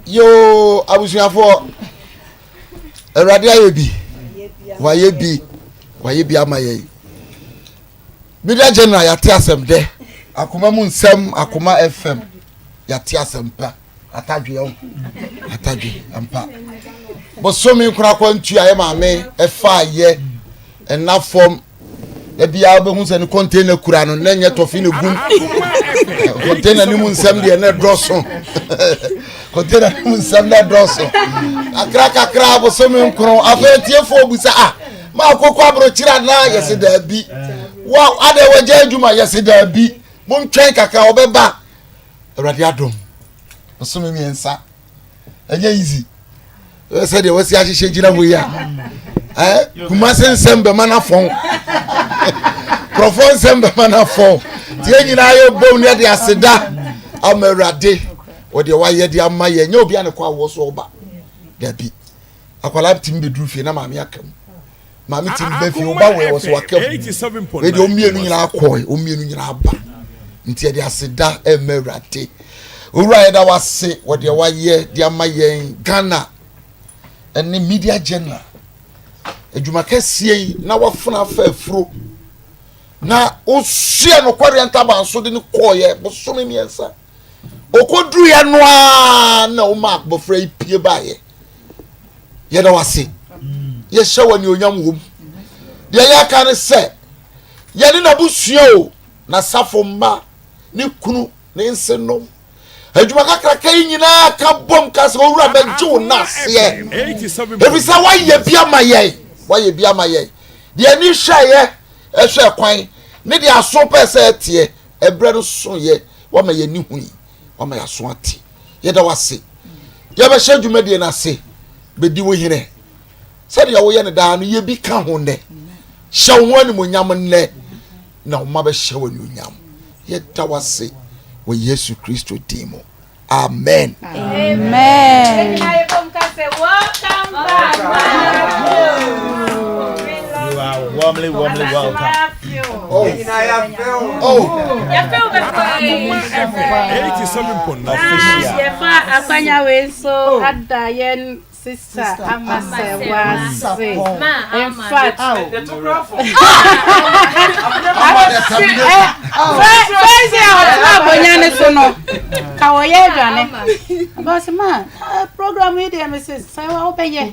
Yo, abusuafo Erade ayebi wayebi amaye Media General yate asem de Akoma mu nsem Akoma FM yate asem pa atadwe ampa bosomi kura kwantu aye maame efa ye ena form e bia be hu se ne container kura no na nye tofi ne gum container ni mu nsem de na droso container ni mu nsem na droso akra bosomi kuro afetie fo busa ma akoko abrochira na yesi da bi wow ade waje adwuma yesi da bi mum twen kakra obeba Erade adom bosomi miensa enye easy said there was a shejira boya kuma sensem mana fon profon sembe mana fon tie nyina ayo bom ne de aseda amerade o de waye de amaye nya obi an kwa wo so oba da bi akwala tim be duru fie na maami akam maami tim be fie oba we wo so akam we de omienu nyina akoi omienu nyina aba ntie de aseda emerade owura da wase wo de waye de amaye Ghana ene Media General ejuma kese na wafuna afro na osia no kwarianta banso de ne koye bosome miensa okodru ya no na o mark bofra ipie baye ye da wase ye hye wani onyam wom de ya ka ne se ye ne na busua o na safo mma ne kunu ne nsenom ejuma kakra kai nyina ka bom ka se owura beju na se ebisa waye bia maye de ni hwaye ehwe kwan ne de aso pese tie ebre no so ye wa ma ye ni huni wa ma ya so ati ye da wase ye be hye dwuma de na se be di wo hire se de wo ye ne da no ye bi ka ho ne hye wo ani mo nyam ne na wo ma be hye wo ni nyam ye da wase wo Yesu Kristo dimo. Amen. Amen. Welcome back. You are warmly welcome. Oh. You feel the fire. 87.9 official. Akanya we so adayen sister Amasewa. In fact, program with them is say obey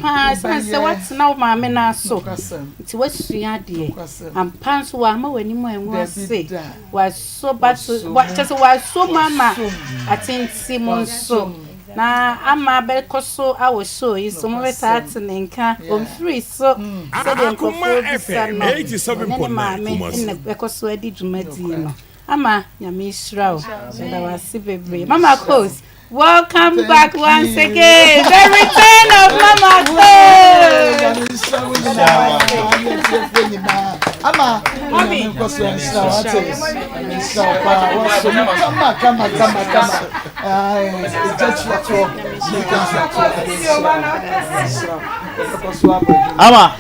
pass and say what's now mama na so it was suade and pants wa ma wani mo enwo say was so but what just was so mama atinti mon so na ama be koso awo show is so mo start nka on free so dem ko FM 87.9 in be koso adi dwumadi no ama nyame israel da wasi bebre Mama Akos. Welcome back once again. The return of Mama Akos. Ama mommy Ama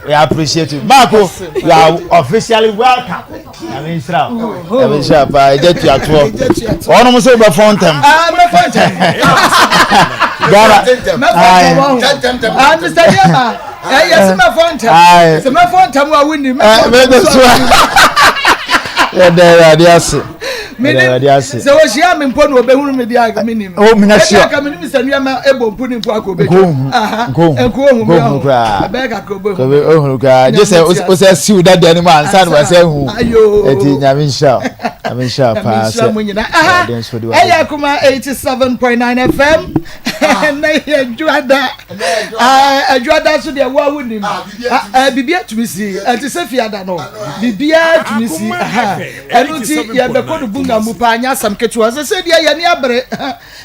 we appreciate you. Marco, you are officially welcome. I mean, Shrap, I get you at work. One of them is fountain. Mr. Yama, yes, my fountain. It's my fountain. We're winning. So was yam in Pono Behun Media minimum. Oh, Minasha, Mr. Yama, Ebo putting Paco. Go, I beg a cobo. Oh, God, just was a suit that the animal son was a who. I mean, sharp. Akoma 87.9 FM. And I enjoyed that. I enjoyed that to the war with him. Bibia to me see, and to say, I don't know. Bibia to me see. And you have the code of Bunga Mupanya, some ketchu. As I said, Yaniabre.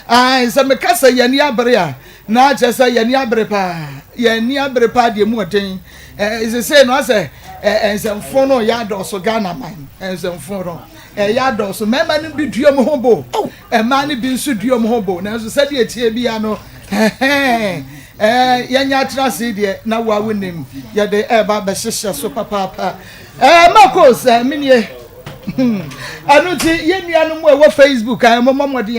I some Casa Yaniabrea. Not just a Yaniabrepa. Yaniabrepa, the Muatin. Is the same as a and some phono yard or so Ghana mine. And some phono. Yard or so, man be Diom Hobo. A man be Sudium Hobo. Now, said ye Tibiano. yɛnya trase de na wa wonim yɛde eba be hyehyɛ so papa Maa Akos minie anu ti yenua no mu e wo Facebook momomode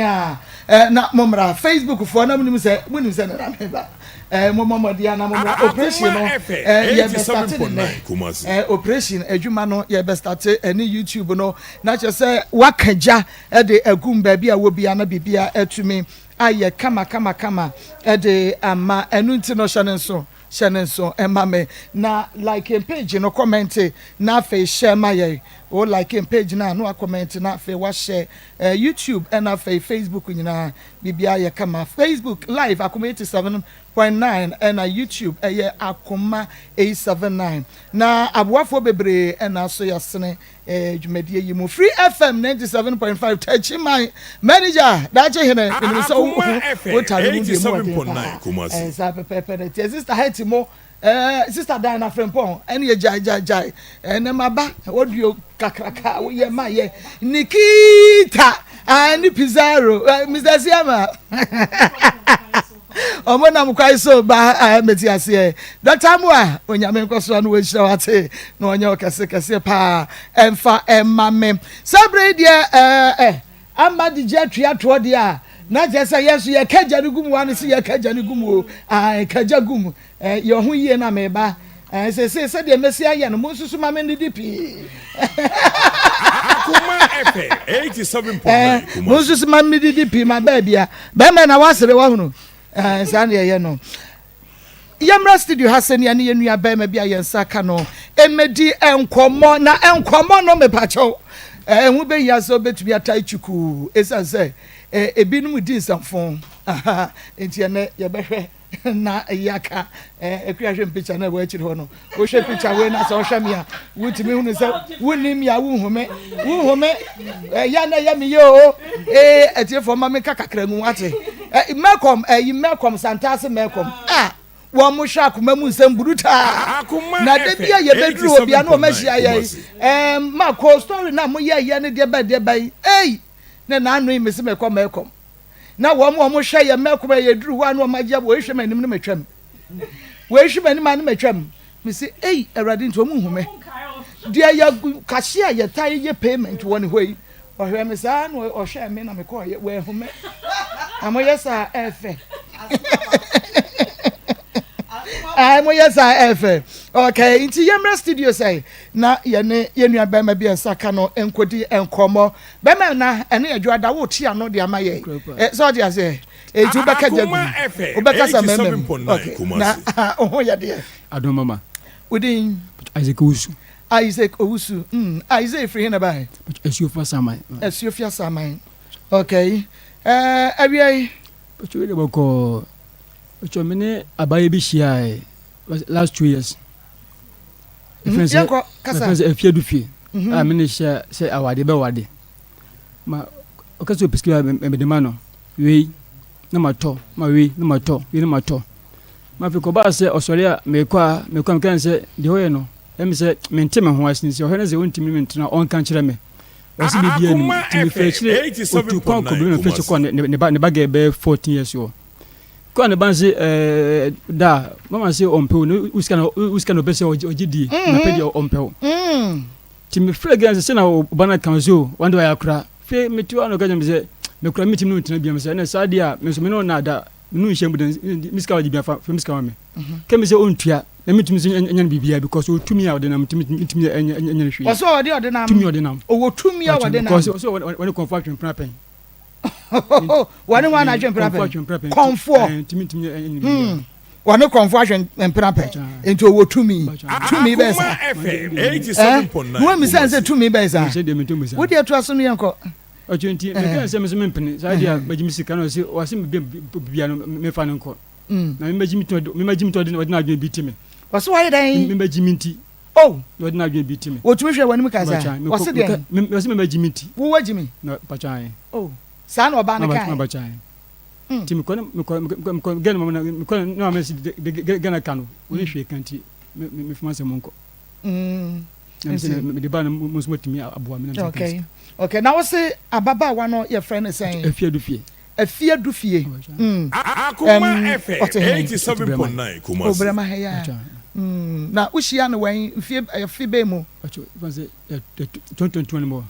na momra Facebook fo na munim se na meba momomode na momra operation no ye be start operation adwuma no ye be start any YouTube no na che se wakagya de agum ba bia wo bia na bibia atumi aye kama de ama enu nti no shanenso emame na like page no comment na fe share my o like page na no comment na fe wa share YouTube and na fe Facebook nyina bibia ye kama Facebook live Akoma 87.9 and YouTube Akoma 879 na aboafo bebre na so yasene dwumadie yi mu Free FM 97.5 tachi my manager dache hene ni so o tare mu bi mu sa pepe sister Timo sister Diana Frempon ene jai ene maba woduo kakraka wo ye ma ye Nikita ani Pizarro Mr. Siama omona mkwai so ba meti ase Dr. Moa onyame nkoso no we hira wate no onye okase pa emfa emame sabre dia amadi jetria to dia na jesa yesu ye kaja ni gumu wan se ye kaja ni gumu kaja gumu ye ho yie na meba se de mesia ye no monsusu ma me DP Akoma FM 87.9 monsusu ma me DP ma ba bia ba me na wasere wa hunu san ye no Yamra studio hasani ya ni nua ba ma bia ye nsaka no emedi enkomo na enkomo no me pacho hu be ya so betubi atai chuku esanse ebinum di nsamfon enti ne ye behwe na yaka ekuahwe picture na wa chiri ho no wo hwe picture we na so hwe me a wutimi hunu se wunim ya wuhume ya na ya mi yo etiefo ma me kakakra ngu ate mekom santase mekom wo mo hwa akoma mu nsem buruta na de bia ye bedru obi a na o mahia ye Maa Akos story na mo ye ne de ba ne na anu imese mekom na wo mo hwa ye mekom ye duru wa na o magya wo hwe manim ne metwam wo hwe manim ane metwam me se erade nto mu hume de ya kashia ye tai ye payment woni hoi o hwe me sa na o hwe me na me ko ye we hume amoyesa efe moyesa efe okay inti Yamra studio say na ye ne yenua ba ma bia saka no enkodi enkomo ba ma na ene adwada wo tia no de amaye so de ase eju beka jagu obeka sa memem okay na oho ya de adom mama udin Isaac Owusu Isaac free na ba Esiofia Samai okay abiai Pacho de boko Pacho mene abaye bi hia last 2 years friends afia du fie mene hia say awade be wade ma okaso peskiwa medema no we na mato ma we na mato ma fi ko ba se osori a me kwa kan se de hoye no em se mente me ho asin se hoye na ze wontimi mentena on kan kire me wasi bibia ni timi fechire otu kwa ko bi me fechi kwa ne ba be 14 years yo kwa ne banse da mama se ompe uska no bese ogidi na pedi ompe timi fragrance se na bana kanzo wanda ya kura fe metiwa no kanya mse me kura mitimi no ntena bia mse na sadia me so me no na da nu nhye budan miska waji bia fa miska wa me kemi se ontua na mitimi se enyan bibia because o tumi a ode na mitimi enyan hwe oso ode na tumi ode na o tumi a ode na because so when confusion prapen wani wana adwen prapen comfort timi wani confusion prapen into o tumi be sa 87.9 no mi sense tumi be sa wo de to aso no yanko Ochunti me kan se me mpene sa dia magimi sika no se wase me bia no me fa no nko na me magimi to de na adwen bi timi wase wa dan me magimi nti de na adwen bi timi wotumi hwe wani ka sa wase de wase me magimi nti wo wagimi no pachan sa na oba na kai pachan timi ko gena me ko no me gena kanu woni hwe kanti me fuma se monko me de ba no musmotimi aboa me na okay now say ababa wa no your friend is saying afia du fie Akoma FM 87.9 Kumasi. Obrama heya. Na ushia no wen fi be mu. 2021 more.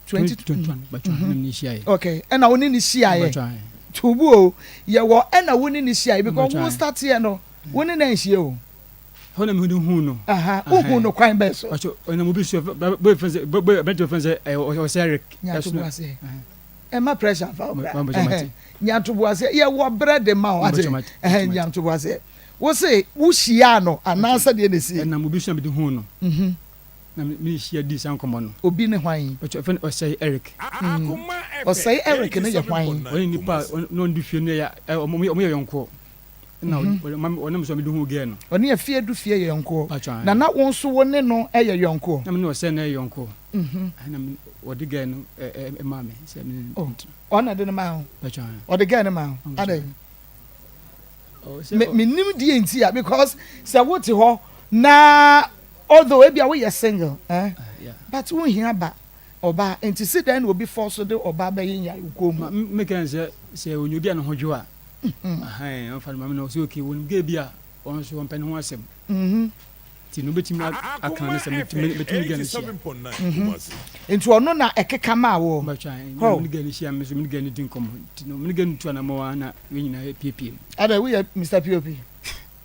2021 bacho ni shia. Okay. And na woni ni shia ye. Tubu o ye wo na woni ni shia because we start here no. Woni na shia o. Hona me hu no. Aha. Hu no kwan be so. Bacho na mo bi so boy friends o Eric. Emma pressure fa obra. Nyanto boase ye wo bread ma o ate. Nyanto boase. Wo say wo hia no anansa de ne si. Na mo bi so me de hu no. Na me hia di san komo no. Obi ne hwan. Bacho friend o say Eric. O say Eric ne ye hwan. Oni nipa no ndu fie no ya omo ye yonko. Na onam so me de hu ge no. Oni ye fie du fie ye yonko. Na won so woni no e ye yonko. Na me no say na ye yonko. Na odi ge no ma me say me. Ona de ma ho. Bacho. Odi ge ne ma ho. Ade. Me nim die ntia because say what ho na although e bia we ye single but won hia ba oba enti sit then will be forced to oba be yin ya ukom me kan say onyobi an hodwo a on fa ma me no say okay won ge bia on so on pen ho asem ti no betimi akan ne say betimi gan sia enti ono na ekeka ma wo no me gan sia me so me gan din kom ti no me gan tu na ma na we nyina PP ada we Mr POP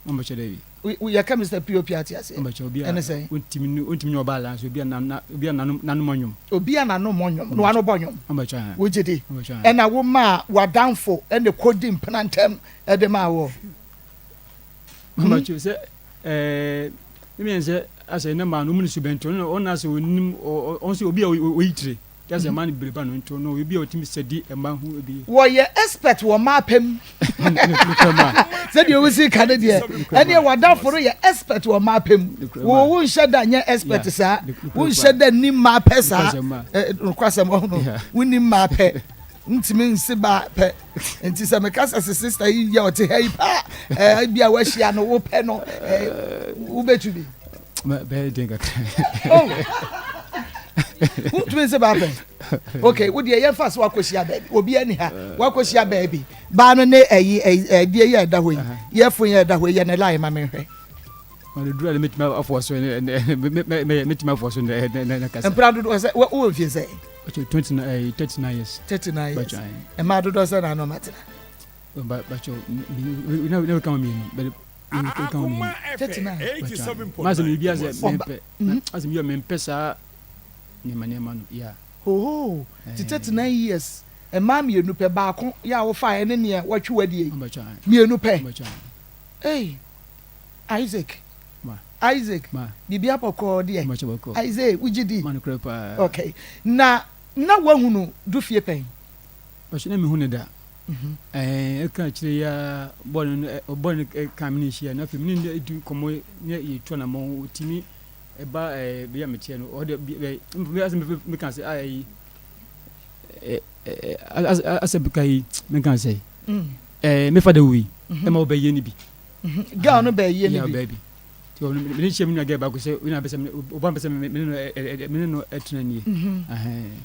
Mama Chedevi. We are Mr. POP at yes. And say, ultimate no balance will be nanomonium. Obia nanomonium, no one bonium. Amateur, which it is. And a woman were down for and the coding penantem at the Mao. Amateur said, means as a number of municipal, on us or also be a waitress. Just a man be to know will be a team said a man who will be. Why your expert will map him? Said you will see Canada. And you were down for your expert will map him. We won't shed that your expert, sir. Won't shed the name map, sir. Cross a mono. We need map. Intimin Siba pet. And tis a macas as a sister, you to help. I be a wish you no open or Ube to be. Very dingo. What means about okay, would you first walk with your baby? Will be anyhow. Walk with your baby. Banane a dear that way. Yeah, for you that way, and a lie, mammy. Well, the drill meet my office and meet my force in the and proud was what would you say? 39 years. 39 years. And Madu doesn't know matter. But you never come in, but. Akoma FM 87.9. Mas me bia as me me pesa nema no yeah. Oh, 39 years. E ma me enu pe ba ko ya wo fa ene ne watwe wadi e. Me enu pe. Hey. Isaac. Bibia poko de e. Isaac, ujidi. Okay. Na wahunu du fie pen. Ba shi na me hunu da. Ka kire ya bon kamini hia na femi ni edu komo ne yetu na mo timi eba be ya metie no o de me kan say ai as kai me kan say me fa da wi e ma oba ye ni bi ga no ba ye ni bi baby ti o me ni chemi na ga ba ko say we na be say oba be say me no etuna ni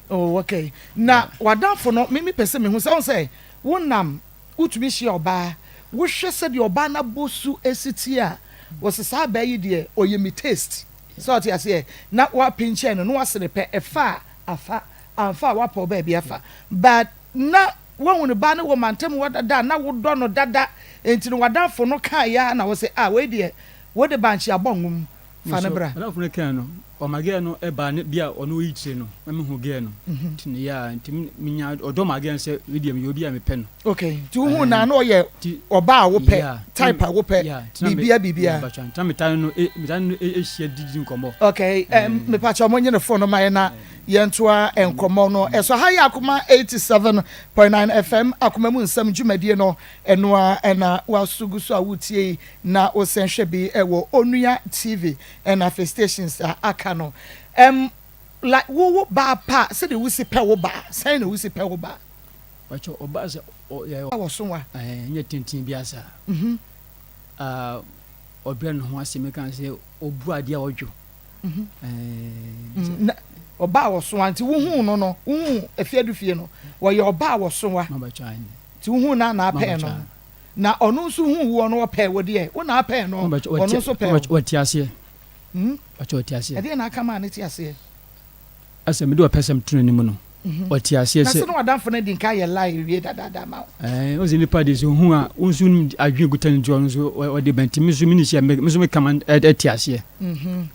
oh okay na wadafo no me pese me hu say wonam utumi hia oba wo hwe se de oba na bosu esiti a wo se sa ba yi de oyemi taste so ti ase na wa pinche no wasere pe efa afa amfa wa po ba bia fa but na won ba na wo mantem wadada na wo do no dada enti no wadafo no kan ya na wo se we de wo de banchi abongum fa na bra wadafo no kan no o mage no e ba ne bia ono yi tire no me hu ge no tini ya ntimi minya odo mage se we de me obi a me pe no okay ti hu na no ye oba wo pe type wo pe bibia ba me tan no hia didi nkomo okay me pa cha mo nye no phone no mai na yentoa enkomo no eso ha ya Akoma 87.9 FM Akoma mu nsam dwumadie no enoa ena wasugusu awutie na osenhwe bi ewo Onua TV ena fe stations aka no like wo ba pa se de wusi pe wo ba sai na wusi pe wo ba wacho oba se ya wo so wa nya tintin bi asa obra no ho ase me kan se obu ade a wodwo oba wo so anti wo hu no hu efiadu fie no wo ye oba wo so wa ma ba chan ti wo hu na pe no na ono nso hu wo no pɛ wo de wo na pɛ no ono nso pɛ wo ti ase wo ti ase e de na aka ma ne ti ase asem de wo pɛsɛm tunu ni mu no wo ti ase na se no wadamfo na di nka ye lie wie dada ma o ze nipa de so hu a wo nso adwen gutan nti ono nso wo de benti mi so mi ni sia mi so me kama e ti ase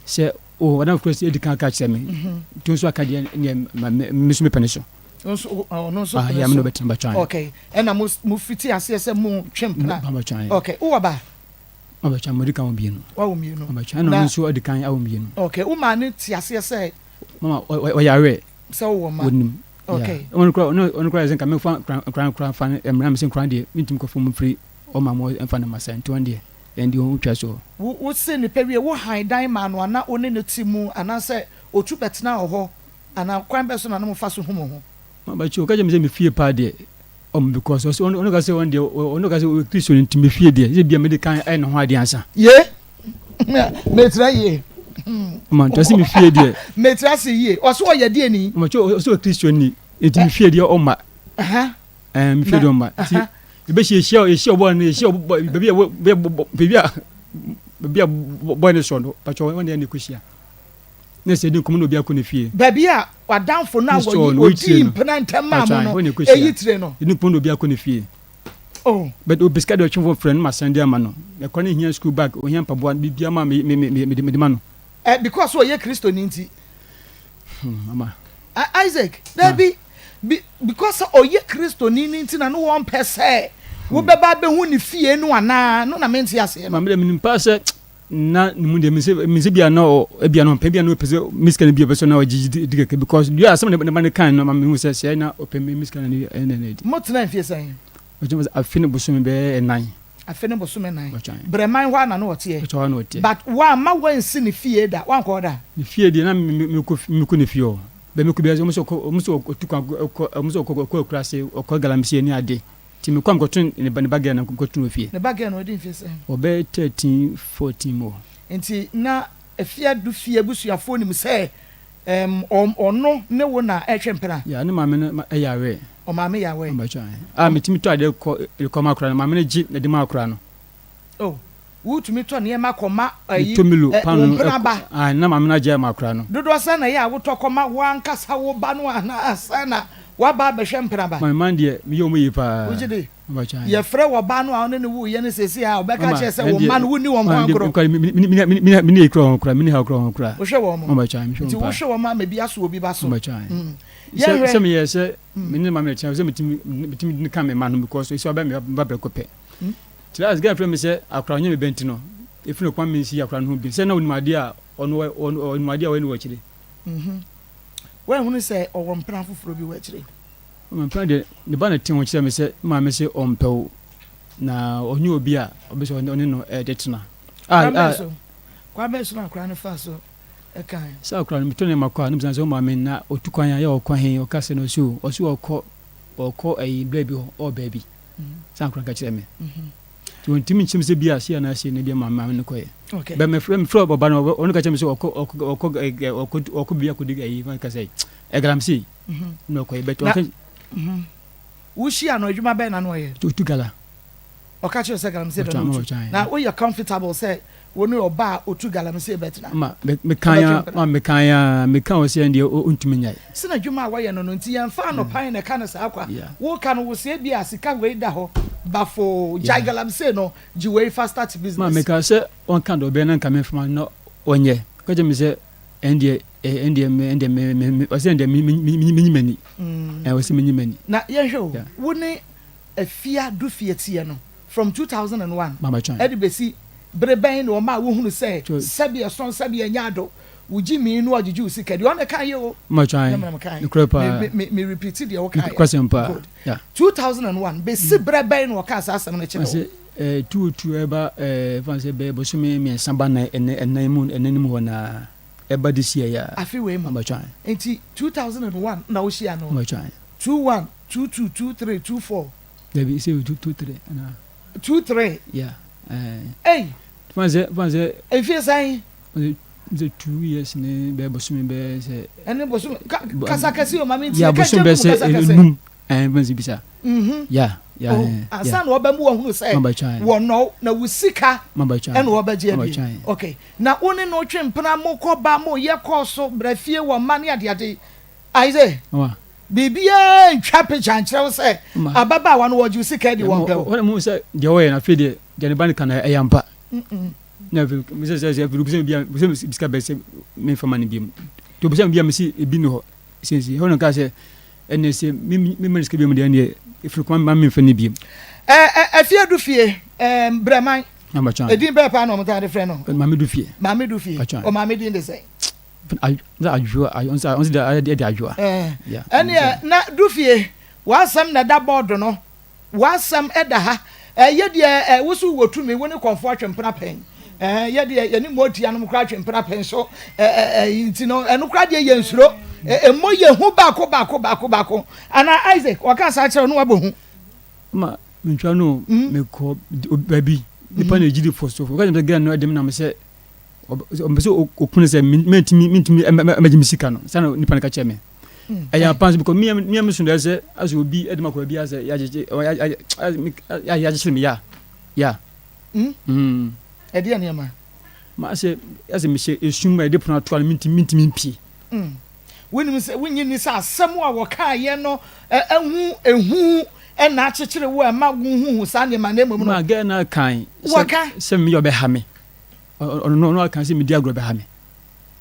se o wadamfo kro se edi kan ka kyerɛ me tun so aka de mi so me pɛ ne so no so ya me no betim ba chan okay and na mu fiti ase se mu twempna ba chan okay wo ba ba chan mo di kan obi no wa wo mi no ba chan no so odi kan awo mi no okay wo ma ne ti ase se mama o ya we se wo ma wonim okay on kra zen ka me kran fan emra me sen kran de mintim ko fom free o ma mo emfa na masan to de endi o twa so wo se ne pewie wo han dan ma no ana one ne timu ana se otu betena ho ana kwan be so na no fa so hu mo ho ba chi o ka je me fie pa de because ono ka se one de ono ka se Christian ntimi fie de je bia me de kan ai no ho ade ansa ye me tra ye man to se me fie de me tra se ye o so ye de ni ma chi o so Christian ni ntimi fie de o ma me fie de o ma ti e be she obo na she obo bebia boy ne so no pa chi won de ni kushia na se din komo no bia ko ne fie bebia wadanfo na wo odi mpena ntama mo no eyitire no din komo no bia ko ne fie but o biska de twon friend ma sande ama no e ko ne hia school bag o hia mpaboa bibia ma me ma no because o ye Kristo ni nti mama Isaac baby because o ye Kristo ni nti na no won pese wo beba be hu ni fie no ana no na menti ase mama de min pa se na mu de mi se bia no bia no pe bia no pese miskan bia pese na o gigi digeke because you are some the man kan no mama hu se na o pe miskan ni na mo tena fie san o je afine bosumi be enan afine bosumi enan breman hwa na no ote but wa ma wan si ni fie da wan ko da ni fie de na mi ko ni fie o be mi ko bia mo so tukwa mo so ko krase o ko galamsie ni ade ti mi kwam ko tun ne bagage na ko tun fie ne bagage no di fie san o be 13 14 mo enti na afia du fie busuafo ni mu se ono ne wo na etwempera ya ne ma me na yawe o ma me yawe metimi to ade ko makra na ma me ji na de makra no wutumi to ne makoma ayi panu na ma me na je makra no dodo sa na ya wo to koma wankasa wo ba no ana asana wa ba be hwempera ba my man de me yo mo yi pa ujide ye frɛ wo ba no a one ne wo ye ne sesi a obeka che se wo man wo ni wo ho akro mini ekro kra mini ha kro kra wo hwɛ wo mo ba cha mi hwɛ wo hwɛ wo ma me bia so obi ba so ba cha se me ye se mini ma me cha se mitimi kan me man because so ba me ba bre kopɛ tilas ga frɛ me se akra onye me benti no efino kwa me si akra no ho bi se na onimade a onimade a we ni wo kire when hunu say owo mpran foforo bi wachire mpran de ne ba na tin ho kire me se ma me se ompew na onye obi a obeso oni no de tena kwa be so na akra ne fa so e kan sa akra ne mitone makwa ne bizan so ma me na otukwan ya okwa hen o kase no so okọ ayi baby o baby sa akra ka kire me to ntimi nchim se bia sia na sia ne bia ma ne koye be me fro baba no onu ka kire me so okọ bia ko diga yi ka say e gramsi no koye beto wo shia no adwuma be na no ye to gala o ka kire se gramsi do no na wo you comfortable say woni oba otu galamse betina ma me kan o se ndie o ntumi nyai sina dwuma wa ye no no nti yan fa no pan na kan sa akwa wo kan wo se bia sika we da ho bafo jagalamse no ji we fa start business ma me ka se on kan do be na kan me fama no onye ka je me se ndie me o se ndie minyimani o se minyimani na ye hwe wo ne afia du fie tie no from 2001 mama chan edibesi breben no ma wo hunu say sabia son sabia nyado wuji mi no ojeju sika de on kan ye o ma chan me repeat the okay question pa 2001 be si breben no ka sa asem na chiro tu eba fanse be bo so me samba na enanim ho na eba this year ya afi we ma chan enti 2001 na wo shia no ma chan 21 22 23 24 debi say 23 na 23 yeah hey fanze e fi sai the 2 years ne be bosumi be se ene bosumi kasa kasi o mami ti ya bosumi be se num fanze bisa yeah ansa na oba mu wo hunu say wo no na wusika and wo ba je bi okay na oni no twempena mo ko ba mo ye ko so brafie wo mane ade aize bibia ntwa pe chankyerɛ sɛ ababa wa no wo ju sika di won pɛ wo mo sɛ de wo ye na fe de ne ban kan ayampa na mi sɛ bi bia sika be sɛ me fa mane biem to bi sɛ bia me si ebi no ho sensi ho no ka sɛ ene sɛ me sika biem de ne ifru kwa ma me fa ne biem afie du fie breman edin be pa no mo ta de frɛ no ma me du fie o ma me din de sɛ ajua on se da de ajua ene na du fie wasam na da board no wasam eda ha ye de wosu wotumi woni konfo atwempena pen ye de ye ni moti anom kra atwempena pen so nti no eno kra de ye nsuro emoye hu baako ana Isaac waka sa kire no wabohu ma mentwa no me ko baby nipa na gidi for so waka dem gan no dem na me se o okunu se mentimi emergency no sana nipa na ka che me aya pans because me so dey say as obi edema ko bi as ya me ya edi ane ma se as me se esum ma de pona to mentimi mpie woni se wonyi ni sa asem a wo ka ye no ehu na akyekyere wo ma hu sa ne ma na emu no ma ga na kan se me yo be ha me no kan se me di agro be ha me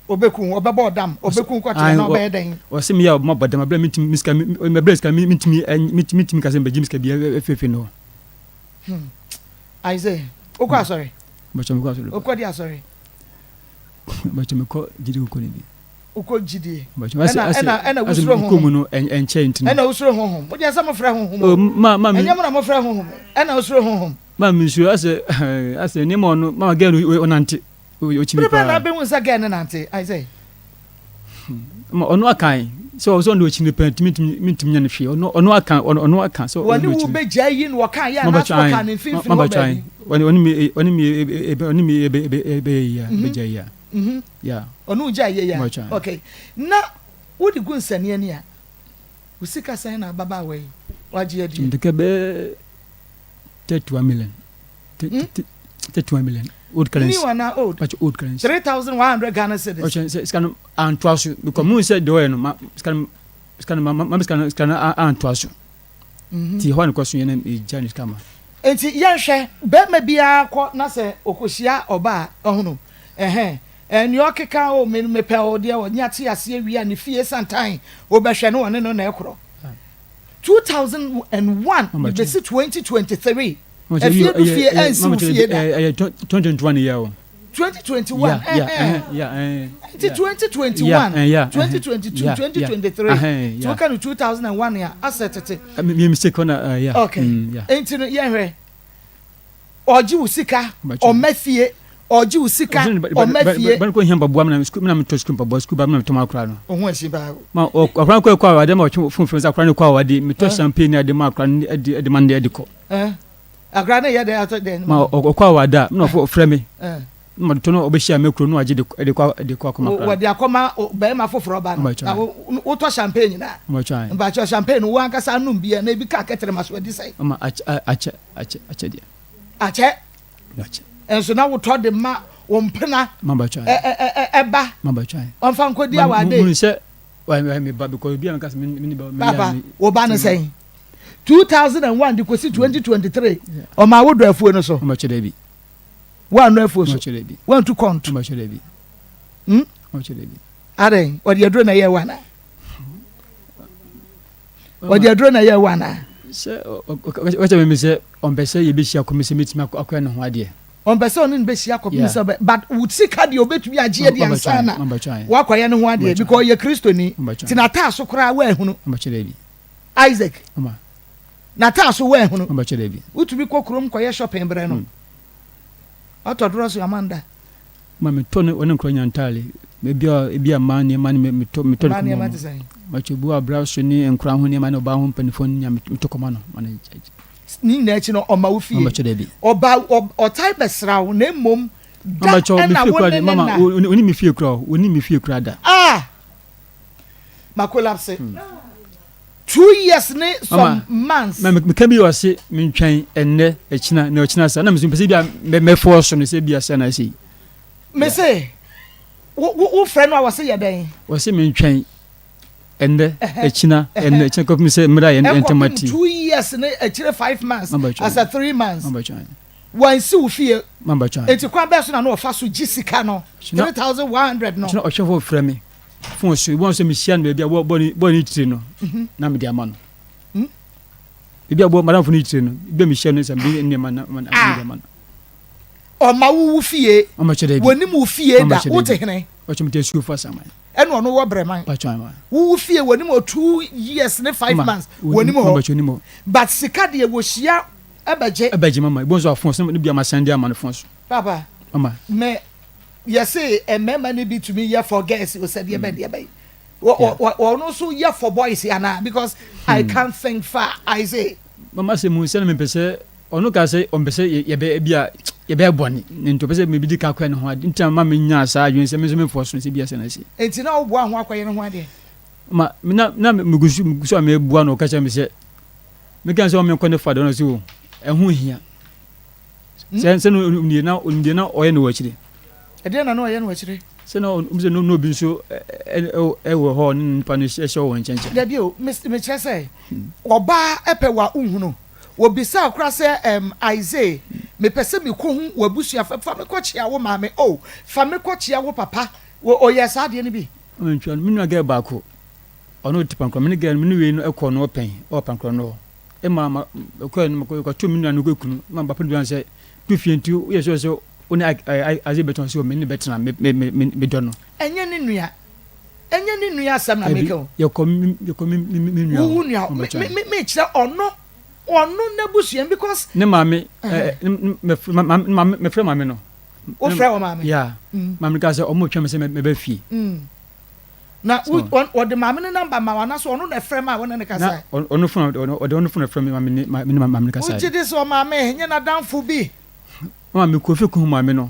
obekun obeba odam obekun kwata na obe den o se me ya ma bodam abla mitimi miska me breska mitimi ka se be jimiska bi efefe no Isaiah okwa sorry ba chame kwa sorry okwa dia sorry ba chame ko jidi ko ni bi uko jidi ena wusuro ho ko no enche ntin ena wusuro ho mo dia sa mo fra ho ma enya mo na mo fra ho ena wusuro ho ma mi su ase ni mo no ma ga no onante o chimi pa na be won sa ga na nante Isaiah ma ono akan so no chimi pa mitimi nya ne hwe ono akan so woni wo be gya yi no kan ya na so kan ne finfin wo be oni mi ya be gya ya ya onu gya ye ya okay na wo di gun sane ani a usika san na baba we waje adi ndike be 31 million 31 million old currency ni wana old but old currency 3100 Ghana cedis okay scan and twaso because mu said do no scan and twaso ti ho an kwaso ye na Janis kama enti ye hwe be ma bia ko na se okohia oba ohunu en yo keka o me pe o de o nyate ase awia ne fie santan o be hwe no one no na ekro 2001 be 2023 if you do fear and so fear 2021 year 2021 it's 2021 2022 2023 so can 2001 ya asset me mistake on okay enti no ye hwe oji usika o mafie oji usika o mafie ban ko hemba boam na school na to school pa school ba na to makra no o ho asi ba ma akran ko wa de ma funfun za akran ko wa de me to champagne ade ma akran ade man de ko akran ye de ato de ma ko wa da na fo frɛ me ma to no obehia mekro no age de ko akoma wa de akoma be ma foforo ba na wo to champagne na ba cho champagne wo ankasa anum bia na bi ka ketere maso adi sai ma ache dia ache enso na wo to de ma wo mpena ma ba cha eba ma ba cha on fa nkodi a wa de mun se wa me ba because bia ankasa me baba wo ba no sai 2001 di kosi 2023 o ma wo do afuo no so ma che da bi one no afuo so one to count ma che da bi ma che da bi are o de adro na ye wana o de adro na ye wana se o che me se on be se ye be hia komisi mitimi akwa na ho ade on be se on be hia komisi but would see card you betumi age ade ansana wa kwaye no ho ade because ye kristoni tinata so kra wa ehunu ma che da bi Isaac na ta so wa ehunu ma che da bi utumi kokrom kwaye shopping bre no atodoro so Amanda ma me to ne onen kronya ntale me bia man ne me to ma che bu abra so ni enkra ho ne ma ne ba ho panifon nya me to koma no ma ni na chi no o ma wo fie ma che da bi oba o type srawo na mom ma cho me fie kura mama oni me fie kura da ma collapse 2 years ne some months. Me can be was say me twan enne echina na echina sa na me pese bia me force no say bia sa na say. Me say wo friend wa say yadan. Was say me twan enne echina ko me say mra yen entamati. 2 years ne echire 5 months as a 3 months. Mamba twan. Wan si wo fie. Mamba twan. Enti kwa be so na no fa so gisika no 3100 no. China o chefo frɛ me. Fon so won so me sian be bia boni tire no. Na me dia ma no. Bia bo madam fo ni tire no. Bia me sian no sam bi ne ma na dia ma no. O ma wo fie. O ma chede bi. Woni mu fie da wo te hene. O chum te su fa saman. Eno no wo breman. Pa twan ma. Wo fie woni mu 2 years ne 5 months. Woni mu. But sika de wo hia abaje mama bonzo afon so ne bia ma sande ama no fon so. Papa. Mama. Me you say a member need be to me here for girls you said there be or no so here for boys here now because I can't think far I say mama say mu say me pese onu ka say on pese ye be bia ye be boni nto pese me bi di ka kwa ne ho ade ntia mama nya sa adwen say me so me force no say bia say na say enti na wo bo ho akwaye ne ho ade ma na me gusu me bua no ka cha me say me kan say o me ko ne fa do no say o ehun hia say no umdie na oye no wachire ede na no ye no wachire se no umze no bi so wo ho npa no hye wo ncheche da bi o me kire say oba epe wa unhunu wo bisa akra say Isaiah me pese me ko hu wabusua fa me ko chia wo ma me o fa me ko chia wo papa wo oyesa de ne bi ntwa me nu aga ba ko ono tipankro me ne ga me nu we no ekọ no pen o pankro no e ma ko no ko to me nu no ko kunu ma papa du an say tu fientu ye so oni aze beton so me ne betena me dono enye ne nua asam na make o ye ko me nua me kire ono na busua because ne mame me frɛ mame no o frɛ o mame ya mame ka sɛ o mo twam sɛ me ba fie na o de mame ne number ma wana so ono na frɛ ma wona ne ka sɛ ono fun frɛ me mame ne ka sɛ o gide so mame enye na danfo bi mama me kofi ko mame no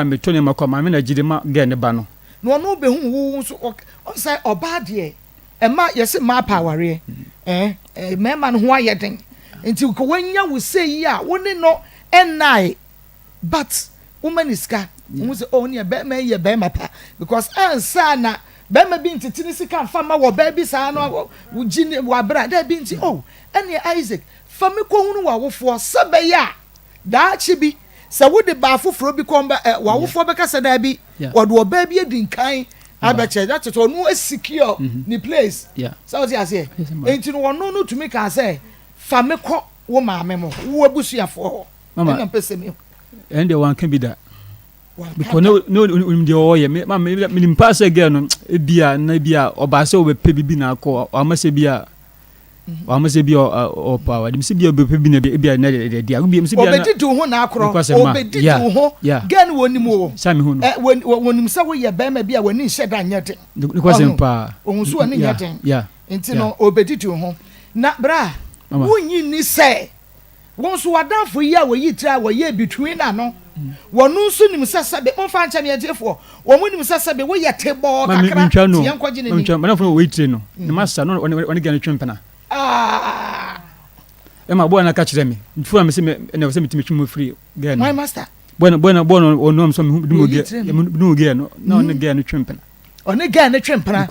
me to ne makọ mame na gide ma ga ne ba no no no be hu wo so on say oba de e ma yesi ma paware me ma no ho ayeden nti ko wanya wo sei a wo ne no enai but woman iska wo say oh ne be ma ye be ma pa because ansa na be ma bi ntiti sika fa ma wo ba bi sa no wo gine wo abra da bi nti oh ene Isaac fa me ko hunu wa wofo sebe ya da chibi sa wo de ba foforo bi komba wa wofo be kasa da bi wo do ba bi edinkan abeche that to no secure ni place so what you say enti no no to me can say fa me ko wo maame mo wo abusuafo mama na pese me ende wan kan bi da because no de o ye me me pass again no bia na bia oba se wo pe bibi na akọ o amase bia o amase bia o power dem se bia be pe bi na bia na de dia bia me se bia na obedi tu ho na akro obedi tu ho gan woni mo sami hu no wonim se wo ye be ma bia woni hye da nyete because empa ohun so woni nyete enti no obedi tu ho na bra wonyi ni se won so wadanfo yi a wo yi tira wo ye between na no wonu so nim sasabe on fa ncha me agefo wo mu nim sasabe wo ye tebo kakra tie nkwaje ne ni mana fo wo yi tire no ne masa no oni ga ne twempena ema boy na ka kire me nfura me se me na se me timi twemu free ga no my master boy no am so me du ge no na oni ga ne twempena oni ga ne twempena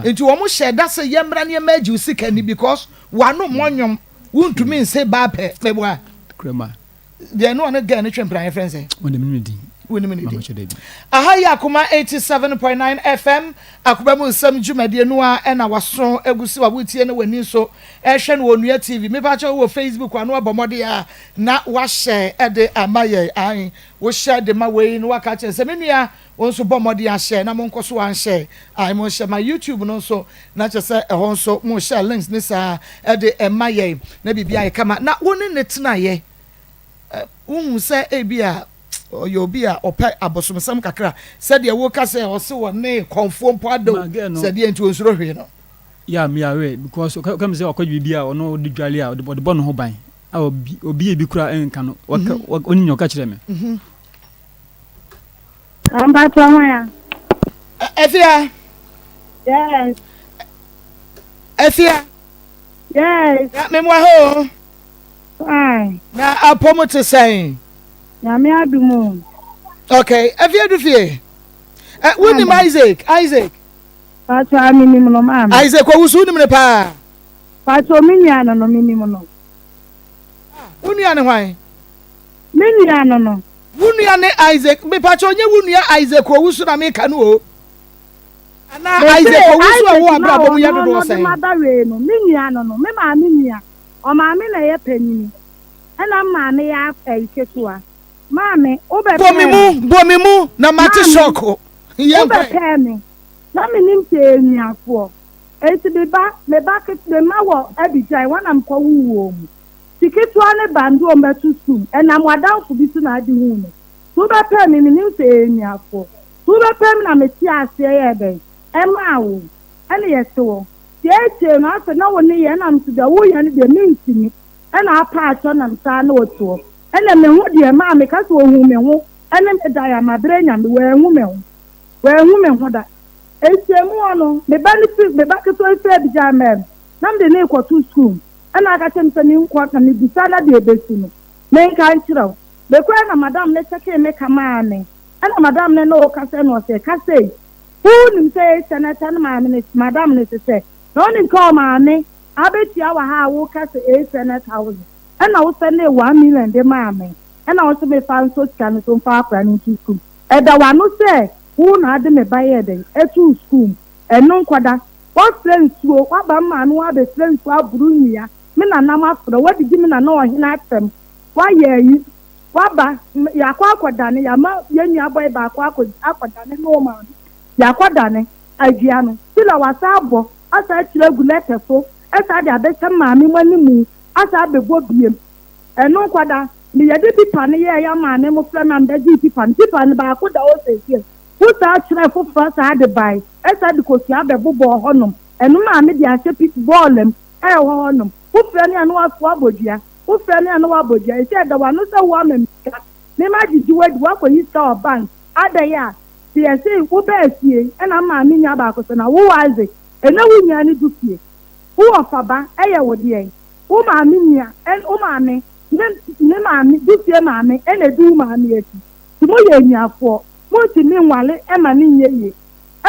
enti wo mu hye da se yemra ne ma agi usika ni because wano monyom wuntumi nse ba pe meboa krema de no oni ga ne twempena ye friends woni me di aha ya Akoma 87.9 FM Akoma mu nsam dwumade no a na waso egusi wabutie ne wani so ehwe no onua TV me ba cha wo Facebook anu abomode a na wa share ede amaye an wo share de ma we no waka che se menua won so bomode a share na monko so wan share ai mo share my YouTube no so na che se ehon so mo share links ni sa ede amaye na bibia ye kama na woni ne tena ye wo se ebia oyobia opa abosomsam kakra said ye wo ka say o se woni konfo mpo ado said ye nti onsuro hwe no ya me awe because come say okwa bibia ono de dwale a de bon ho ban a obi bi kura enka no oni nyoka kire me amba to ho ya efia yes Efia. Yes. Ya me mo ho. Fine. Na apomo te say. Ya me adumo. Okay, Efia du fie. Woni Isaac. Pacho aminim no mama. Isaac ko wusu nim ne pa. Pacho minia no minim no. Wunua ne hwan? Minia no. Wunua ne Isaac, me pacho onye wunua Isaac ko wusu na me ka no o. Ana Isaac ko wusu a wo abra bom ye dodo sen. No minia no me ma minia. O ma me na ye panyin. Ana ma me ya ketua. Mame, bomi mu na mati shoko. Ye pe me. Na me nim te niafo. Eti be ba ke be ma wo abijai wana mko wuwo mu. Tiketu ane bandu o metu sum. Na mwadanfo bi su na adi hu no. Tu be pe me nim te niafo. Tu be pe me na me ti ase ye be. Ma wo. Ene yeso. Ye che no ase na wo ne ye na mtu da wo ye ne de mintini. Na apa acho na mta na oto. Ene me hu de ma me ka so hu me hu. Ene me da ya mabre nya me we hu me hu. We hu me hu da. Etiemu ono me ba ke to efe bija mem. Nam de na ikotu school. Ena aka chemse ni nkwa na me bisa na de ebesu no. Me nka nchiraw. Be kwa na madam le cheke me kama ane. Ena madam le no ka se no se ka se. Hu nim se senator ma me madam le se. No ni ko ma ane. Abeti awa ha wo ka se senator. Ena wo se ne 1 million de ma me. Ena wo se me fan so scan so fa akra ni school. Eda wa no se who na ade me baye den etu school eno nkwada what friends wo waba ma no abe friends wa buru nya me na nam afro wadi gi me na no ohina atem wa ye yi waba ya kwa akwada ne ya ma ye nya boy ba kwa akwada ne no ma ya akwada ne agia no sila wasa abo asa kire gu letefo asa de abe ma me mani mu asa be go biem eno nkwada me ye de pipa ne ye ya ma ne mo fra na mbeji pipa ne ba akwada o se Uta chire fufa sa de bai esa de kosia be bobo honom enu ma me de ahye pit ballem honom ufre ne anu afo abodua ufre ne anu abodua ese da wa no se wo amemika me ma jiji wadi wa ko yi store bank ada ya ti ese wo be asie ena ma me nya ba ko se na wo waze ena wo nya ni dufie wo ofaba wo de wo ma me nya wo ma me ne ma me dufie ma me ena du ma me eti ti mo ye nya afo Monti mi nwale ema ni nyeye.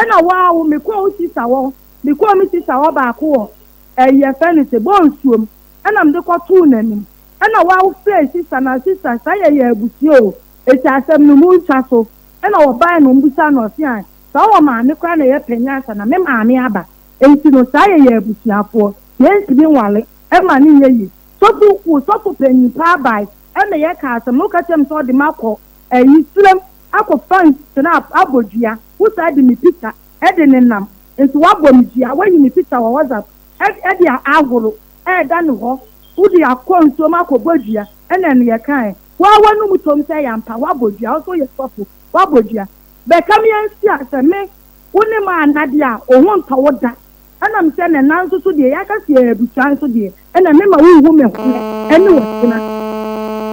Ena wa me kwa osisa wo. Me kwa mi sisa wo ba ko. Eye feni se bon suom. Ena mde kwa tu nanim. Ena wa wo fe sisa na sisa sa ye abusi o. Eti asem no mu ntwa so. Ena wo ba no mbusa no se an. Sa wo ma me kwa na ye penya sa na me ma me aba. Enti no sa ye abusi afo. Ye nti mi nwale ema ni nyeye. So penyi pa bai. Ena ye ka asem no ka tem so de makọ. Eyi slem Ako fans snap abodua wusa de mi picture de ne nam nti wabom dia wayi mi picture wa WhatsApp de agoro da ne ho wudi akonso makobodua ena ne ye kan wa wanu mutom se yampa wabodua so ye sofu wabodua be kam ye nsi aseme woni ma anade a ohun ntawoda ena mse ne nanso so de ya kasi ebuchan so de ena me ma wu me ho ene wona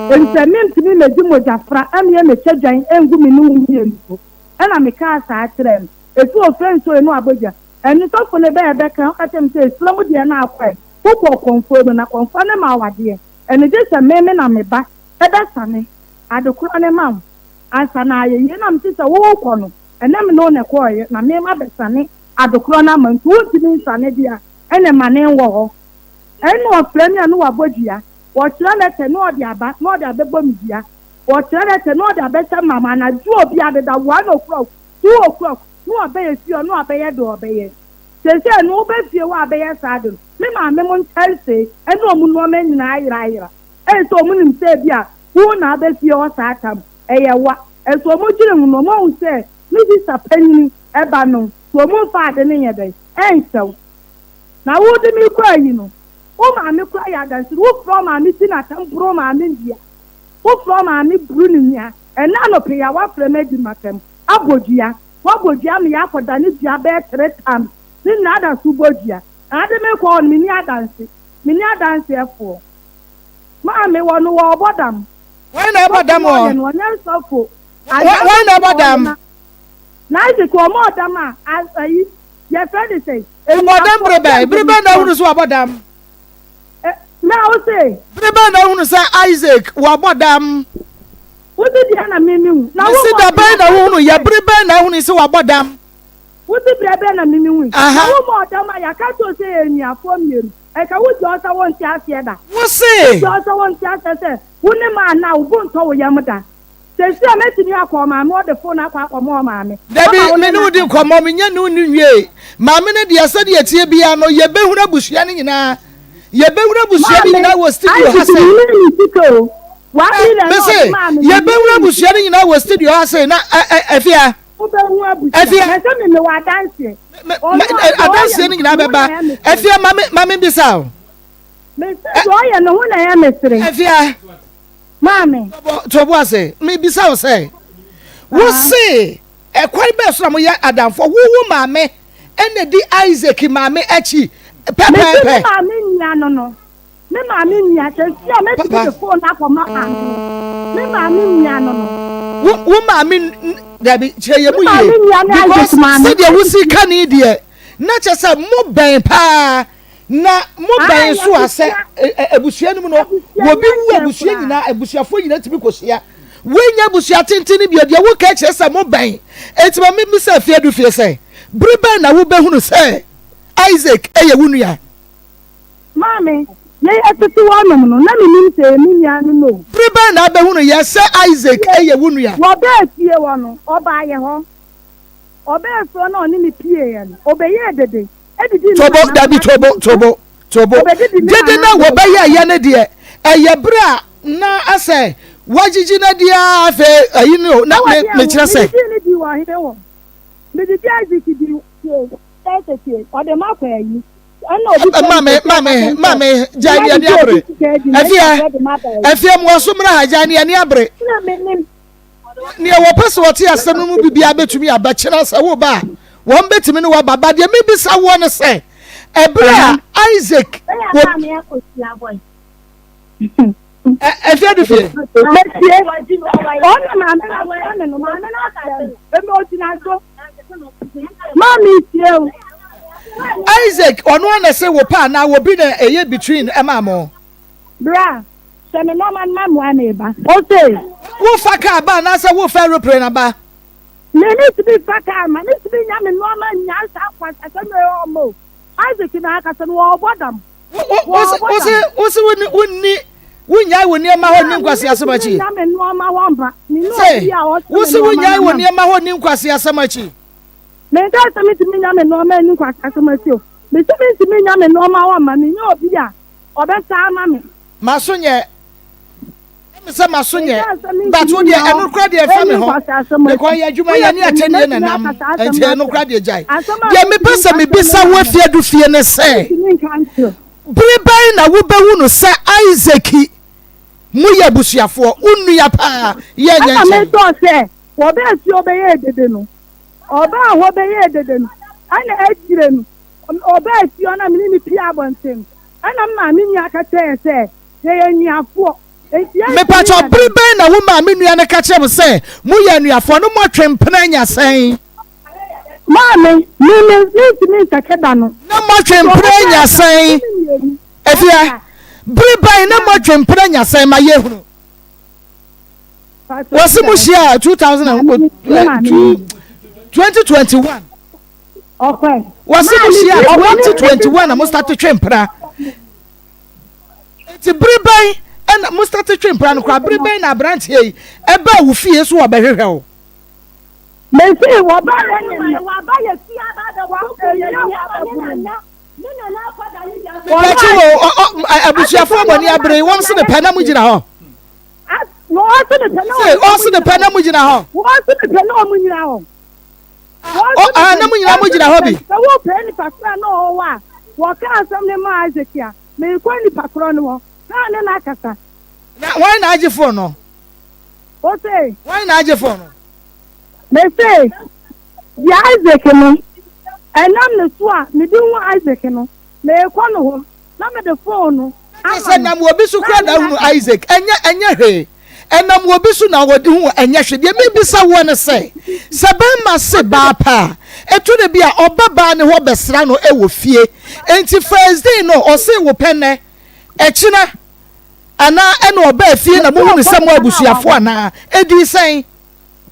Ntemi me di mojafra amye me chedwan engu me no mwie nso ena me ka sa atrem etu ofren so enu aboja eni so fo ne be kan atem se islam de na akwa ko konfo na konfo ne ma wade eni je se me na me ba eda sane adokura ne mam ansa na ye na mti se wo ko no enem no ne ko ye na me ma be sane adokura na man tu ti ni sane dia ene ma ne wo ho enu ofren ya no wabodua Wachira lete no de aba no de abebo media wachira lete no de abesa mama na ju obi adeda 1 o'clock 2 o'clock no abeye fio no abeye do obeye sese no be fie wa abeye sadu me ma me mon telse eno omu no me nyina ayira so omu nim se bia wo na abe fie o sa atam eye wa so omu jire mu no mo se mi di sapani eba no so omu fa de ne yede ensew na wo de mi kwa yi no O ma me kwa ya dansi wo from ma mi tina tambro ma mi ndia wo from ma mi bruni nya ena no pe ya wa frame di makem abodua wa bodua me ya koda ni dia be 3 times ni na da su bodua ade me ko mi ni adansi efo ma me wono wo bodam why na bodam o no nya sofo why na bodam na ise ko mo dam a ayi Your friend is saying. Modern Brebe na who is Wabadam. Now say. Brebe na who say Isaac Wabadam. What did the enemy mean? Now see the band who ya Brebe na who is Wabadam. What did the enemy mean? No more than I can't say in your form. I can also want to ask you that. What say? You also want to ask us. Wouldn't man now won't tell Yamada. Say, still making you come and more the phone up or more, mammy. Debbie, me no didn't come on, you know, ye. Mamma, dear, said ye, Tibiano, ye better bushianing na. Ye better bushianing na was still your husband. What did I say? Ye better bushianing na was still your husband. I fear. I fear. I dancing. I don't see anything about. I fear, mammy, Bissau. Mr. Boy, and the one I am, Mr. I fear. Mammy, to what say? Maybe so say. What say? A quite best from ya Adam for woo mammy and the Isaac mammy echi. Papa, no. Me mammy, I said, yeah, make the phone up on my hand. Me mammy, no. Woo mammy, Debbie, because said you will see Canadian. Not just a more bang pa. Na mo ban so ase ebusua no no wo bi wu ebusua nyina ebusuafo nyina tibi kosia wenya ebusua tenteni bi de wo ka kire se mo ban etima me se afia du fie se bribe na wo behunu se Isaac eye wunua mami ye atete wo no no na me nim se mi nya no no bribe na behunu ye se Isaac eye wunua wo ba tie wo no oba ye ho oba so na oni mi pie ye no obeye dede Tobo dabi tobo dede na wo ba ya ne de eye bra na ase wajiji na dia afa ayi no na me kire se me di Isaac di o de ma kwa yi mame jani ani abre afia mo so mra ha jani ani abre ni wo pese wo te asem mu bibia betumi abakira se wo ba won betimi no wa baba de me bisa wo ne se ebra Isaac afia du fie Mami tie Isaac ono na se wo pa na wo bi na eye between emamo bra se me no man mamu aneba o say wo fa ka ba na se wo fa aeroplane na ba me need to be fa ka ma need to be nya me no man nya sa kwa ase me o mo Isaac na aka se wo bodam wo se wonni wunya woni ma ho nim kwase asemachi nya me no ma ho mba ni no bia wo se wunya woni ma ho nim kwase asemachi me da se me timi nya me no ma nim kwase asemachi o me se me timi nya me no ma ho ma ni no bia obeta ma me masonye me se masonye but wo de enu kra de fa me ho me ko ya adwuma ya ni atene na nam enti enu kra de jai ye me pesa me bisa wo fie du fie ne se bribai na wo bewu no se Isaac mu ya busuafo unu ya pa ye nya nche me to se wo be si obeye dede no oba ho beye dede no ana ejire no oba si ona me ni pia abontem ana ma me nya ka se ye nyiafo me pacho bribe na wo ma me nua ne ka kire se mu ye nuafo no mo twempena nya sen ma me ni takeda no na mo twempena nya sen efia bribe na mo twempena nya sen ma ye hunu wasi mu shia 2021 okay wasi mu shia 2021 na mo start twempena ti bribe and mo start twempena no kwa bribe na branch here eba wo fie so obehwehwe o me fi wo ba ye fie aba da wa abusuafo boni abre won se ne pena mu gina ho no se ne pena o se ne pena mu gina ho wo se ne pena o mu gina ho na mu gina mo gina ho bi wo pe ni pasra no wa wo ka asem ne ma Isaac me ko ni pakro no na ne na kasa na why na age phone no o say why na age phone no me say di Isaac no enam ne so a me di wo Isaac no me ko no ho na me de phone no ase na mo obi su kra da hunu Isaac enye he enam wo bi so na wo de hu enya hwede me bi sa wo ne se be ma se ba pa etu de bia obaba ne ho besra no e wo fie enti first day no o se wo pene echina ana ene oba fie na mo hu ne se mo abusuafo ana edi sen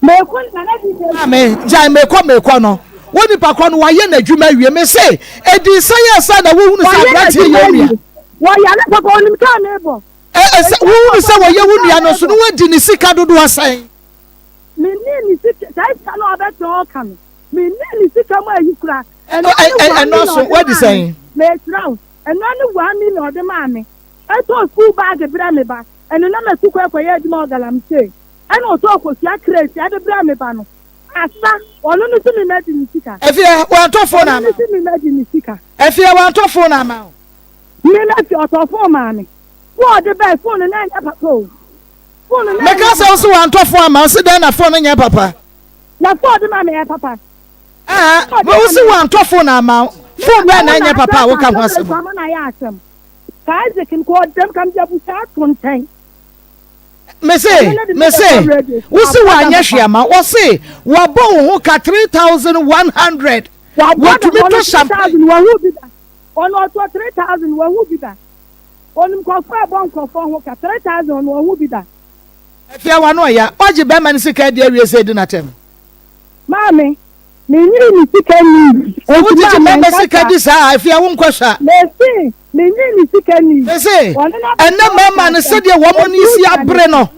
me ko na na di ame jai me ko no woni pa ko no wa ye na dwuma wie me se edi sen ya sa na wo hu ne sa brati ye onua wa ya na papa onim ka na ebo wo se wo ye wo nua no so no wadi ni sika dodo asan me ni sika sai sa no abeto kan me ni sika mo ayikura no so wadi say me traw eno ni 1 million de ma me eto school bag bra me ba eno na me suko ekoye di mo galam se eno to ko sia crazy ade bra me ba no asa ono ni tumi me di ni sika efia wa to phone na ni tumi me di ni sika efia wa to phone na ma me na fi to phone ma me wo de ba phone na nya papa phone na me ka se so wa to phone ma se den na phone nya papa na phone de ma me papa wo si wa to phone na ma phone na nya papa wo ka ho asem ma na ya asem ka Isaac ko dem kam jabu sa konten me say wo si wa nya hwema wo si wo bo ho ka 3100 wo to me to champagne wo hu bi da ono to 3000 wo hu bi da onim ko fa bon ko fo ho ka 3000 wo hu bi da efia wa no ya oje be man sika de awie se di na tem mami me ni sika ni o wuti ti me sika di sa efia wo nkwasha me ni sika ni me say enna mama no se de wo mo ni si abre no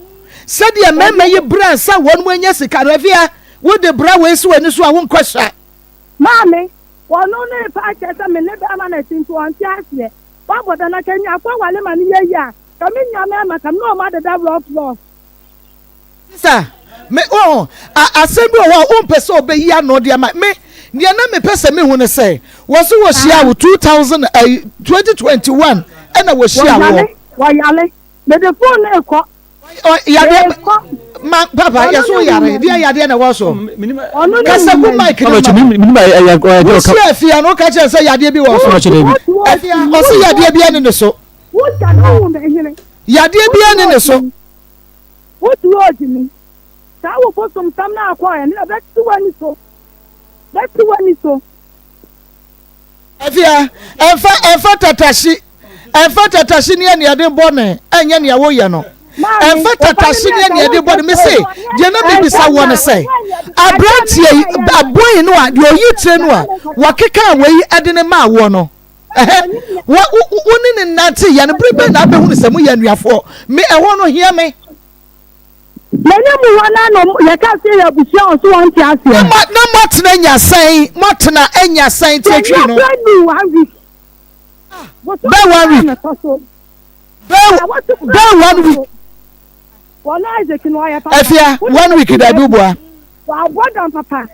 se de mama ye bra sa wo no anya sika no efia wo de bra we so ani so a wo nkwasha mami wono ne pa chesa me ne ba ma na tinto anti ase wa boda na kenya kwa wale ma ni ye ya kami nya me ma kam no ma de develop sir me asembi o pese obeyi ano de ma me ne na me pese me hu ne say wo so wo shia wo 2021 na wo shia wo yale me de phone e ko yade ma papa ya so yare dia yade na wo so kasa ku mic no shia fia no ka che say yade bi wo so afia o so yade bi ane ne so wo ta no me hene yade bi ane ne so wo tu ojimi ta wo fo som sam na akwa ya na bet tu wani so afia enfa tatashi ni ane ade bone anya ne wo ye no enfa tatashi ni ane ade bone me say je na bibi sa wo ne say abrantie aboy no a de oyi tire no a wakeka wei ade ne ma wo no wo ni nante ya ne brebe na abehu ne samu ya nuafo me eho no hia me menya mu wana no ye ka se ya busia on so wan ti ase na matna enya san ti atwi no be 1 week wala Isaac no ya papa afia 1 week da bi bua wa bodan papa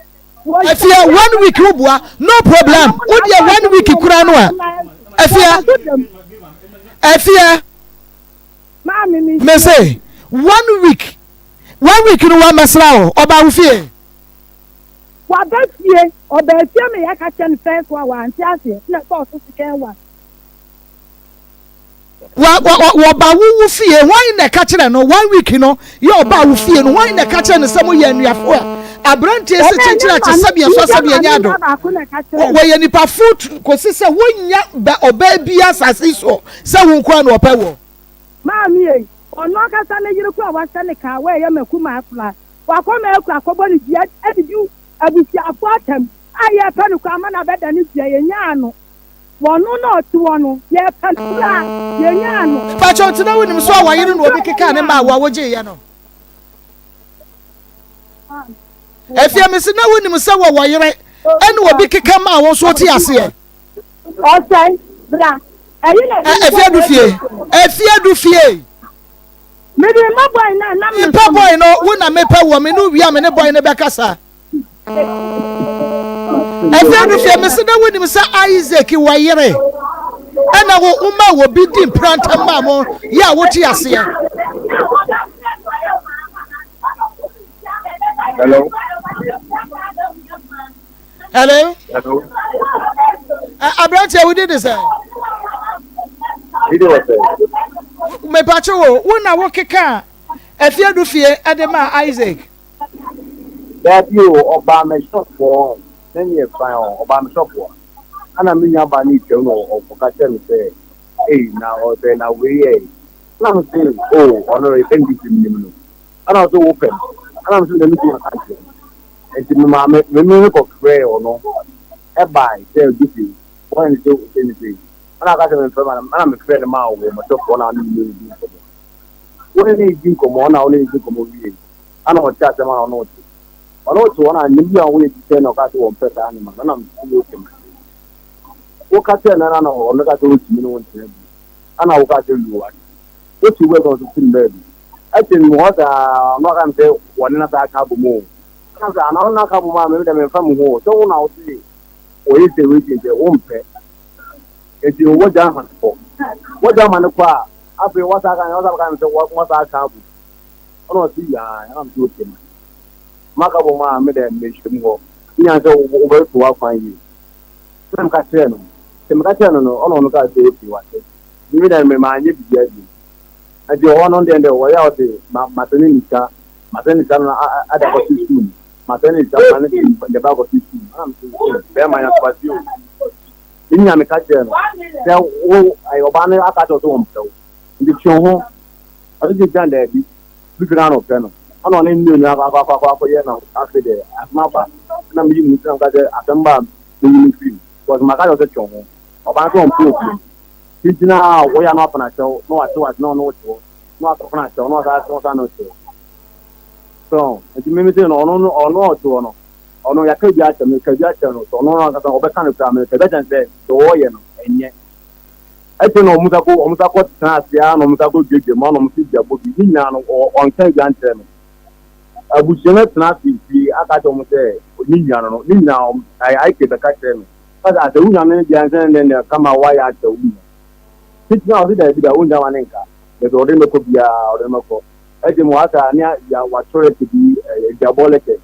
afia 1 week bua no problem wo dia 1 week kura no a afia mami me say 1 week no wa masra o oba wo fie wa ba fie oba fie me ya ka chen first wa anti ase na so second one wa ba wo fie wan na ka kire no 1 week no ye oba wo fie no wan na ka kire no sam ye anuafo a abrantie se chenchira che sabia so sabia nya do wo ye nipa foot ko se wonya ba oba bia sase so se wo nkwa na opa wo maami e ono aka sa na yire kwa wa sa ne ka we ye maku ma afla wa ko ma ekwa ko boni dia edidu abusi afo atam aye pa ne kwa ma na beda ne dia ye nya ano wono no ti wono ye pa la ye nya ano pa cho tina wonim so wa yire no obi keka ne ma wa woje ye no efia me se na wonim se wa yire ene obi keka ma wo so ti ase e okay bra efia du fie me de ma boy na me pa boy no wo na me pa wo me no wi me ne boy ne be kasa efia du fie me se na wonim se Isaac wa yire ena wo uma wo bi di pranta ma mo ya wo ti ase e hello Abrante we did this video me pacho wo na wo keka efia do fie edema Isaac that you oba me shop for then you find oba me shop for ana me nya ba ni tell no o ka tell me say eh na o say na we eh na me say oh honor even this me no ana so open ana me say na me do ka tell and me ko pray or no e by say this is when you do anything ana ka say me from ana me pray na ma o me shop for na ni me do when you think come on now you think come on ana o chat ma no ono to ona nimbi an we ti no ka to won peta ani ma na me do okay wo ka tell na na ono ka to ti no won ti ana wo ka tell you what o ti we go to tin baby I think mo da no kan say woni na ta ka bu mo na sa na ka bu ma me da me fa mu ho so na o ti o yi se we ti je o mpe e ti wo ja han ko wo ja man ko a afi wa sa kan so wo sa ka bu ono ti ya am ti o ti maka bo ma me da me shim ho nya so o be to wa fan yi sem ka tell no ono ka say ti wa te mi da me ma nye bi ya ji ade ono de wo ya o te ma tani nika na ada ko ti sun ma tani nika ma ne de ba ko ti sun am so be ma ya kwa ti o nya me ka tell no se o ai o ba ne aka to so mpo ndi chon ho o ti jan da bi gran o pe no ono ne nnu na akwa ye na afi de asmaba na mi mu tsan ka de atamba mi ni fi was maka yo se chon ho oba so mpo tintina wo ya no apana cho no ato no cho no apana cho no sa no cho so enti mi te no ono to no ono ya ka ja cho no so no ka oba kan pra me te betan se do ye no enye ete no muta ko tsan asia no muta ko gege mo no muti jabo bi nya no on kan ja ntre no abushene tnafi fi aka to mo se oninya no ninya ai ke be ka tre no kada ate unya ne jansen ne kama waya ate unya kitna o da bi da unya wanenka de do de meko bia o de meko ete mo aka ni ya wa chore ti bi jabole ke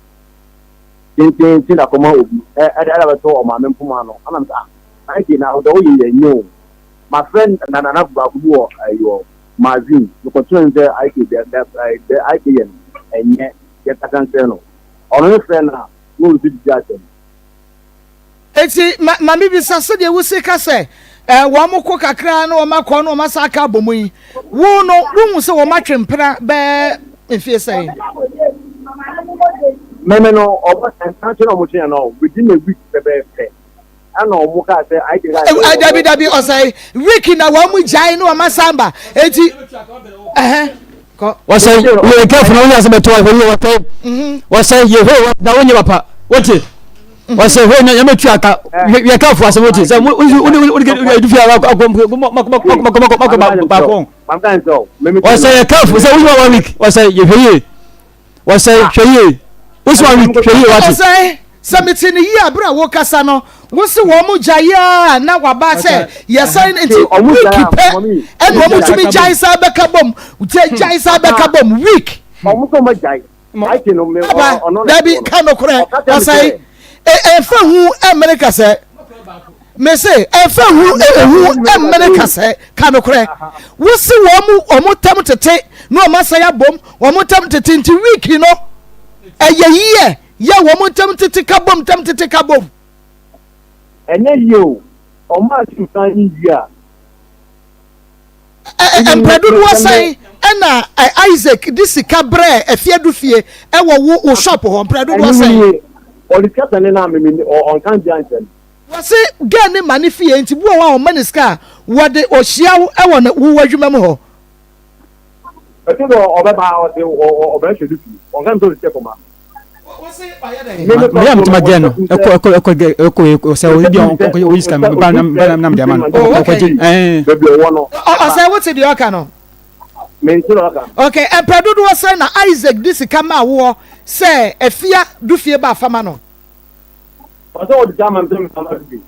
tin da koma obi ada ba to o ma mempuma no ana mta ai ke na o do yi yenyo my friend na ba ku o ayo mazin no ko tun de ai ke de ai ke yen enye ya takanse no ono friend na no ti jaje eti ma mi bi saso de wusi ka se wo amoko kakra na wo makọ na wo masaka abomu yi wo no wo se wo matwempra be enfie sai me no obo sancho no mo tia no within a week be ana o mo ka se I dey dabi osai week na wo mu jai na wo masamba eti was say we careful no nya se beto we we what was say ye ho na wonye papa what was say when you metu aka we careful as what say we do fear was say careful say we 1 week was say ye hwe was say hwe we 1 week hwe what say samiti ni yi abra wo kasa no wo se wo mu jaya na waba se yesan enti week pe e wo mu tumi jai sa be kabom uti jai sa be kabom week omu so ma jai I can no me ono dabi kanokure asai e fa hu America se me say e fa hu America se kanokure wo se wo mu tam tete no ma sa ya bom wo mu tam tete nti week no e ye ya wo mu tam tete kabom enye yo o ma ti kan India empedu wo sai na Isaac disika bre efiadu fie e wo shop ho empedu wo sai o di kata ne na me on kan jansen wo se ga ne mani fie nti bu wa o maniska wo de o hia e wo na wo wadwuma mu ho e ti o be ba o be hwedu fie on kan to check ma Miriam Tumageno, eko se o bi o iska ba nam diamond. Say what the oka no? Okay, e pedu do say na Isaac this kama wo say efia du fie ba fama no. O so o di jam am dem fama bi.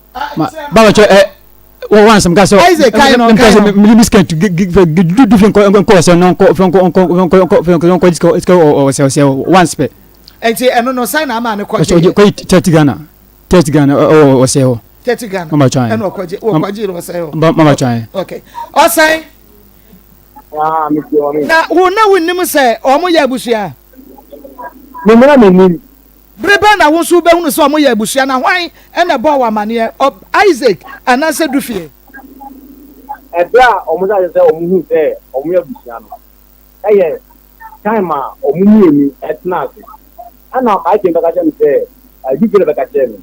Ba cho one some guys Isaac kind of miscan to do different course no ko once pe. Enti eno no sign na ma ne kwaje. So ko 30 Ghana o se ho. 30 Ghana. Mama chan. Eno kwaje o kwaje ro se ho. Mama chan. Okay. O sign. na wo na wonnim se omo ya abusua me me brebe na wo so be hunu se omo ya abusua na hwan e na bo wa mane Isaac anase dufie ebra omo ja se omo hu se omo ya abusua no eye time a omo mu emi etna se ana I think that I say you feel like I tell me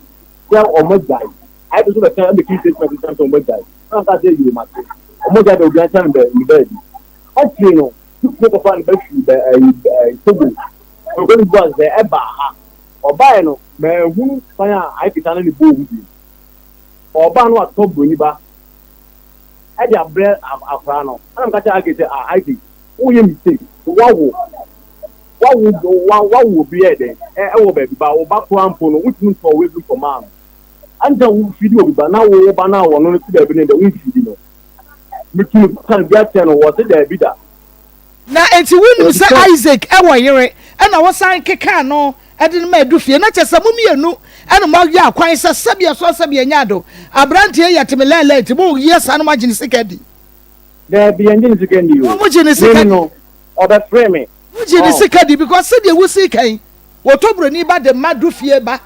well omo jai I do so that the key statement is something omo jai I can say you must omo jai do gan time be bed actually no you take up on the togo we go go there eba ha oba no me hu fan I pitan ni bo hu oba no atobo ni ba e dia bre afra no am ka ta ake say I think who you mistake wawo be there wo be ba wo ba ko ampo no which means for we for man anja wo fidi wo ba na wo ba na wo no ti da bi ne da wo fidi no me ki kan bia ten wo se da bi da na enti wonu se Isaac e wo yere e na wo san keka no e de ma adufie na chese mumienu e no ma ya kwan se sabia so sabia nyado abrante ye yetemelele enti mo yesa no ma gini sekedi da bi engine sekedi yo mo gini sekedi no oba frame Jini sikadi because said you will see kai. Wotobro ni ba de madu fie ba.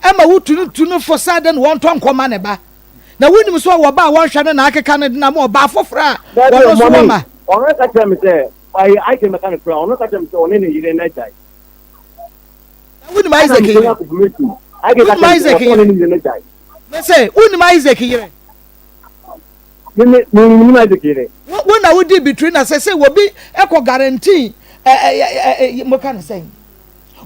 Ema wutunu for sudden one ton command ba. Na woni so wo ba won hwe na akeka ne na mo ba fofra. Wo so ma. Ono ka tell me say I can mechanic pro. Ono ka tell me say oni ni yire na jai. Woni ma Isaac yire. I get that Isaac oni ni yire na jai. Me say woni ma Isaac yire. Ni Isaac yire. When I would between us say wo bi eko guarantee mo kan say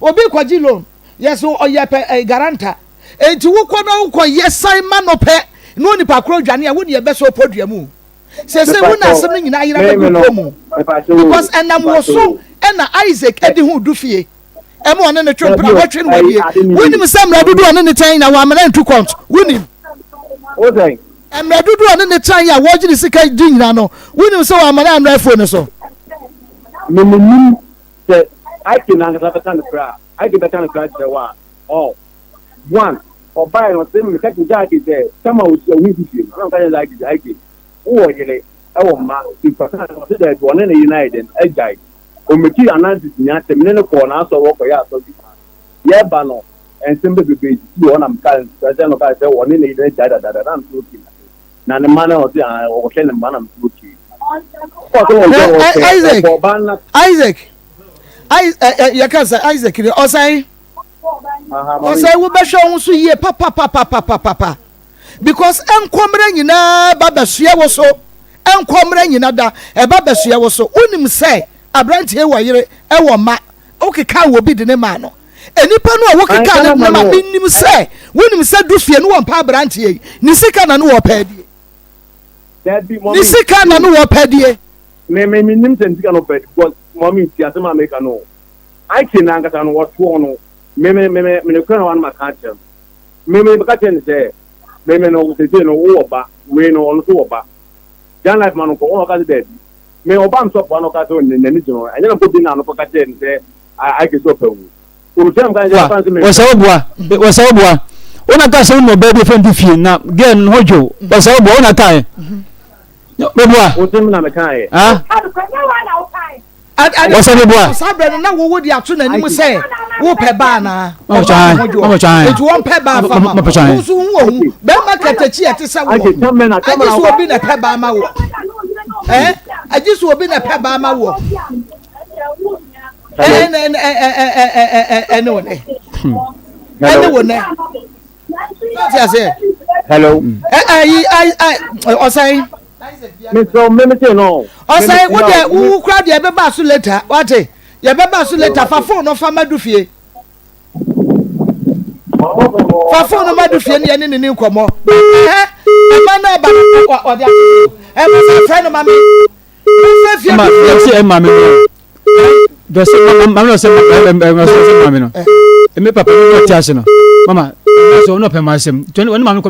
obi kwaji loan yes o ye pe guarantor enti wo kọ na wo kọ yesan ma no pe no ni pa kro dwane a wo ni e be so podua mu say wo na asem nyina yira be mu because enam wo so na Isaac edi hu du fie e mo ne twempra wo twen wadie woni mi samra dudu one ne tan na wa amana ntu count woni o say amra dudu one ne tan ya wo gini sika di nyina no woni so wa amana amra phone so me say I can understand the crowd. I can better understand the one. Oh, one or buy on them. The second jack is there. Someone was a windy film. I don't like it. I get. Oh, you know, ma. If I consider it one in the United, a guy. Or me key analysis in your terminal corner. So what for ya? So yeah, bano. And simply be you on. I'm calling. President of I say one in the United. That I'm looking. Now the man of the or can the man I'm looking. Isaac. You can say Isaac. O say we be show so ye papa because enkomre nyina babasua wo so enkomre nyina da e babasua wo so unim say abrante e wayere e wo ma okeka wo bi de ne ma no enipa no a wokeka ne ma binim say wonim say du fie no wo pa abrante e ni sika na no wo pa die ni sika na no wo pa die me nim sika no pa because mommy ti asema make no I can angata no what no me no kwana wan makacha me bakacha ni say me no se no wo ba we no ono so ba jan life man ko ono ka de me oba mso po no ka so ni ni jino anya na podi na no ko kacha ni say I can so pa wu o jam ka ja fancy me wo sawbua ona ka so no ba bi fan du fie na gen hojo wo sawbua ona kai bebua o tem na me kai ah what's up boy sabre na wo wodi ato na nim say wo pe ba na o chan it won pe ba fa ma wo so hu ohu be market achi ete say wo ajisu obi na pe ba ma wo ajisu obi na pe ba ma wo hello o say me so me say no o say wo de wo kra de be ba so later what ye be ba so later fa phone no fa madu fie fa phone no madu fie ne ne nkomo ma na ba o de e ma say friend ma me fie ma say ma me do say ma no say ma me no e me papa no tiase no mama so no pe ma sem when ma ko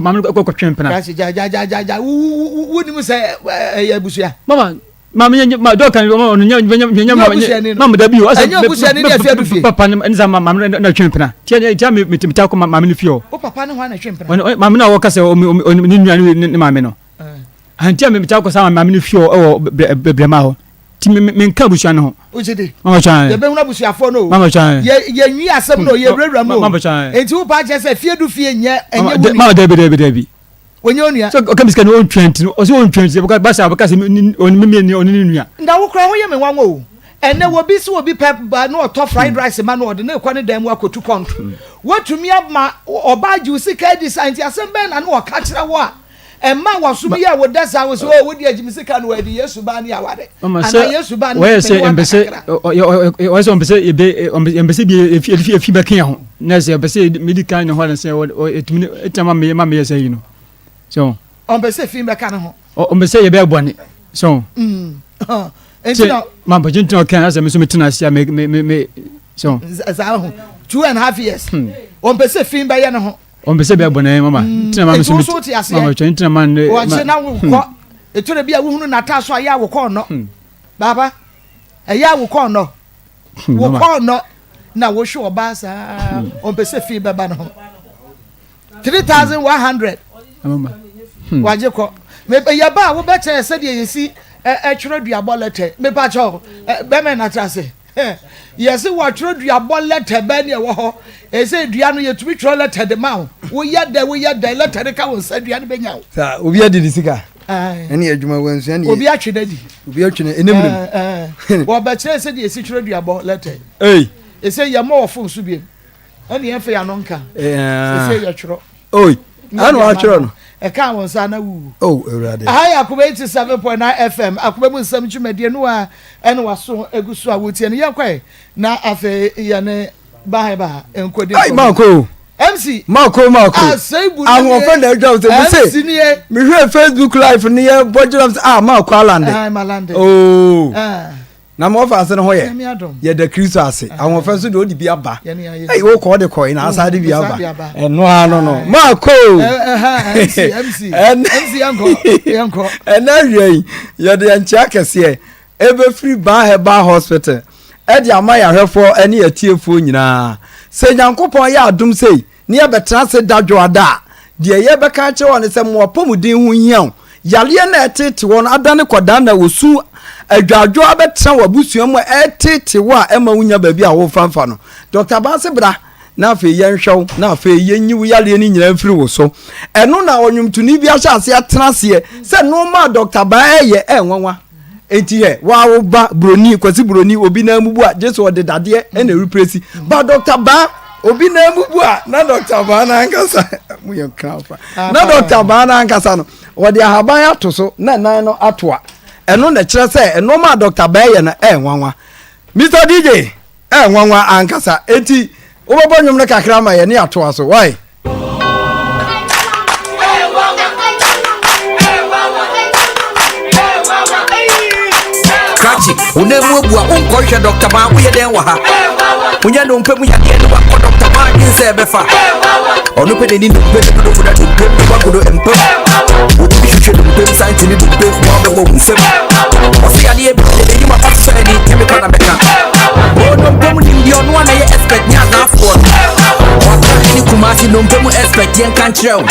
twem pena ja woni mu say ya busua mama ma do kan no nya mama da bi o asa papa ni za mama na twem pena tia me timita ko mama ni fio o papa ni ho na twem pena mama na wo ka say ni nua ni mama no antia me timita ko sa mama ni fio o brema ho ti me nka busua no ho ujide mama chan ye be huna busua fo no mama chan ye nwi asem no ye wura mu mama chan enti wo pa che se fie du fie nye enye wuni mama debi wonye onua so okay miska no 20 o so 20 because basa because oni me ni oni nua nda wo kra ho ye me nwanwo o ene wo bi so obi pep ba no to fried rice ma no de na kwa ne dan mu akotu country watumi ama oba ju sika di science asem ben na no ka kire wo a emma wasum ye wo dasa wo so wo di agimi sika no adi yesu ba ni awade ana yesu ba ni we say embese we say embese bi efi be kan ho na say embese medical no ho na say etumi etama me ye say you know so embese fi be kan ho embese ye be bone so entina ma bajinto kan as me so metina sia me so za ho 2.5 years embese fi be ye no ho embese be bone mama tina ma me so mama tina man o je na wo ko etore bia wo hunu na ta so aya wo ko no baba aya wo ko no wo ko no na wo hwe oba sa embese fi be ba no 3100 mama waje ko me ya ba wo be che se de yesi tworo duabo letter me pa cho be me na trase yesi wo tworo duabo letter be ne wo ho e se dua no yetumi tworo letter de ma wo ya da letter de ka wo sa dua no be nya wo sa obi adi disika ene adwuma wansu ene obi atwe dadi obi atwe enemrim wo be che se de yesi tworo duabo letter e se ya mo wo fo su biem ene ye fe ya no nka e se ya tworo oi anu atworo no e ka won sa na wu eurade hi Akoma 87.9 FM Akoma mu nsam twumade no a ene waso egusu a wotie ne yakwa na afa ya ne ba enkodi ai mako MC mako ahun friend e job say me hwe Facebook live ni ye budget mako alande malande na mo fa ase no ho ye da Kristo ase ahun fa so de odi bi aba ai wo ko de coin na asa de bi aba eno ano no mako MC yanko ena hwei ye de nchia kese ebe free ba hospital e de ama ya hwefo ene ya tiefo nyina se nyankopon ya adum sei ne ye betra se dadwo ada de ye beka che won se mo pomudin hu hian yale na etete won adane koda na wosu adwadwo abetra wabusuam mo etete wa ema wunya baabi a wo fanfa no Dr. Banse bra na afa yenhwew na afa yenyiwu yale ni nyina mfiri wo so eno na onwumtuni bi ahyase atenase se no ma Dr. Ban eye enwanwa enti he wa wo ba broni kwasi broni obi na mubu a Jesu odedade ena represi ba Dr. Ban obi na mubu a na Dr. Ban na ankasa mu ye krafa na Dr. Ban na ankasa no wode ahaban atoso na nan no atoa eno na kire se eno ma Dr. Ban ye na enwanwa Mr. DJ enwanwa ankasa enti obobo nyum na kakra ma ye ne atoa so why Krachi unemu ebua unkohwe Dr. Ban wo ye den wa ha unya no mpemu ya de no wa Dr. Ban nse befa onu pe ni no pe do fuda do pe wa godo empe wo bi hwehwe do pe science ni do pe wa be wo nsem o se ya de e de ni ma pa so ni kemi pa na beka o no mpemu ni ndi onu na ye expect nya na afo wa ka ni kumasi no mpemu expect yen kan kire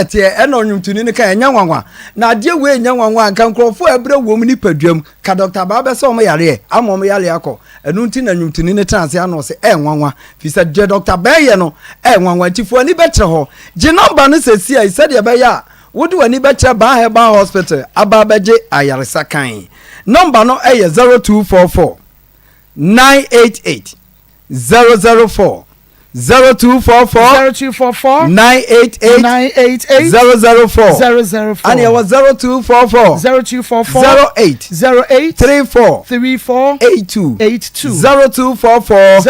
tie ena onwumtuni ne ka enya nwanwa na de we enya nwanwa nka nkrofo ebre wom ni padwam ka Dr. Ba be se o yare amom yare akọ enu nti na nwumtuni ne transe ano se enwanwa fi se je Dr. Ba ye no enwanwa tifo ani betre ho je number no sesi ai se de be ya wodi wani betre ba hospital aba beje ayaresa kan number no eye 0244 988 004 0244 988 004 and it was 0244 08 34 82 0244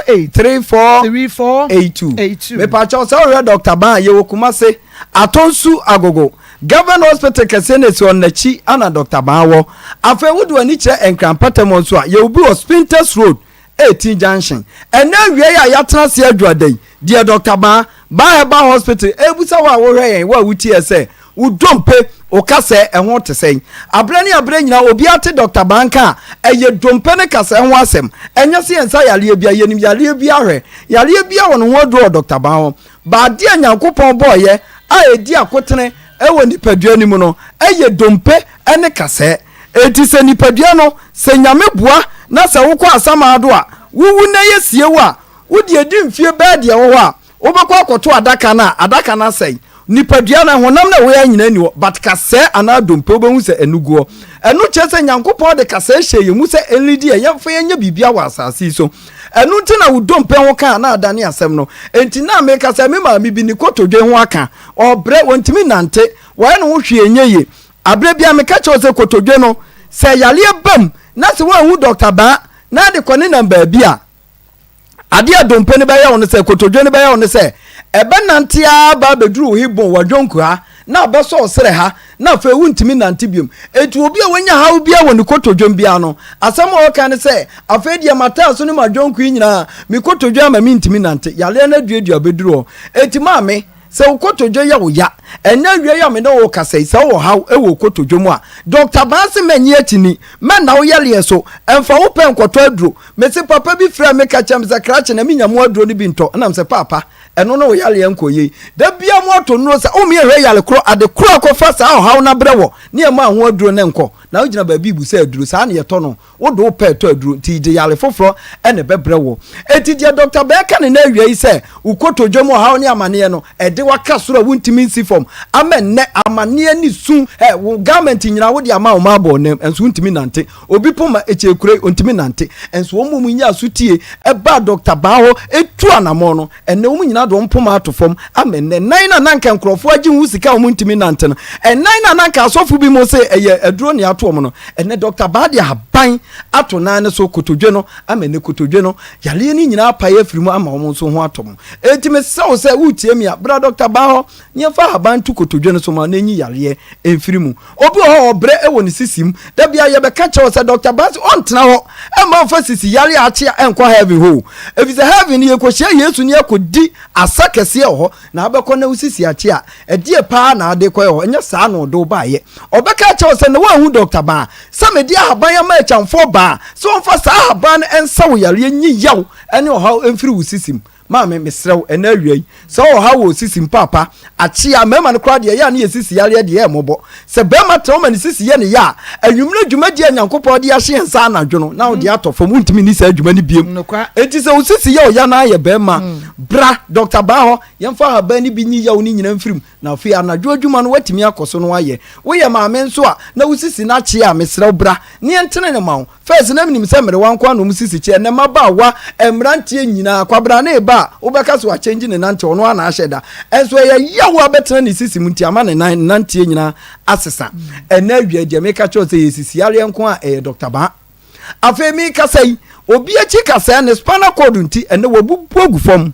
08 34 82 me pa cho so Dr. Ban ye wokuma se atonsu agogo government hospital kese ne si on nachi ana Dr. Bawo afa wudu ani kire enkrampatam so a ye obi o Spinters Road 18 junction ena wie ya trans ya adwadai dia Dr. Ba hospital ebusa wa wo hwe wa wuti ese udompe okase ehwo tesen abrani nyina obi ate Dr. Banka eye dompe ne kase ehwo asem enya se ensa yale bia yenim yale bia hwe yale bia wono ho do Dr. Ban ba de Nyankopon boye a edi akotene ewo nipadua ni mu no eye dompe ene kase eti se nipadua no se nyame bua na se wo kwa asama ado a wuwu na yesie wa wodi edi mfie ba de wo a wobekọ akoto adaka na sei nipadua na honam na we anyina ni but kase ana dompe obehu se enuguo enu chese Nyankopon de kase hye mu se enlidi yemfa yenya bibia wa asase so enu nti na wodompe ho kan na adane asem no enti na me kase me ma mi bi ni kotodwe ho aka obre wontimi nante wa na wo hwe enye abre bia me ka che se kotodwe no se yale bam na se wo hu Dr. Ba na de kone namba bia ade adompe ne baya won se kotodwe ne baya won se ebe nantia ba beduru hibon wadwonku ha na beso sere ha na fa wuntimi nante biom etu obi a wanya ha bia won kotodwe bia no asem o kan se afedi amata so ne madwonku nyina mi kotodwe ama mi ntimi nante yale na duadua beduru eti maame se ukotodwe ya wo ya ena wie ya me na wo kase se wo ha e wo kotodwe mu a Dr. Bansi manyi atini me na wo yale so emfa wo pen kwoto aduro me se papa bi fra me ka chem se krache na minyamo aduro ni bi nto na me se papa eno no wo yale enkoye da bia mo to no se o me hwe yale kro ade kro akofa sa ho ha na brewo ne e ma ho aduro ne nko na wo gina ba bi bu se aduro sa na ye to no wo do pe to aduro ti de yale foforo ene be brewo eti dia Dr. Beka ne na wie se ukotodwe mu ha ne amane no ede waka soro wuntimi nsi fom amen ne amane ni su wo government nyina wo de ama o ma bo nem enso wuntimi nante obi poma echekure wuntimi nante enso wo mu nya sutie e ba Dr. Baho etu anamo no ene wo nyina do mpoma atofom amen ne nan na nanka nkrofo agi hu sika wo wuntimi nante no nan na nanka asofu bi mo se eye aduro ne atom no ene Dr. Bade haban ato nan ne so kotodwe no amen ne kotodwe no yale ni nyina apaye firimu ama wo so ho atom etime se wutie mi a bra Dr. Baho nyefa haban tu kotodwe no so ma na nyi yale efirimu obi ho obre ewo ni sisim da bia ye be ka che se Dr. Basi ontena ho e ma fa sisi yale ache enko heaven ho if is heaven ye ko hye Yesu ni ekodi asakese ho na abekọ na usisi ache a edie pa na ade ko ho nya sa na odo ba ye obeka che se na wa hu Dr. Ba some dia haban ya ma echamfo ba so mfa sa haban ensa wo yale nyi yaw ene ho emfiri usisim maame mesrew ena wiei so ha wo sisi papa achi a mema no kra de ya na yesisi yale de emobo se bema toma ni sisi ye ne ya anwumre dwuma de Nyankopon de ya hye nsa na dwono na wo de atofo muntimi ni sa dwuma ni biem enti se wo sisi ye o ya na ye bema bra Dr. Baho yemfa ha ba ni bi nyi ya wo ni nyina mfirim na ofi anadwo dwuma no watimi akoso no aye wo ye maame nso a na wo sisi na chi a mesrew bra ne entene ne mawo first na minim se mere wankwa no musisi chi ne maba wa emrantie nyina kwabra na eba ubeka so a change ne nante ono ana ahyeda enso ye yawo abetena ne sisi munti ama ne nante nyina asesa ena awia Jamaica cho se yesisi yale enko a Dr. Ba afemi kasai obi achi kasai ne spinal cord nti ene wabubu agufom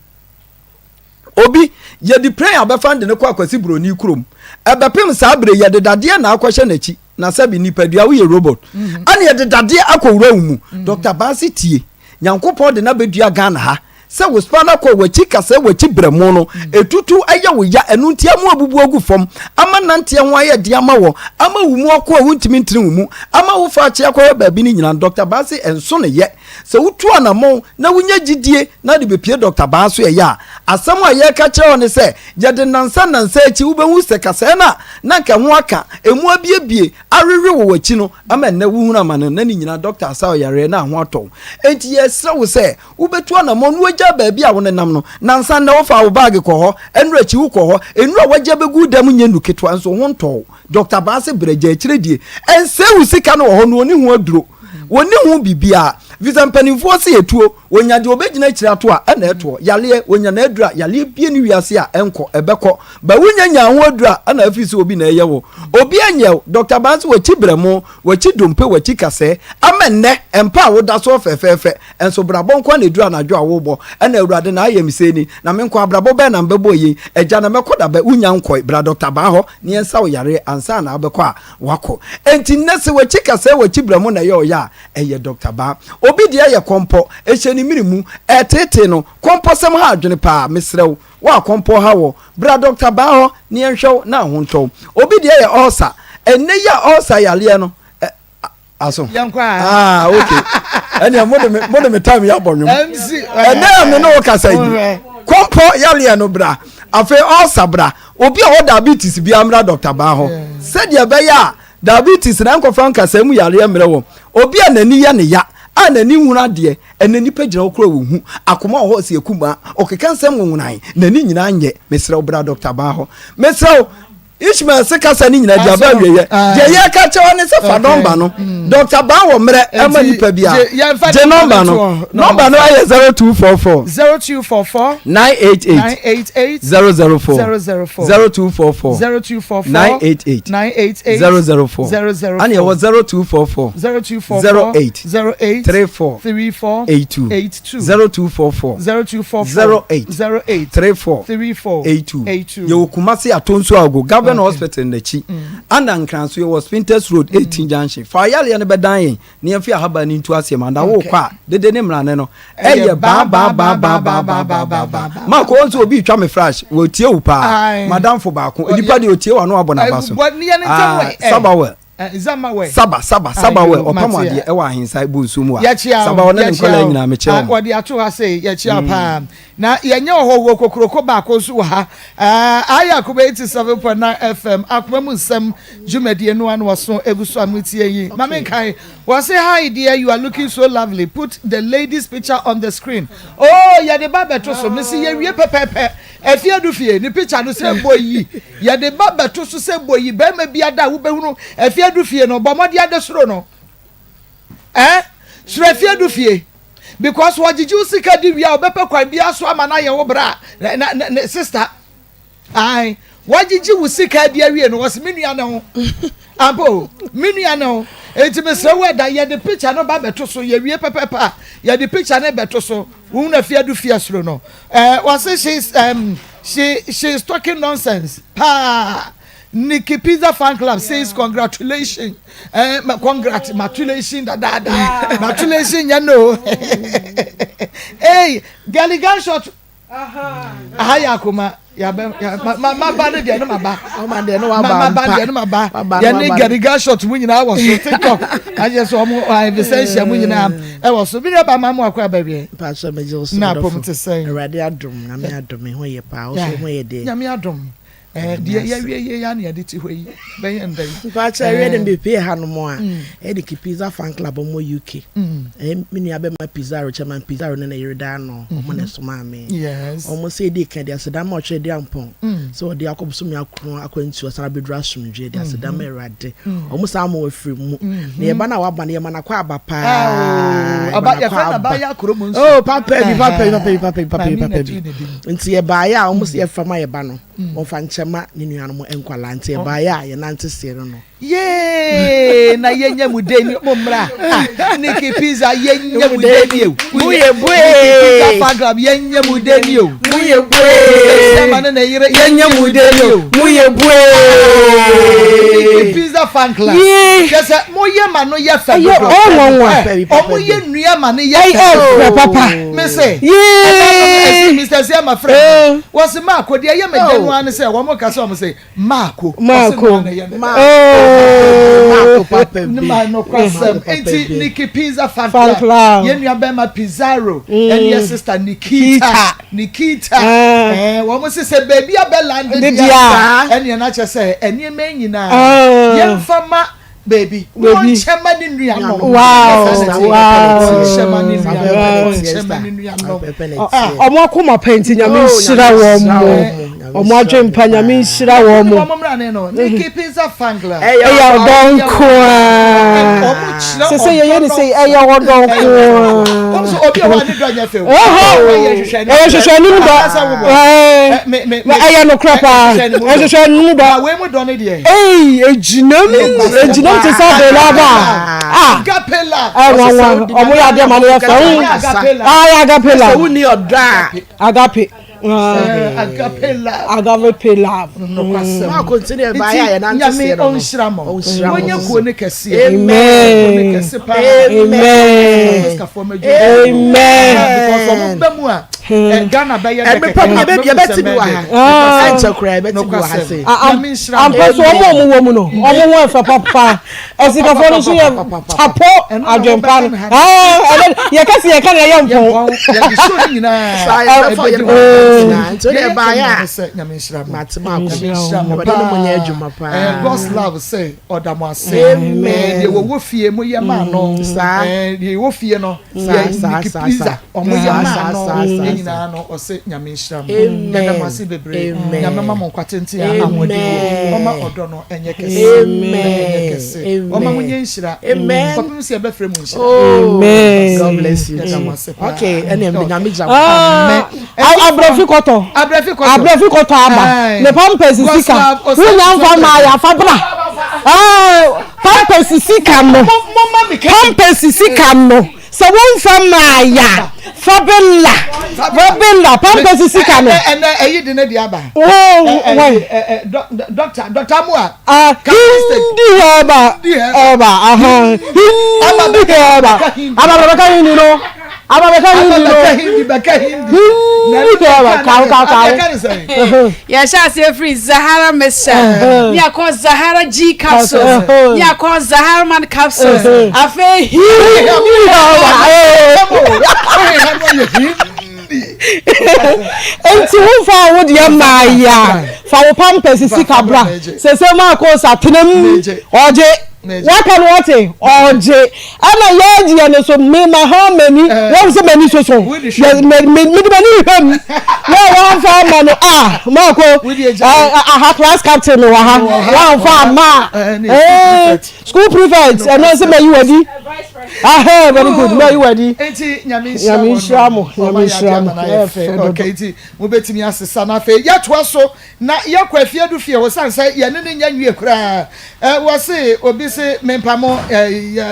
obi ye di prayer abefande ne kwa kwasi broni krom ebepem sa abre ye de dade na akwhye nachi na sabi nipadua wo ye robot ane ye de dade akowura mu Dr. Bansi tie Nyankopon de na bedua Ghana ha se wo spana ko wachi kase wachi bremu no etutu aya wo ya enu ntia mu abubu agu fom ama nante ho aye de ama wo ama wumu akọ wuntimi ntire wumu ama wo fa achi akọ ba bi ni nyina Dr. Bansi enso ne ye se wutu anamo na wunya gidie na de bepie Dr. Bansi ye ya asem aye ka kire ne se je de nansa achi wo behu se kase na nka ho aka emu abiebie arewe wo wachi no ama na wuhuna amane na ni nyina Dr. Asaw yare na ho ato enti ye se wo se wo betu anamo no baabi a wona nam no nansa na wo fa wo bag ko ho enura chi wo ko ho enura waje begu dam nyenu ketwa nso ho nto Dr. Bansi breje kiredie ense wo sika no ho no oni ho aduro woni ho bibia visa mpanimfoɔ se etuo wonya de obegyina kyira to a ɛna ɛto yale wonya na adura yale bie ni wiase a ɛnkɔ ɛbɛkɔ ba wonya nya ho adura ɛna afi se obi na ɛyɛ wo obi anyɛ Dr. Banso wachi brɛmo wachi dompe wachi kase amenne empa woda so fɛfɛfɛ enso brabɔ nkɔ na adura na adwo awobɔ ɛna awurade na ayɛ miseni na me nkɔ abrabɔ bɛ na mbɛbɔ yi agya na mɛkɔ da bɛ wonya nkɔ bra Dr. Ban ho ne ensa wo yare ansa na abɛkɔ a wakɔ enti nese wachi kase wachi brɛmo na yɛ ɔya ɛyɛ Dr. Ban obi de yɛ kɔmpɔ ɛhyɛ ni mirimu ɛtete no kɔmpɔ sɛm ha adwene pa mesrɛw wa kɔmpɔ ha wɔ bra Dr. Ban ho ne enhwɛw na ahontɔ obi de yɛ ɔsa enne ya ɔsa yale no aso okay ene mo me time ya bonwom ene me no kasa yi kɔmpɔ yale no bra afi ɔsa bra obi a wɔ diabetes bi amra Dr. Ban ho said ya be ya diabetes na nkɔfa nkasa mu yale mmerɛ wɔ obi a nani ya ne ya a nani huna de enani pagina okura wo hu akoma ho se ekuma okeka nsɛm nwunan nani nyina nyɛ mesrɛ bra Dr. Ban ho mesrɛ Ishmael se kasa ni nyina dia ba wiye je ye ka che woni se fa number no Dr. Ban wo mre e ma nipa bia je number no aye 0244 988 004 0244 988 004 and was 0244 08 34 82 0244 08 34 82 yo kumasi atonso ago Governor Hospital in the Chi and Ankranso was Spinters Road 18 Junction. For Yali and Bedain, near Fia Haban into Asiam and I walk qua the denim raneno. Eh, ba. Marco also be Chame Flash, will tear pa, Madame Fobaco, anybody will tear no abonabasso. What near Sabawa. Saba we opama de ewa hinsa busumu a saba wona nkola nyina me chewa what the ato ha say ye chia pa na yenye ho wo kokroko ba ko so ha aya ko 87.9 FM akoma mu nsam jumedie no an waso eguso amutie yi mama kai was say hi dear you are looking so lovely put the lady's picture on the screen oh ya de ba beto so me see ye wie pepepe efia du fie ni picture no say boy yi ya de ba beto so say boy yi be ma bia da wo behunu efia du fie no bomodi ade soro no soro efia du fie because wajiju sika di wia obepe kwan bia so ama na ye wo bra na sister ai wajiji wusika dia wie no was menua na ho ampo menua na ho enti me se we da ye the picture no ba beto so ye wie pepepa ye the picture na beto so wu na fia du fie soro no was she's talking nonsense ha Nikki Pizza Fan Club says congratulations. Congratulations, congratulations, you know. Hey, Galligan shot. Aha, Akoma. Ya ma band de no maba. O man de no aba. Ma band de no maba. Ya ni Galligan shot mu nyina was so TikTok. I just so mo essential mu nyina. E was so bi na ba ma mo akwa ba bi. Pa so me je so. Na pom te say. Awurade adom, na me adom ho ye pa. O so ho ye de. Ya me adom. Ya na editi hoyi ben ndai pa cha we dem be pay ha no mo a e de ki Pizza Fan Club mo UK me ni abema pizza ro chairman pizza ro na yerida no mo na so ma me yes o mo say dey kan dey aseda ma ohwe dey ampon so dey akobso me akro akwantu asara bedru asomdwe dey aseda ma erade o mo sa ma wafiri mu na ye ba na wa ba na ye ma na kwa aba pa aba ya fa na ba ya akro mu oh papa nti ye ba ya o mo say ye fa ma ye ba no o fa nchema ni nuanom enkwala nti ba ya ye nante sere no ye na yenya mudeni momra Nikki Pizza yenya mudeni mu ye bwe Pizza Fan Club yenya mudeni mu ye bwe sema na yire yenya mudeni mu ye bwe Nikki Pizza Fan Club kese mo ye ma no ye fa o mo ye nua ma no ye fa papa me say ye Mr. Sia my friend was Marco de ye me denu an say wo mo kase o mo say Marco papa no kwasem enti Nikki Pizza Fan Club ye nua be ma Pizarro and your sister Nikita wo mo say baby abeland dia and ye na che say eni me nyina ye fama baby chema ni nua no chema ni nua no omo akoma penti nyame nshira wo mo omo adwempa nyame nshira wo mo Nikki Pizza Fan Club ya don ko say you say eh ya wodon ko so obi o wa ni do nya fe o hwehwe ni do me aya no krapa hwehwe ni do we mu do ne de ejinam te sa de lava agapela omo ya de ma no fa agapela so woni oda agape agave love no kwasem ma continue ba ya na ntse no onshiramo wonya ko ne kase amen because of bemu a Ghana be ye be beti bi wa ha ancha kura beti bi wa ha say am so omo wo mu no omo wo fa papa esika fo no so ye tapo adwempa no ye kasi ye kan ye mpo ye so ni na so ye ba ya nyame nshira matema ko ba no munya adwuma pa God's love say odamo say amen ye wo fie mo ye ma no ye wo fie no sa omo ye ma no nyina no o se nyame nshira na ma se bebre nyame ma mo kwatenti ahodi o ma odo no enye kese o ma munye nshira kopim se be frem nshira amen God bless you okay ene nyame jam abrefi koto aba le pampers sika wunya mfa ma ya fabra pampers sika no pampers sika no so won fa ma ya fabella pampers sika no eyi de na di aba doctor Mua hindi aba hindi no ya sha say free Zahara Mesha ya ko Zahara G capsules ya ko Zahara Man capsules afa enti won fa wo de ma ya fa wo pampers sika bra se ma ko satenam oje waka no wote oje ana yaji ya no so me ma ha mani won se mani so me mani hem won fa ma no ma ko ha class captain no ha won fa ma school prefect and no se me you wadi very good me you wadi enti nyame nshiramo okay enti mo betimi asesa na fe yetoa so na yakwa fie du fie wo sanse ye ne nya nwie kura wo se obi se mempamo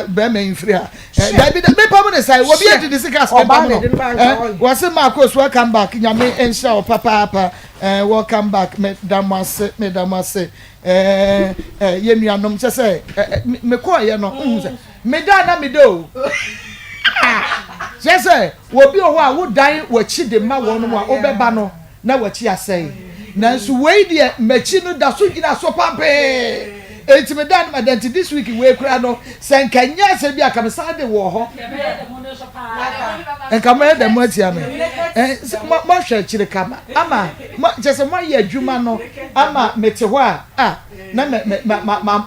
be men free da bi mempamo ne sai obi edi de sika mempamo wo se Maa Akos welcome back nyame enhira o papa welcome back me damase ye nuanom se me ko ye no me da na me do say obi o wa wo dan wachi de ma won no a obeba no na wachi asai nanso we de machi no da so gina so pampe enti me dan madenti this week we kura no senkanya se bia kam sade wo ho enka me de mo atia me mo hwe chire kama ama jese mo ye adwuma no ama mete ho a na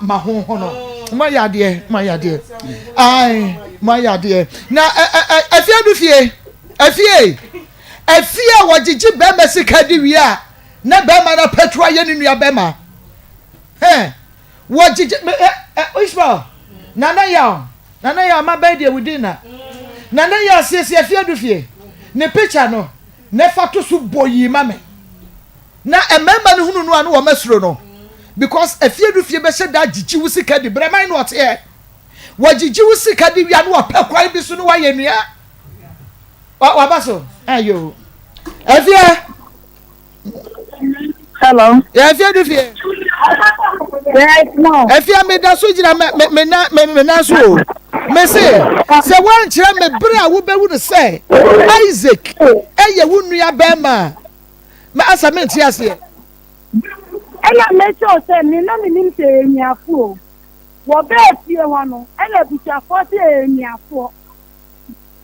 ma ho no mo ya de ai mo ya de na afia du fie afia wojiji be mesika di wi a na be ma na petrol ye ni nua be ma wojiji Ismail nana ya ma be de wudina nana ya siesie afia du fie ne picture no ne fato so boyi ma me na ememba ne hunu no anu wo masuro no because afia du fie be she da jiji wusika di brema no ote wojiji wusika di wi anu opekwan bi so no wa ye nua wa baso ayo afia hello ya afia du fie yes no afia me da so jira me na so me say se wan kire me bra wo be wu no say Isaac eye wu nua ba ma asa me ntia se ela me cho se me na me nim se eniafo wo be fie ho no ela bucha fo se eniafo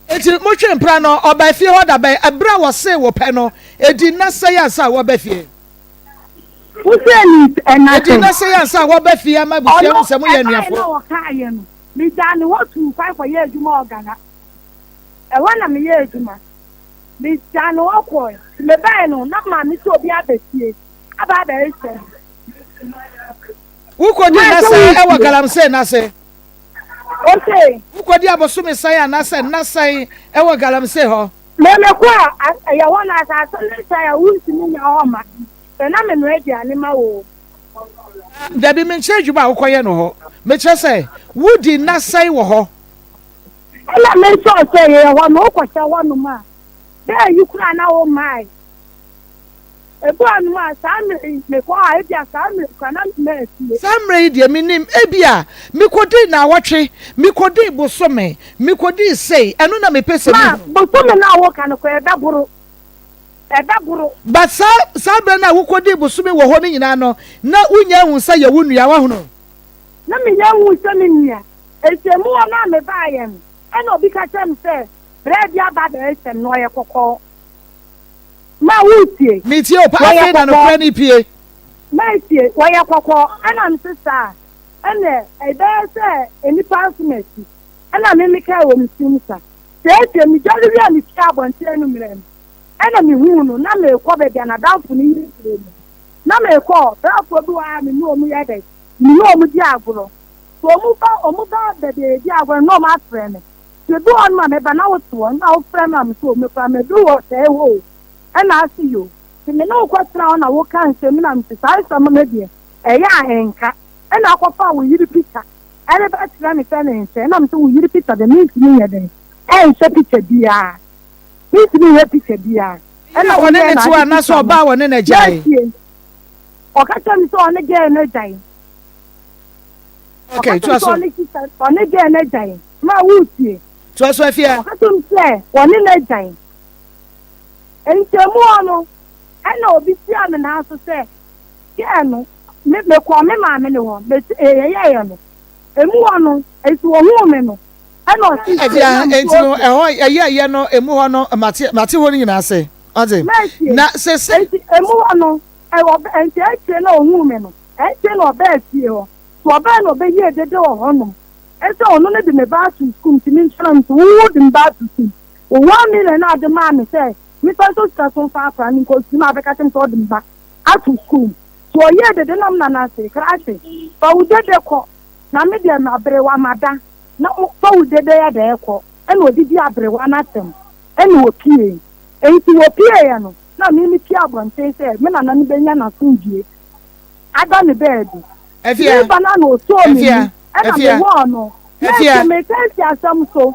enti mo twe mpra no oba fie ho da ba ebra wo se wo pe no edi na say ansa wo ba fie Useni enate. Edi na say ansa wo ba fie ama bucha mo se mo ye eniafo mi dani what to fight for years more organa e wana me ye eduma mi dani okwo me bai no na ma mi so bi abetie aba ba ese wo ko ni na say e wa galam say na say Okay. Ukodi abosume sai anase nasai ewo galamse ho. Meme kwa ya wana asa sai ya wusi ni ya homa. Na me no edi ani ma wo. Dabi me nche dwuma akoye no ho. Me kire say wudi nasai wo ho. Ela me so say ye ho no ko se wo no ma. There you kura na wo mai. Ebu anu ma samre me ko a ebi samre kana me tie. Samre die minim ebia me kodi na awotwe me kodi bosome me kodi sei enu na me pese me. Ma bosome na wo kan ko edaburu. But sabre na wo kodi bosome wo ho ni nyina no na unya hu sa ye wonua wa hono. Na me nya hu sa me nua. Etemu na me baayem. Ena obi ka tem se bread ya ba da esem no ye kokko. Ma wutie mi tie o pa afi na no kra ni pie ma tie wo ye kokko ana nsisa ene ebe se eni pasmeti ana me mika wo msimsa se mi jali wi ani tia bonte enu mrem ana mi hu no na me ko be bia na damfu ni yire na me ko damfu bi wa mi no mu ye de mi no mu di agoro so omu ba be de di agoro no ma freme se do on ma me ba na wo to na wo freme am so me pa me do wo se wo and I see you. The no question on a walk and say, I'm precise, I'm a medium. A yanka, and I'll go with you picture. And about Granny Fanny, and I'm to you picture the means me a day. And so picture beer. Means me a picture beer. And I want to and I saw a bow and a giant. Or catch them so on again a giant. Okay, trust on again a giant. My wood, trust my fear. I don't say, one in a giant. Entemu ono ana obi ti ame na aso se ke no me ko me ma me ne ho be ye no emu ono esi wo hu me no ana o si entinu eho ye no emu ho no mate ho ni nyina se ode na se emu ono e wo enti eche na ohu me no eche na oba ati ho so oba na oba ye dede ho no ese ono ne de me ba to school ti min tram to wo de ba to school o 1 million na de ma me say me so station far and ko si ma be ka tem to dem back at school so ye de nam na say crash but we dey ko na me dey na brewa mada na so we dey ya dey ko e no di abrewa na tem e no pie e ti wo pie ya no na me pie abronte say me na ni benya na sunjie ada ne bed efia banana o so me e na me wo no efia me tell you asam so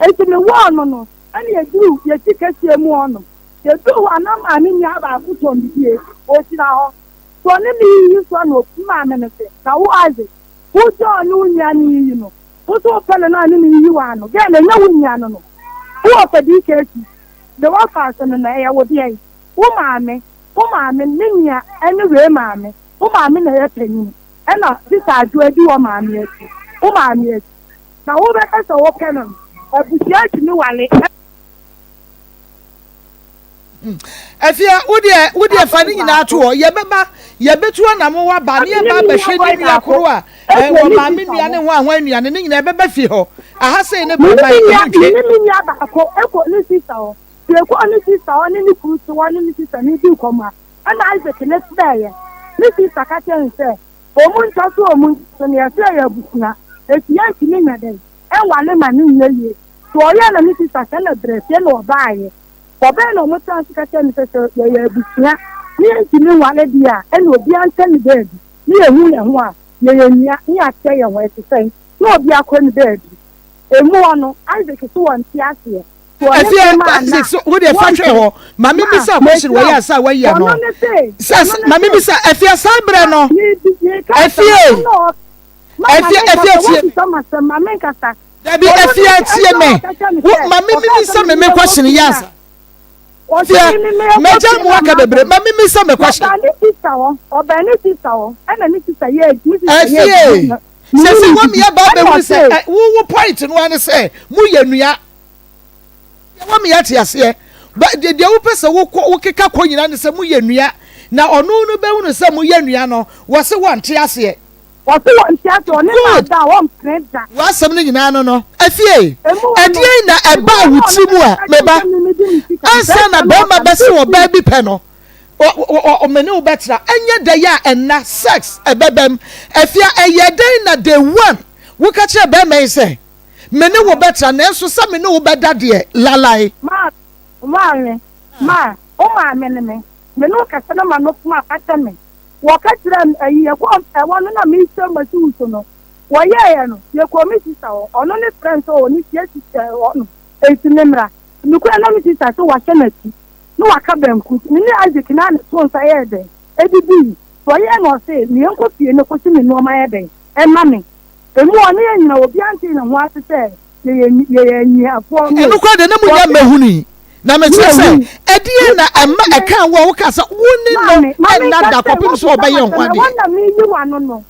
e ti me wo no and you do your ticket here more. You do anam I mean you have a foot on the ear, or now. So let me use one of my minister. Now was it? Who's on Union, you know? Who's open and I mean you are no again and no Union. Who of the DKT? The one person in the air would be a woman, Ninia, anyway, mammy, woman, a penny. And not this I do a do a man yet. Woman, yes. Now, who better so open them? I appreciate you, Wally. Efia wo de fani nyina to ye beba ye betu na mo wa ba ne ba ba hwe ni akoro a wo ma me nua ne ho ahwa nua ne nyina beba fi ho aha sei ne ba ba ni nya ba ko e ko ni sisa o se ko ni sisa o ni ku so wa ni sisa ni di ko ma ana Isaac ne tsaye ni sisa ka chen se o mu nta so o mu so ne ase ya busuna e ti ya ti ni nya den e wa le ma ni nya ye so ya na ni sisa celebrate no ba ye Obe no mutan sika chen se ye busia ni ntimi wale dia e no obi anse ni bed ni ehu ye ho a ye nya ni ate ye ho ese no obi akọ ni bed emu ono Isaac so won ti ase efia so wo de fa hwe ho ma me bisa question we ya sa we ya no ma me bisa efia sabre no efia Debi efia tie me ma me bisa me question yes Fia, meja mu aka bebre, ma mi sa me question. Oba ni sisa wo, na ni sisa ye, mi sisa ye. Se wo mi ba be wu se, wo point no an se, mu ye nua. Wo mi ate ase, but de wo pese wo keka ko nyina ne se mu ye nua. Na onu no be wu se mu ye nua no, wo se wo ante ase. What you want to on that one friend that was something in no efie edie na eba wuti mu a meba ansa na be ma be se wo ba bi pe no o meni wo betra enye de ya enna sex ebebem efia eye den na day one wo ka che be me say me ne wo betra na enso sa me ne wo beda de lalai ma o ma me ne me no ka se na ma no kuma aka me wo ka tira ayi e ko e wo no na me se ma ti uso no wo ye no ye ko mi sisa o ono ne friend o ni tie sisa o no e ti ne mra ni ko na mi sisa so wa hye na ti no wa ka banku ni Isaac na ne so nsa ye de e bibi wo ye no se ni enko fie ne ko si me no ma ye de e ma me e mu oni ye nyina obi anti na ho ase se ye nyi afo e no kwa de na mu nya mahuni na me say edie na ema e kan wo ka sa woni no na da kopim so obaye ho ade na mi yi wa no no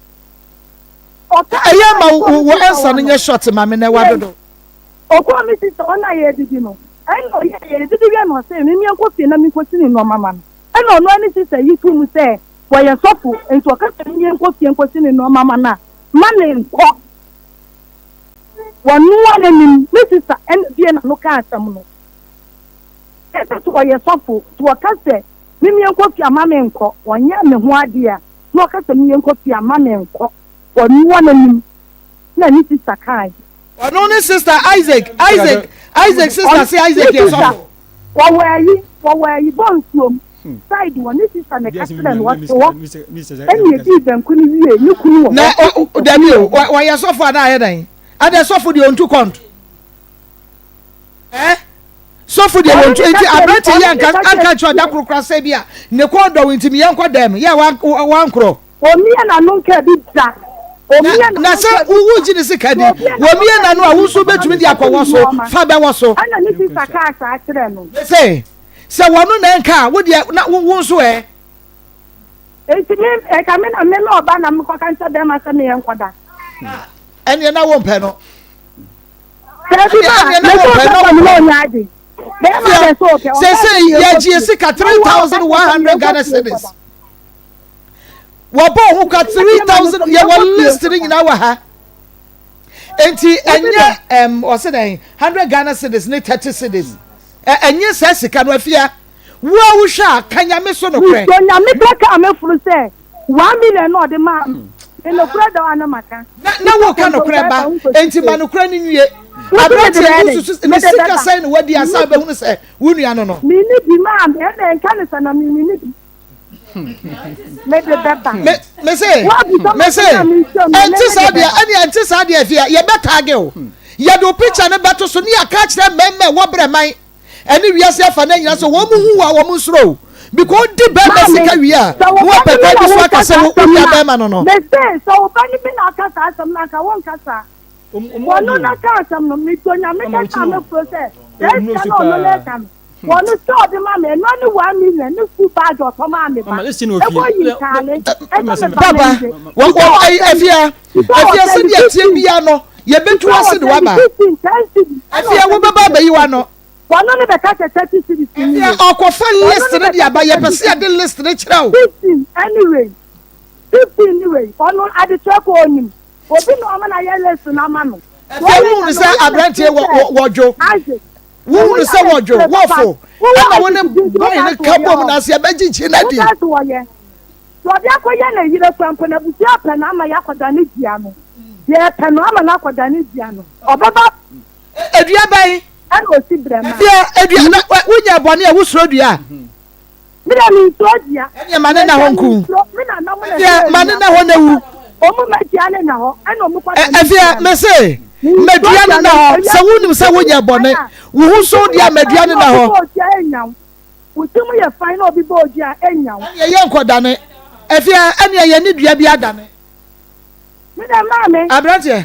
aya ma wo ensa no nye short ma me na wa dodo okwa mi si so na ye didi no ai no ye didi wi no say mi enko fie na mi ko sini no mama no ai no no ani si say yi tu mu say wo ye sofu ento ka mi enko fie enko sini no mama na ma ne nko wonu wa ne mi si sa en fie na no ka asam no to ye sofu to ka say mi enko fie ama me nko wonya me ho ade a no ka say mi enko fie ama me nko wonu wa ne mi na ni si sa kai no ne sister Isaac sister say Isaac yes so wo yi bon suom side one sister ne kasra no wo eni edi ben kuni wie ni kuni wo na dabi o ya so for na hedan ade so for the ontu count so for the ontu enti abati yan kan cho da krokra se bia ne ko do ntimi yan ko dem ya wan kro omi na no nka bi da na se uwu jini sika di womi na no a wuso betumi di akọwọ so fa be wo so ana ni sister ka sa akire no se wonu na nka wo de na wo so etimi e ka me na me no ba na me ko kan sa dem asa me yan koda ene na wo mpe no se ye ji sika 3,100 Ghana cedis wabo hu ka 3,000 ye wa list ni na wa ha enti enye o se den 100 Ghana cedis ni 30 cedis enye se sika no afia wo hwa kanya me so no kre so nya me ka me furu se 1 million no de ma eno kura da wana maka na wo ka no kre ba enti ma no kre ni nwie abati ususu ni sika sai no wadi asa be hu se wunu ya no mi ni bi ma me na nka ne sana mi ni me say anti sadia fia ye betage o ye do picture ne beto so ni aka kire memme wo breman eni wiase afa na nyina so wo mu hu wa wo mu sro because di bema sika wia wo pete bi so aka se wo ya bema no me say so bani bi na aka sa asam na ka won kasa wono na ka asam no mi to nya me ka me process yes ka no le kam wọ́n sọ de ma mi ẹ̀ náà ni 1 million ní school bag ọ̀tọ́ máa mi bá ẹ bọ́ yìí kàlẹ́ ẹ jẹ́ mi bá mi ṣe. wọ́n ẹ̀fíà sẹ́ni ẹ̀tí bi ya nọ yẹ bẹ tú wá sí ni wá bá ẹ̀fíà wọ́n bẹ bá bẹ yí wa nọ. wọ́n ní bẹ̀ ká ṣe 30 cities. ẹ̀fíà ọkọ̀ fẹ́ list ní di àbá yẹ pẹ̀ sí adé list ní kyerẹ́ o. 15 anyway ọ̀nà adìsẹ́ kò onim òbí ni ọmọ náà yẹ list náà má nù. ẹ̀fíà wọ́n ní sẹ́ abirante wọ́jọ́ wọ́n sẹ́ wọ́jọ́ wọ́fọ̀ ẹ̀ma wọ́n ní bọ́ọ̀yì ní kábọ̀ mu náà sí ẹ̀bẹ́ jíjìn náà di. sọ̀bí akọ́yẹ́ náà yí lẹ́kọ̀ọ́ ẹ̀mpọ̀ náà bùsí àpẹ̀ náà ama yà akọ̀dà ní ìdíyà nù yẹ ẹ̀pẹ̀ náà ama náà akọ̀dà ní ìdíyà nù ọ̀bẹ́ bá. edua bẹ́ẹ̀. ẹ̀na òsì bẹ̀rẹ̀ ma. fíà edua náà wọ́n yẹ bọ̀ ní ẹ̀wù sọ̀rọ̀ dua. mi náà mi nsọ́ dìá. ẹ̀yẹ màá ní hó nkú. fíà màá ní hó n'ewu. ọmọ mẹ́tìá ní nà hó ẹ̀na ọmọ kọ́ta ní ìdíyà. fíà mẹ́sẹ̀ mẹ́dùá ní nà hó sẹ́ wọ́n ní sẹ́ wọ́n yẹ bọ̀ ní wọ́n sọ dìá mẹ́dùá ní nà hó. wùtúmù yẹ fain náà òbí bọ́ ọjà ẹ̀yàn. ẹ yẹ nkọ dání ẹfíà ẹni ẹ yẹ ní dùá bí adání. mi dẹ maa mi. abiranteɛ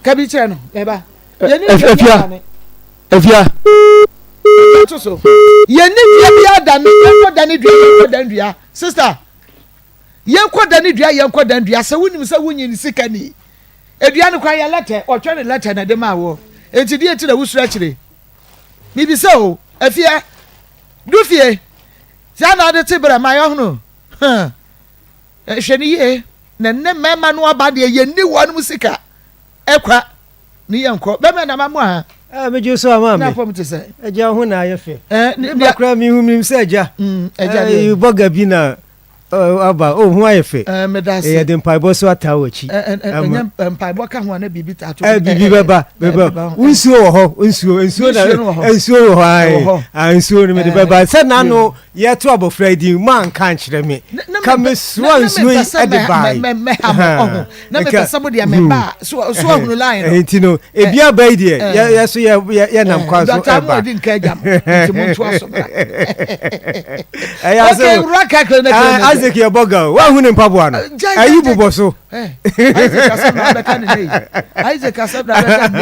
kabi kyerɛ no ɛba yɛ ní dùá bí adání. ẹfíà. ɛto so yɛ ní dùá bí adání yɛn kɔ dání dùá yɛn kɔ dání dùá sista yɛn kɔ dání dùá yɛn kɔ dání dùá sɛ wúni sɛ wúni ní sika ni edua ni kwan yɛ lɛtɛ ɔtwɛ ni lɛtɛ na ɛde maa wɔ eti di eti na wusura kyerɛ bibi sɛ o ɛfíà dufie saa na ɔde ti bẹrẹ maa yọ hunu hwẹ ni yie na ne mẹma no aba deɛ yɛ ni wɔn mu sika ɛkwa ni yɛ nkɔ bɛmɛ na ma mu ha. ɛ mi ju so ama mi n'a fɔ mi ti sɛ. ɛgya ho na ayɛ fɛ. ne ba kura mi hu mi sɛ ɛgya. ɛgya de. bɔga bi na aba hu ayefe medase e de mpaibo so atawachi mpaibo ka ho na bibi tato bibi beba unsuo ho unsuo ho ai unsuo ni me de beba se na no ye to abofra di man kan kire me ka me suo e de bai na me pesa mo de me ba so hunu line no entino e bia bai de ye so ye nam kwa so e ba di nka jam ntimo to aso bra okay raka clinic Isaac ye boga wa hu ne mpaboa no ayi bubo so Isaac asem na beka ne nei Isaac asem na beka ne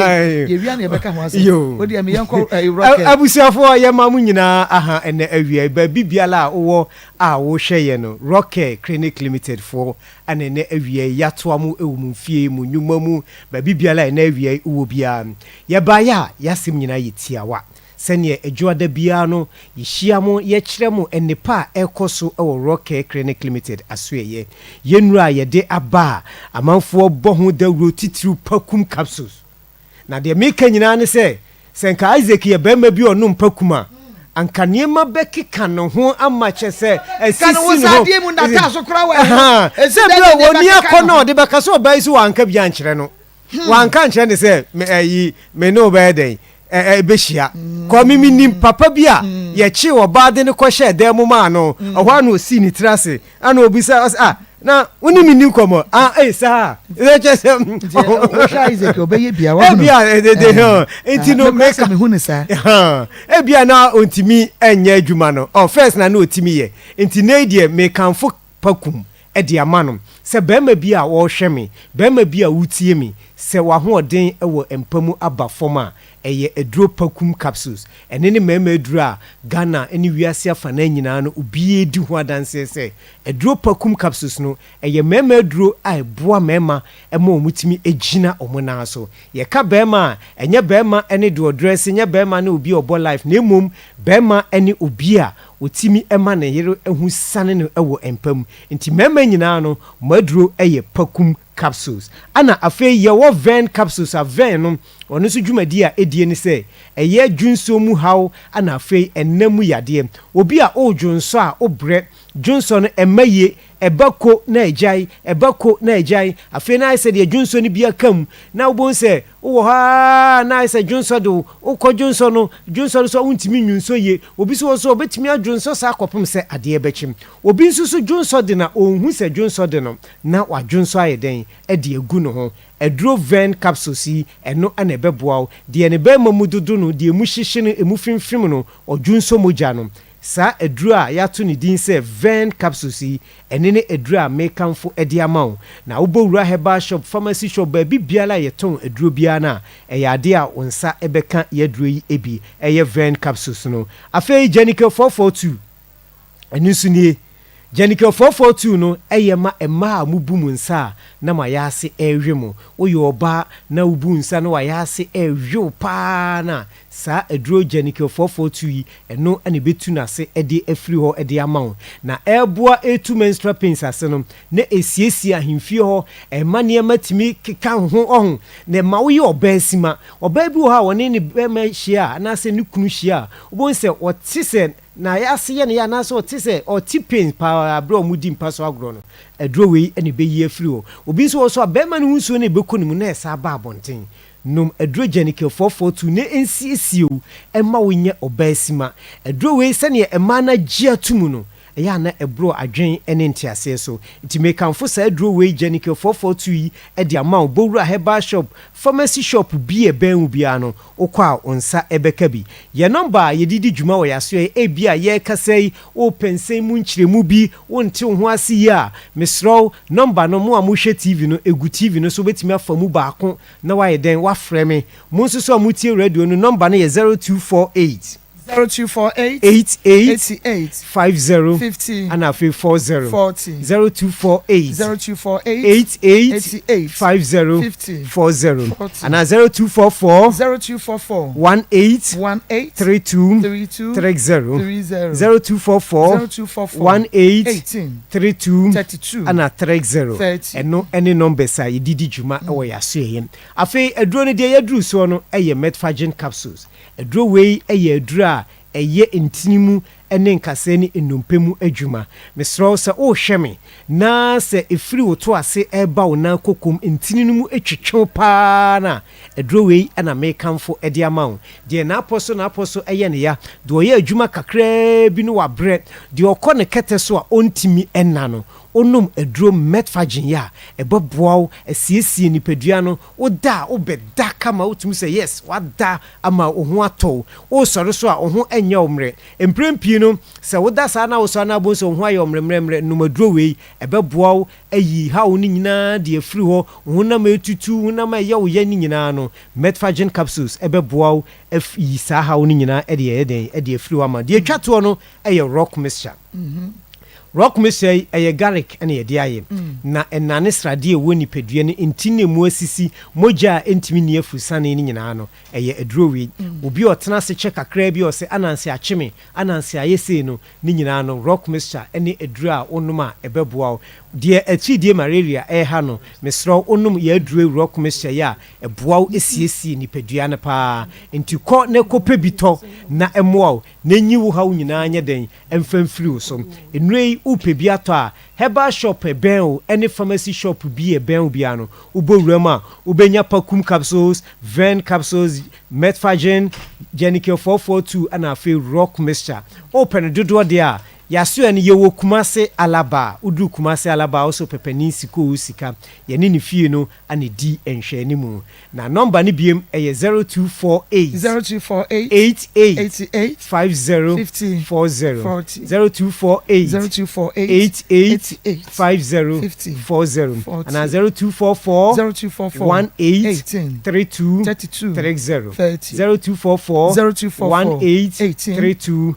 ye wia ne beka ho ase odi am yenko raka abusiafo ye mamu nyina aha ene awia ba bibiala wo a wo hweye no Rocket Clinic Limited for ane ne awia yato amu ewum fie mu nyuma mu ba bibiala ene awia wo bia ye ba ya yasim nyina yetiawa sene ejuada bia no yihia mo ye kire mo enipa ekoso e wo Rocket Clinic Limited asuyeye yenura ye de aba amanfo bohu dawro titru pakum capsules na de meka nyina ne se senka Isaac ye bema bi onum pakuma anka niema bekeka no ho amache se esisi no sadie mu ndata so kra wa ese bi woni akono de beka so bai so anka bi ankyere no wanka ankyere ne se me no be den beshia ko mimi nim papa bia ye chi oba de ne ko hye dem ma no ohwa no si ni trase ana obisa na woni mi nim komo sa e che se o sha Isaac obeye bia wa bia de entino make me hu ne sa bia na ontimi enya adwuma no first na otimi ye entine de me kanfo pakum de amano se bema bia wo hwe me bema bia wutie me se wa ho oden ewo empamu aba forma eye edro pakum capsules ene ne mema edro a Ghana eni wiase afa na nyina no obi edi ho adanse se edro pakum capsules no eye mema edro a eboa mema ema omutimi egina omona so ye ka bema enye bema ene do dress enye bema na obi obo life na emom bema ene obi a otimi ema na yero ehu sane no ewo empam nti mema nyina no madro eye pakum capsules ana afei ye wo vein capsules a vein no ono so dwumadi a edie ni se eye dwunso mu haw ana afei ennamu yade obi a o dwunso a obre dwunso no emaye ebako na ejai afei na ise de dwunso ni bia kam na obon se wo ha na ise dwunso do ukọ dwunso so untimi nwunso ye obi so obetimi adwunso sa akopem se ade ebechim obi nso so dwunso de na onhu se dwunso de no na wa dwunso ayeden e de egu no ho edro vein capsules yi eno ana ebeboa de ne be mamududu no de emu hyehye no emu fimfim no odwunso moja no sa edru a yato ni din se vein capsules yi enene edru a mekanfo edi amawo na ubowura herbal shop pharmacy shop ba bibiala yeton edru bia na eyade a onsa ebeka yedru yi ebi eye vein capsules no afei Jenica 442 enisu nie Jenica 442 no eyema ema mubu munsa na mayase ehwemo oyoba na ubu nsa no wayase ehwo pa na sa edro Jenica 442 yi eno ane betu na se ede afri ho ede amawo na eboa etu menstrual pains ase no na esiesie ahemfie ho emane matimi keka ho ohun na ma wo ye obasima oba bi ho ha woni ne bema hia na se ne kunu hia obon se otise na yase ye ne ya na so otise otipin pa bro mudi mpa so agro no edro we ane be yi afri ho obi so so bema ne hunsuo ne bekonimu na esa ba abonten num edro Jenica 442 ne ensiesio ema wonye obasima edro we se ne ema na gia tumu no ya na ebro adwen ene ntiase so nti mekanfo sa edro we Jenica 442 yi e de ama obowura herbal shop pharmacy shop bi e ben bia no okwa onsa ebeka bi ye number ye didi djuma wo yaso e bia ye kasai o pensen mu nkyiremu bi wonte ho ase ya mesro number no mo amuhwe TV no egu TV no so betimi afa mu baako na wa ye den wa freme mo nso so amutie radio no number no ye 0248 0248 50 and I feel 40 0248 50 and 0244 18 32 30 0244 18 32 and 30 and no any numbers are didi juma or ya saying afi edro de yadru so no eye metfagen capsules edro we eye edra eye intinimu ɛne nkasa ne nnumpemu adwuma mesrɛ sɛ wohwɛ me na sɛ ɛfiri wo to ase ɛba wo nan kokom ntini no mu atwitwew paa na ɛduro wei ɛna mekamfo ɛde ama wo deɛ naapɔ so ɛyɛ ne ya deɛ ɔyɛ adwuma kakraa bi no wabrɛ deɛ ɔkɔ ne kɛtɛ so a ɔntimi ɛna no onum aduro metfagin ya ɛbɛboa wo asiesie nipadua no woda wobɛda kama wotumi sɛ yes wada ama wo ho atɔ wo sɔre so a wo ho ɛnyɛ wo mmerɛ mprempie no sɛ woda saa na wo sɔre na bo sɛ wo ho ayɛ mmerɛmmerɛ numaduro wei ɛbɛboa wo ayi ha wo ne nyinaa de afiri hɔ wo honam ɛtutu wo honam ɛyɛ wo yɛ ne nyinaa no metfagin capsules ɛbɛboa wo ayi saa ha wo ne nyinaa ɛde afiri hɔ ama deɛ atwa toɔ no ɛyɛ rock mixture rock mixture ɛyɛ garlic ɛna yɛde ayɛ na ɛnane sradeɛ ɛwɔ nipadua no nti na mu asisi mogya a ɛntimi ni afurusane no nyinaa no ɛyɛ aduro wei obi ɔtena ase kyɛ kakraa bi ɔsɛ ananse akyeme ananse ayɛ sei no ne nyinaa no rock mixture ɛne aduro a wonom a ɛbɛboa wo deɛ akyidie malaria ɛha no mesrɛ wonom yɛ aduro rock mixture yɛ a ɛboa wo esiesie nipadua no paa nti kɔ na kɔpɛ bi tɔ na ɛmoa wo na nyi wo ha wo nyinaa nyɛ den ɛmfa mfiri wo so nnuro upe bi ato a herbal shop ɛbɛn o ɛne pharmacy shop bi ɛbɛn o bia no ubowura mu a ubenya pakum capsules ven capsules metfagin genical 442 ana afei rock mixture open dodo de a yaso ene yewo kumase alaba udu kumase alaba also pepani siko sika yene ne fie no ane di enhwe ni mu na number ni biem eye 0248 88 50 40 0248 88 50 and 0244 18 32 30 0244 18 32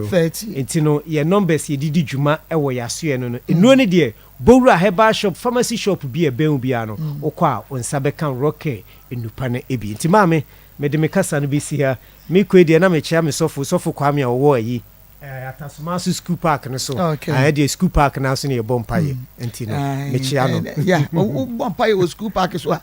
30 intino ye numbers ye didi dwuma ewo yaso no no enu ne de bowura herbal shop pharmacy shop bi ebe bia no okwa onsa bekan rocket enupa na ebi ntima me de me kasa no bi si ha me kwedi na me chia me sofo kwa me owo ayi atasoma so school park no so I dey school park na so ne bompaye ntino me chia no yeah bompaye wo school park so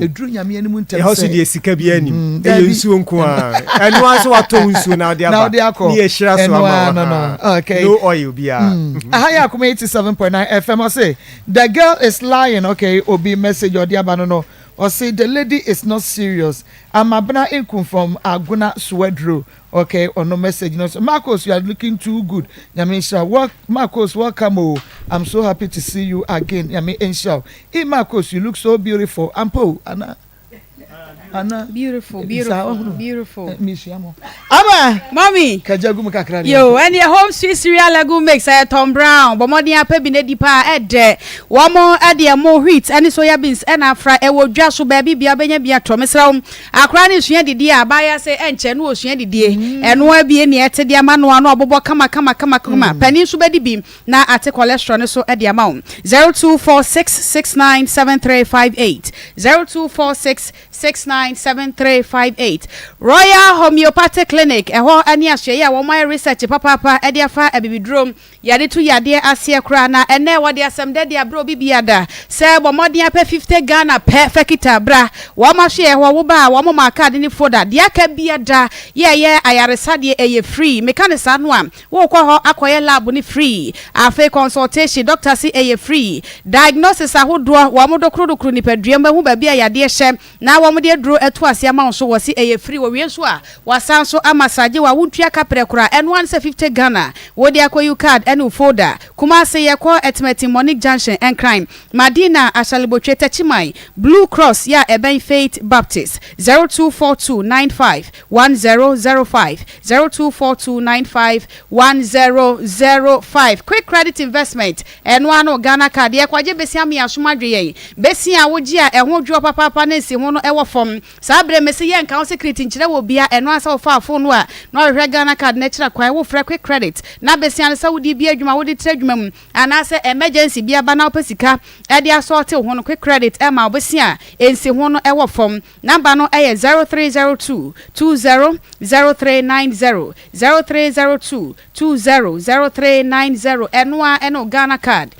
eduru nyame animu ntem se e ho so de sika bi anim e nsuo nko a enu aso wato nsuo na de aba ni e hira so ama no okay no oil bia ahaya Akoma 87.9 FM I say the girl is lying okay obi message or de aba no or say the lady is not serious. I'm abna income from Aguna Swedro. Okay, or no message. No, so Marcos, you are looking too good. Yamisha, Marcos, welcome. Oh, I'm so happy to see you again. Yami Insha. Hey Marcos, you look so beautiful. Ampo, Anna. Beautiful. Ama, mommy. Kajagu kakra. Yo, and your home sweet cereal lagoon makes Tom Brown. But more than a pebby nedipa ed. One more adia more wheat and soya beans and afra. I will just so baby be a benya tomisram. A cranny shandy dear buyer say enchen no shandy dear and no be any at the amount no bobo kama penny subedi beam na at a cholesterol so at the amount 0246697358 0246697358 Royal Homeopathic Clinic eho ani ahye ya wo my research papa e dia fa abibidrom yade to yade asie kra na ene wode asem de dia bro bibiada se bo modin apa 50 Ghana per fekita bra wo ma hye wo ba wo ma card ni foda dia ka biada ye ayaresa de eye free mekanisa no am wo kɔ ho akoye lab ni free afa consultation doctor si eye free diagnosis ahodo wo mo dokrodokro ni padua ma hu ba bia yade hye na wo mo de dro eto ase ama so wo si eye free wo wie so a wasan so amasaje wa wutua kapre kura eno an 50 Ghana wo de akoyu card eno folder kuma se ye ko etmeti Monique Junction and crime Madina Ashalibotwe Techimai Blue Cross ya Eben Faith Baptist 0242951005 0242951005 quick credit investment eno ano Ghana card ye kwaje besia me asomadwe ye besia wo gi a eho dwo papa na si ho no ewo fom sabre mesi ye nka secret nchire wo bia eno asa wo fa phone no a no hwe Ghana card na chira kwan wo fra quick credit na besia sa wo di bia adwuma wo di tra adwuma mu ana se emergency bia ba na opesika e dia sort ho no quick credit e ma obesia ensi ho no ewo fom number no e 0302 200390 0302 200390 eno Ghana card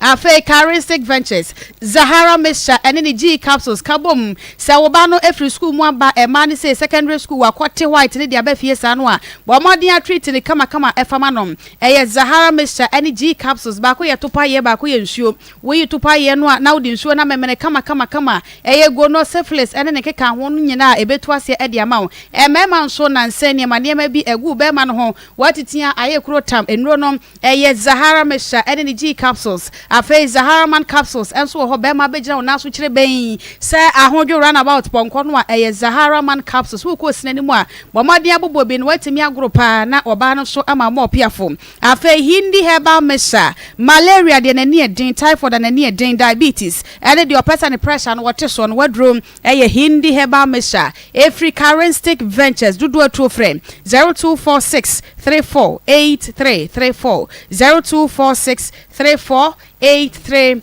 Afe Charistic Ventures, Zahara Mixture, and any G capsules, Kabum, Sawabano every school mwamba, a man say secondary school, Wakwate White, and the Abefi Sanwa, Wamodia treating the Kama Efamanom, a Zahara Mixture, any G capsules, Bakuya Tupaye, Bakuya shoe, we Tupaye, now the shoe, and a Kama, a go no syphilis, and a Keka, one yena, a betwasia at the amount, a man son and senior, my name may be a good bearman home, what it's here, I crotam, and Ronom, a Zahara Mixture, and any G capsules, a face Zahara man capsules, and so Hobema Beja, now switch bay, say, I hold you run about Ponconwa, a Zahara man capsules, who course anymore, but my dear Bobo been waiting me a group, na Obano so am more peerful. A fe Hindi herbal mixture, malaria, than a near din, typhoid, and a near din diabetes, and your person pressure on water on wardroom, a Hindi herbal mixture, every Charistic Ventures, do a true frame 0246 348334 0246 348334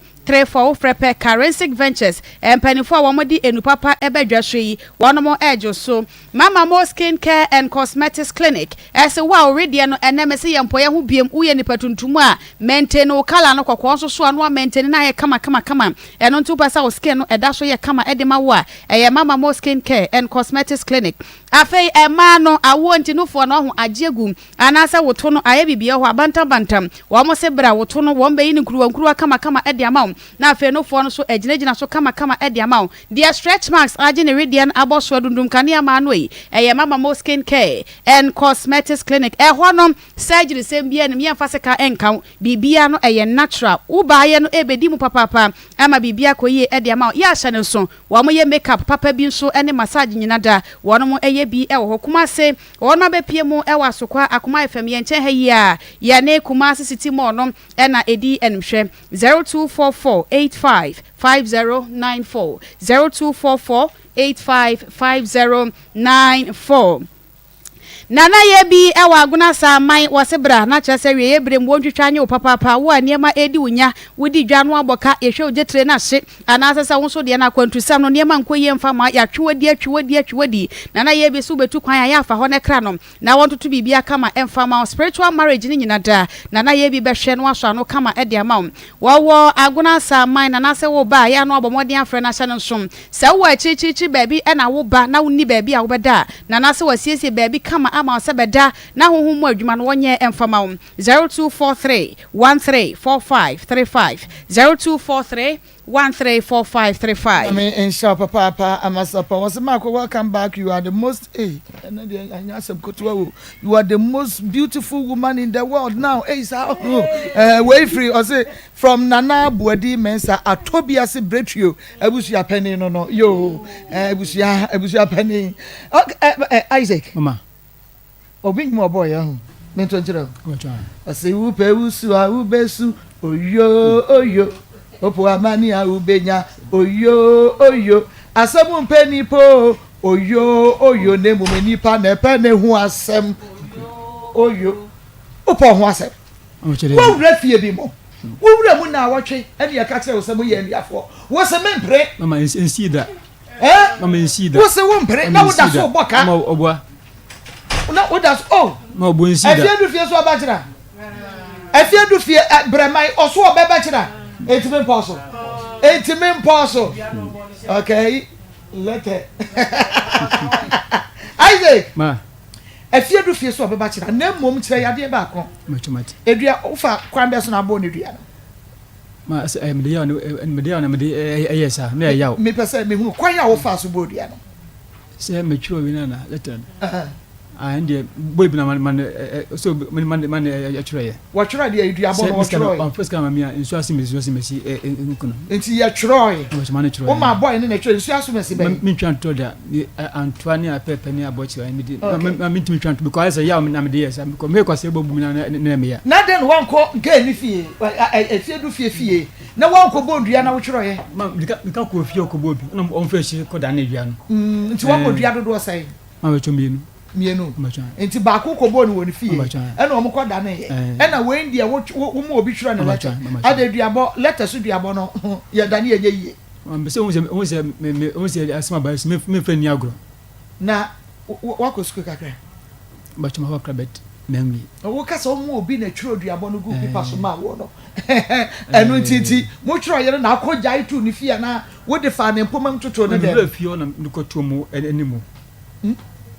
Frepe Charistic Ventures and penny for Wamodi and Papa Ebedressy, one more edge so Mama More Skin Care and Cosmetics Clinic as a wow radiano and MSC and Poya who be Uyani Patuntumwa maintain no color no kwaso so and one maintain na kama and on 2% skin and that's why kama edemawa a Mama More Skin Care and Cosmetics Clinic afe e mano awonti no fo no ho agiegum anasa woto no ayebibia ho bantam wo mo se bra woto no wo mbe yin nkruwa kama ede amaw na afe no fo no so aginagina so kama ede amaw dia stretch marks agine radian aboso dundum kania ma no e Mama More Skin Care and Cosmetics Clinic e ho no surgery sem bia ne yemfa se ka enka bibia no natural wo baaye no ebedi mu papa ama bibia koye ede amaw ya hye so wo mo ye makeup papa bi so ene massage nyina da wo no mo bi e wo kuma se wona be pie mu e wasokwa Akoma FM ye nche ha yi a ya ne kuma city mo no e na edi enhwe 0244855094 0244855094 Nana ye bi e wa aguna sa man wasebra na kyerese wie ye brem wonhwetwa nye opapa wo aniema edi unya wodi dwano aboka ye hwe ojetre na hye anasesa wonso de na kwantusam no niema nkoye mfa ma ya twodi nana ye bi so betu kwan ya afa ho ne kra no na wontoto bibia kama emfa ma spiritual marriage ni nyina da nana ye bi behwe no aso ano kama edi ama wo aguna sa man nana se wo ba ya no abomoden afre na hye no som se wo achichichi baby e na wo ba na wonni baby a wo beda nana se wasiesie baby kama ama sebeda na hohum adwuma no wonye emfama 0243 134535 0243 134535 I mean insha papa amasapa was Marco welcome back you are the most you are the most beautiful woman in the world now way free or say from Nana Buadi Mensa Atobias Bretrio Ebusia penny no yo Ebusia penny Isaac mama obi mo boy mento njira ase upe usu a ubesu oyo opo amani a ubenya oyo asemu mpeni po oyo ne mumeni pa na pe ne hu asem oyo opo hu asem wo wura fie bi mo wo wura mu na awotwe ene ya ka kire wo semu ye ndiafo wo se mempre mama ensi da mama ensi da wo se wo mpre na wo da so boka mama obwa na what does ma bo nsi da afia du fie so abachira afia du fie bremai oso obebachira etime impossible okay let it Isaac ma afia du fie so obebachira na mom kire yade ba ko machimati edua ufa kwambe so na bo ne dua no ma se media na yesa me yawo me pese me hu kwan ya wo fa so bo dua no se me chiro wi na let it and boy na man so man actually what try the idea about what try first come me in so asimesi nkuno enti ya try o ma boy na try so asimesi be me twan to da Antoine apepe ni abochi wa me twan to because ya na me dey because me kwase bobu na me ya na den wan ko ga ni fie efie du fie na wan ko bondua na wo try ma ka ko fie ko bobi na on fa shi ko da na dua no nti wan ko dua do sai ma we chomienu mienu enti ba ko ko bonu woni fie ena o mko da na ye ena we ndia wo mo obi twira na letter ade duabo letter so duabo no ya da na ye yie mbese o se asma ba me fe ni agro na wako school kakra ba chuma wa krabet memory wo ka so mo obi na twiro duabo no gu pipa so ma wo no enu titi mo twiro yere na akogya itu ni fia na wo de fa ne mpoma mtoto ne de fio na nkoto mo animu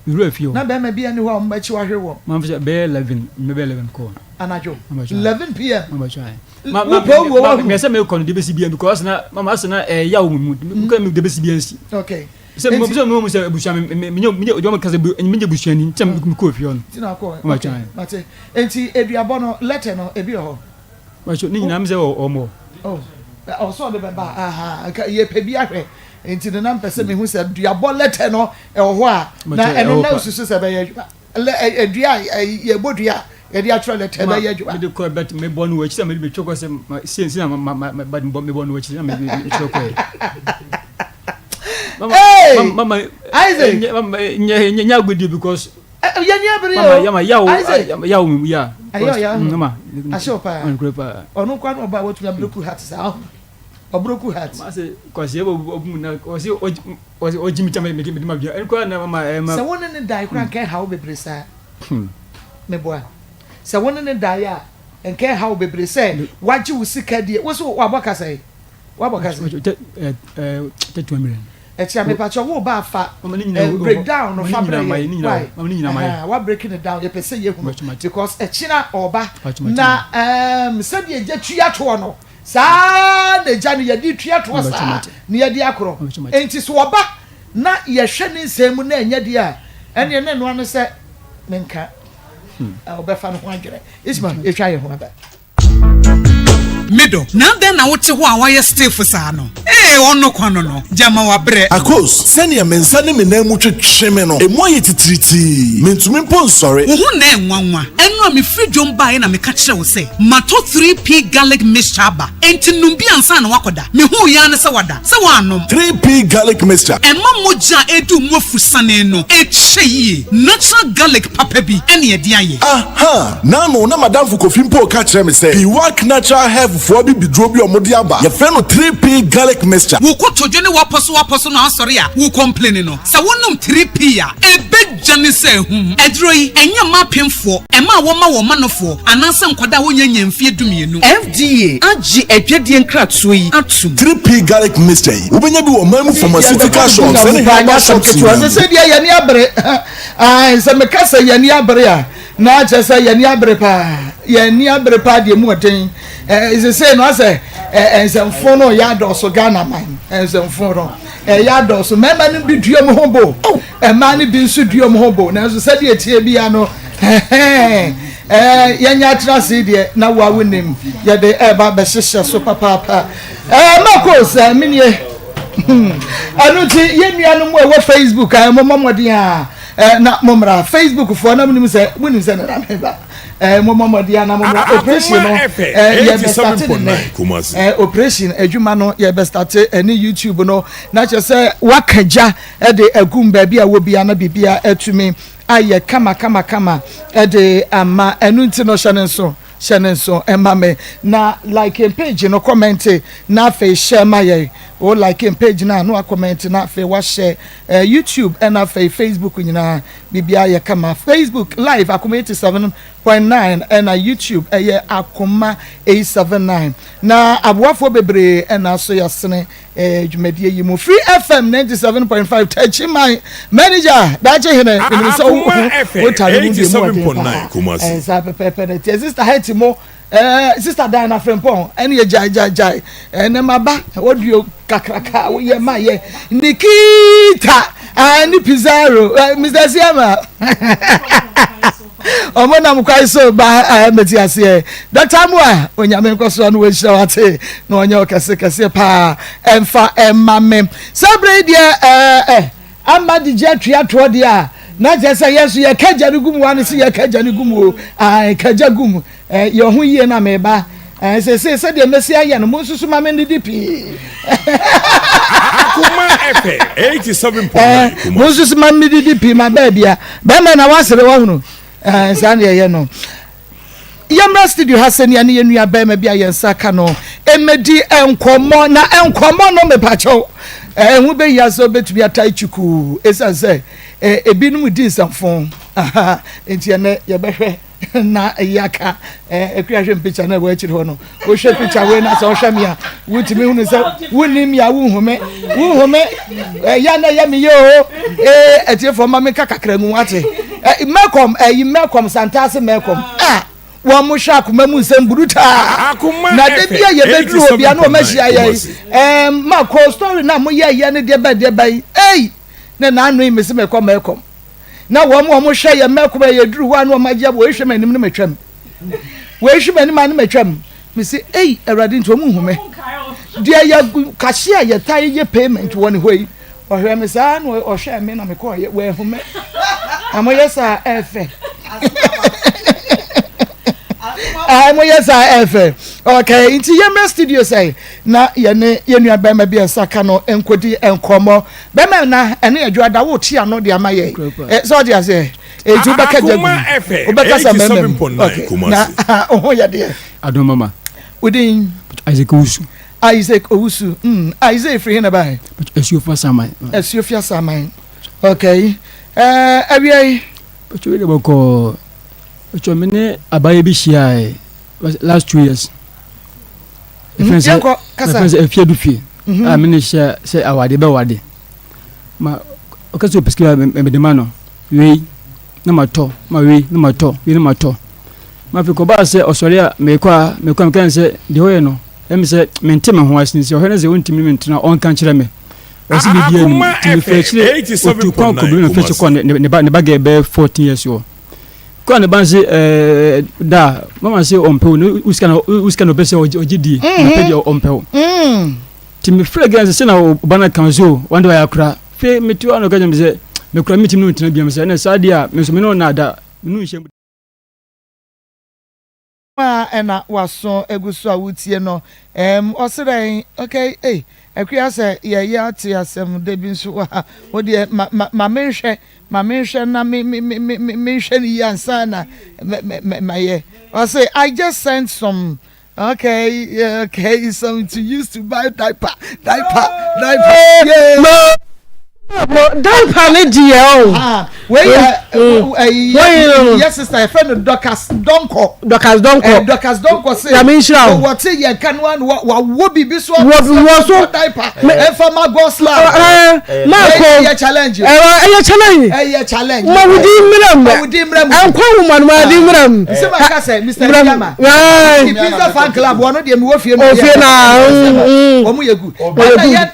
Miro fio na be ma bi ani ho mbachi wa hwe wo ma fse be 11 me be 11 ko anajo 11 pm ma try ma me say me ko no de be sibia because na mama say na ya wo mu ko me de be sibia nsi okay se mo say busha me ojo me kase me busha ni ntem ko fio no tina ko ma try mate enti eduabo no letter no ebi ho ma cho ni nyina me say o mo so de be ba aha ye pe bi ahwe enti de na mpese me hu se duabo letter no e ho a na eno na ususu se be ye edua ye bodua ye dia tro letter be ye adua me de ko bet me bonu wachi se me be choko se si na bad me bonu wachi na me be choko mama Isaac nya gbedi because ya nya bere mama ya mama ashopa onu kwa no ba wotu ya broku hat sa obroku hat ma se kwase obu na kwase ojimi chama me ma bia enko na mama se won ne dai kwa kan hawo bebre sa me boa se won ne dai a enkan hawo bebre sa waji usika die wo so waboka sai te 2 million etia me pacho wo ba fa breakdown no fa break wa breaking it down ye pese ye hu because echina oba na said ye tua to no sa de jani ye di tua to sa ne ye di akoro enti so oba na ye hwe ne nsem na enya di a ene ne no no se menka oba fa no ho adwere isma e twa ye ho aba Middle. Now then I would say why you stay for Sano. Ono kwano no. Jama wa bre. Akos, send your mensani me na muche chemeno. E mo yeti triti. Mentumi pon sorry. Wo na enwanwa. Eno mi free jom ba na me ka kire wo say. Mato 3P garlic mixture ba. Enti numbi ansa na wakoda. Me hu ya ne se wada. Se wa anom. 3P garlic mixture. Emma moja edu mofu sane no. E cheye. Natural garlic papa bi ene e dia ye. Aha. Na no na madam fu kofimpo ka kire me say. He work natural health for bi bidrobi omodi aba. Ye friend no 3P garlic mixture. Wo ko tojo ne waposo na asori a wo complain no. Sa wonum 3P a ebe jane se hum. Edro yi enya mapemfo. Ema wo ma wo manofo. Ananse nkwada wo nyanya mfie dumienu. FDA agi edwedie nkratso yi atum. 3P garlic mixture yi. Wo benya bi wo mamu pharmaceutical shops. Any herbal shops. Se dia ye ni abere. Se me ka se ye ni abere a. Na che se ye ni abere pa. Ye ni abere pa de mu oten. Is say no say ensemfo no ya doso Ghana man ensemfo no ya doso mema ni bi duom hobo ma ni bi nsu duom hobo na so sade etie bia no ya nya trase de na wa wonim ya de ba be hihye so papa Maa Akos minie anu ti ye nua no mo e Facebook mo momode a na momra Facebook fo na munim se na meba mama dia na mama operation no ye be start operation adwuma no ye be start any YouTube no na che se wakaja de agum ba bia wo bia na bibia atumi aye kama de ama enu nti no shanenso emame na like page no comment na fe share my o like page na no comment na fe wa share YouTube and na fe Facebook nyina bibia ye kama Facebook live Akoma 87.9 and na YouTube Akoma 879 na aboafo bebre na so yasene dwumadie yi mu Free FM 97.5 touch my manager daje hene so o tare mu 87.9 Kumasi pepe sister mo sister Diana Frempong ene ye jai ene maba odio kakraka wo ye ma ye Nikita ani Pizarro Mr. Siama omona mkwai so ba meti ase Dr. Moa onyame nkoso no we shawate no onye okese pa emfa emame sabre dia amadi jetria to dia na jesa yesu ye kaja ni gumu wan se ye kaja ni gumu kaja gumu ye ho yie na meba se de mesi aye no monsusu mame ndidi pi Akoma FM 87.9 monsusu mame ndidi pi ma ba bia ba ma na wasere wa hunu sane ye no Yamra studio hasani ani ye nua ba ma bia ye nsaka no emedi enkomo na enkomo no mepacho hu be yaso betumi atai chuku esanse ebinum di nsamfon enti ene ye behwe na yaka ekuyahwe picture na we chiri ho no wo hwe picture we na so hwe me a wutimi hunu se wunim ya wuhume ya na ya me yo etiefo ma me kakakra mu ate mekom santase mekom wa mo hwa akoma mu nsem buruta na de bia ye bedru obi a na o mahia ye mako story na mo ye ne de ba yi na anu yi mese mekom na wo mo hwe ye mekom ye duru wa na o magia wo hwe manim ne matwam wo hwe manim ne matwam me se erade nto mu hume de ya kashia ye tai ye payment woni hoi o hwe me sa na o hwe me na me ko ye we hume amoyesa efe amoyesa efe okay inti ye studio say na ye ne ye nua ba ma bia saka no enkodi enkomo be ma na ene adwada wo ti ano de amaye so de ase eju baka jagu obaka sa memem okay na oho ya de adom mama udin Isaac Owusu Isaac free na ba Esiofia Saman okay awie Pacho de boko Pacho mene abaye bi hia last 2 years friends efie du fie mene hia say awade be wade ma okaso peskiwa me de mano we na mato ma we na mato ma fi ko ba se osori a me kwa kan se de hoye no em se mente me ho asinsi o hene ze wontimi mentena on kan kire me wasi bi bia ni ti fechire otu kwa ko bi no fechi ko ne ba ge be 14 years yo ko ne ban se da mama se ompe no uska no bese ogidi na pedi ompe ti me frega se na bana kan so wanda ya kura fe meti wa no ka nyam se me kura meti no ntena bia me se na sadia me so me no na da me no nhye ena waso egusu awutie no oseren okay akuya se ye ati asem de bi nso wa wo de ma menhwe na menhwe ni yansa na maye I say I just sent some some to use to buy diaper yeah diaper ne die yes sister friend Docas Donko say ya menhira what say ye kan one wo bibi so diaper ma go slap Marco challenge ma wudi mram ankwa woman ma di mram se ma ka say Mr. Yama pizza fan club wono de me wo fie na omu yegu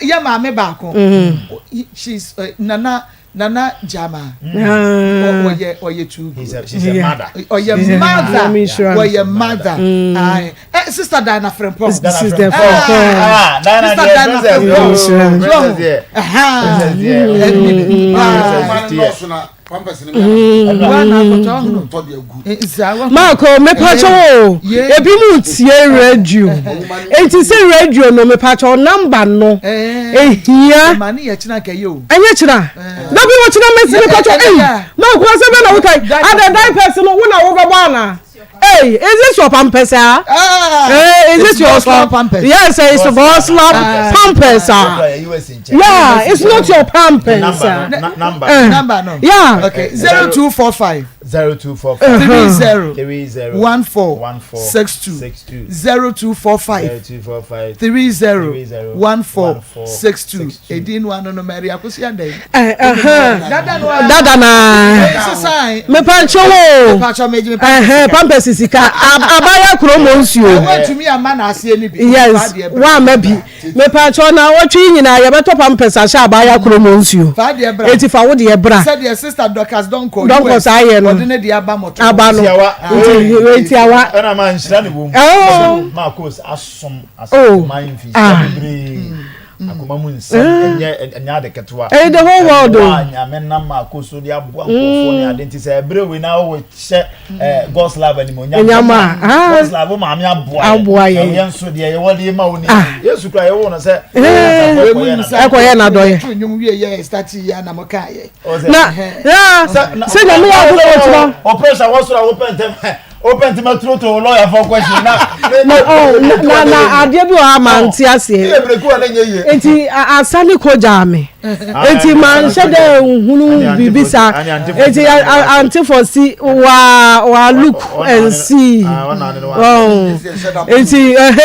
ya ma me ba ko she's Nana Jama. Oye too. She's a mother. Oye mother. Sister Diana Frempong. Sister Marco me pacho ebi mu tie radio enti se radio no me pacho number no ehia mani ye china ke yo enye chira na bi wo china me se pacho Marco se be na wo kai ada die person wo na wo be bana is this your pampers? Is this your pampers? Yes, it's the boss pampers. Yeah, it's not your pampers. Number no. Yeah. Okay. 0245 30 1462 0245 30 edin one no Mary akosi ande dada na me pancho me pampers sika abaya kromo nsuo watumi ama na ase ni bi yes wa mabi me pancho na watwi nyina ye beto pampers ahia abaya kromo nsuo eti fa wo de bra said your sister Docas Donko saye no de dia ba moto abano eti awa ana ma nshira ne bom Maa Akos asom man fi Akoma mu nsem enya de ketwa the whole world anya menna Maa Akos so dia boa nkofo ne adenti se ebrewe na wo che God's love ani mo nya God's love ma me aboa ye nso de ye wode ma woni Yesu kra ye wo no se ekoye na doye nyum wie ye start ya na mo ka ye na se na me ya do o pressure wo so wo pentem open to my throat to lawyer for question na ade bi o amanti ase enti asani ko jame enti man shede hunu bibisa enti anti for see wa look and see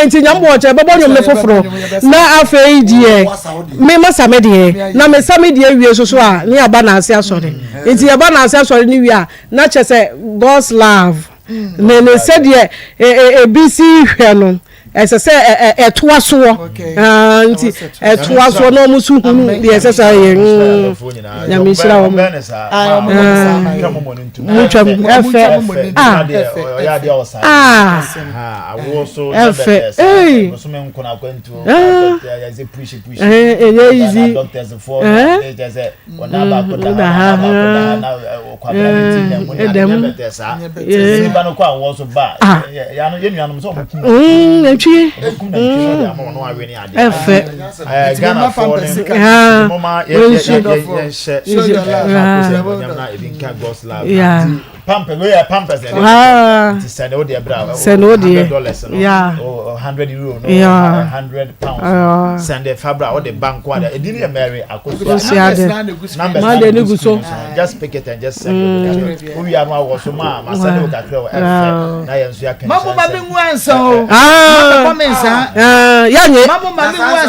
enti nyambo che bebo nyom ne foforo na afei die me masame die na me same die wie so a ne aba na ase asore enti aba na ase asore ni wi a na chese God's love ne said ye BC hwe no esese etoa so nti etoa so no musu hunu de esese ye na mi shira wo mucha efe ya dia osa awo so so me nkona kwantu ya ze push easy doctors for they say ona ba ko da na kwa brandi na mo na betesa se ba no kwa awo so ba ya no ye nuanom so mo twi efe Ghana for mama Pampers, we are Pampers. Send all the bra. Send all the $100, yeah. €100, no, yeah. £100. Send the fabric or the bank one. It didn't marry. Just pick it and just send it. We are now also mama. Send it to Mama, mama, so yani mama, mama,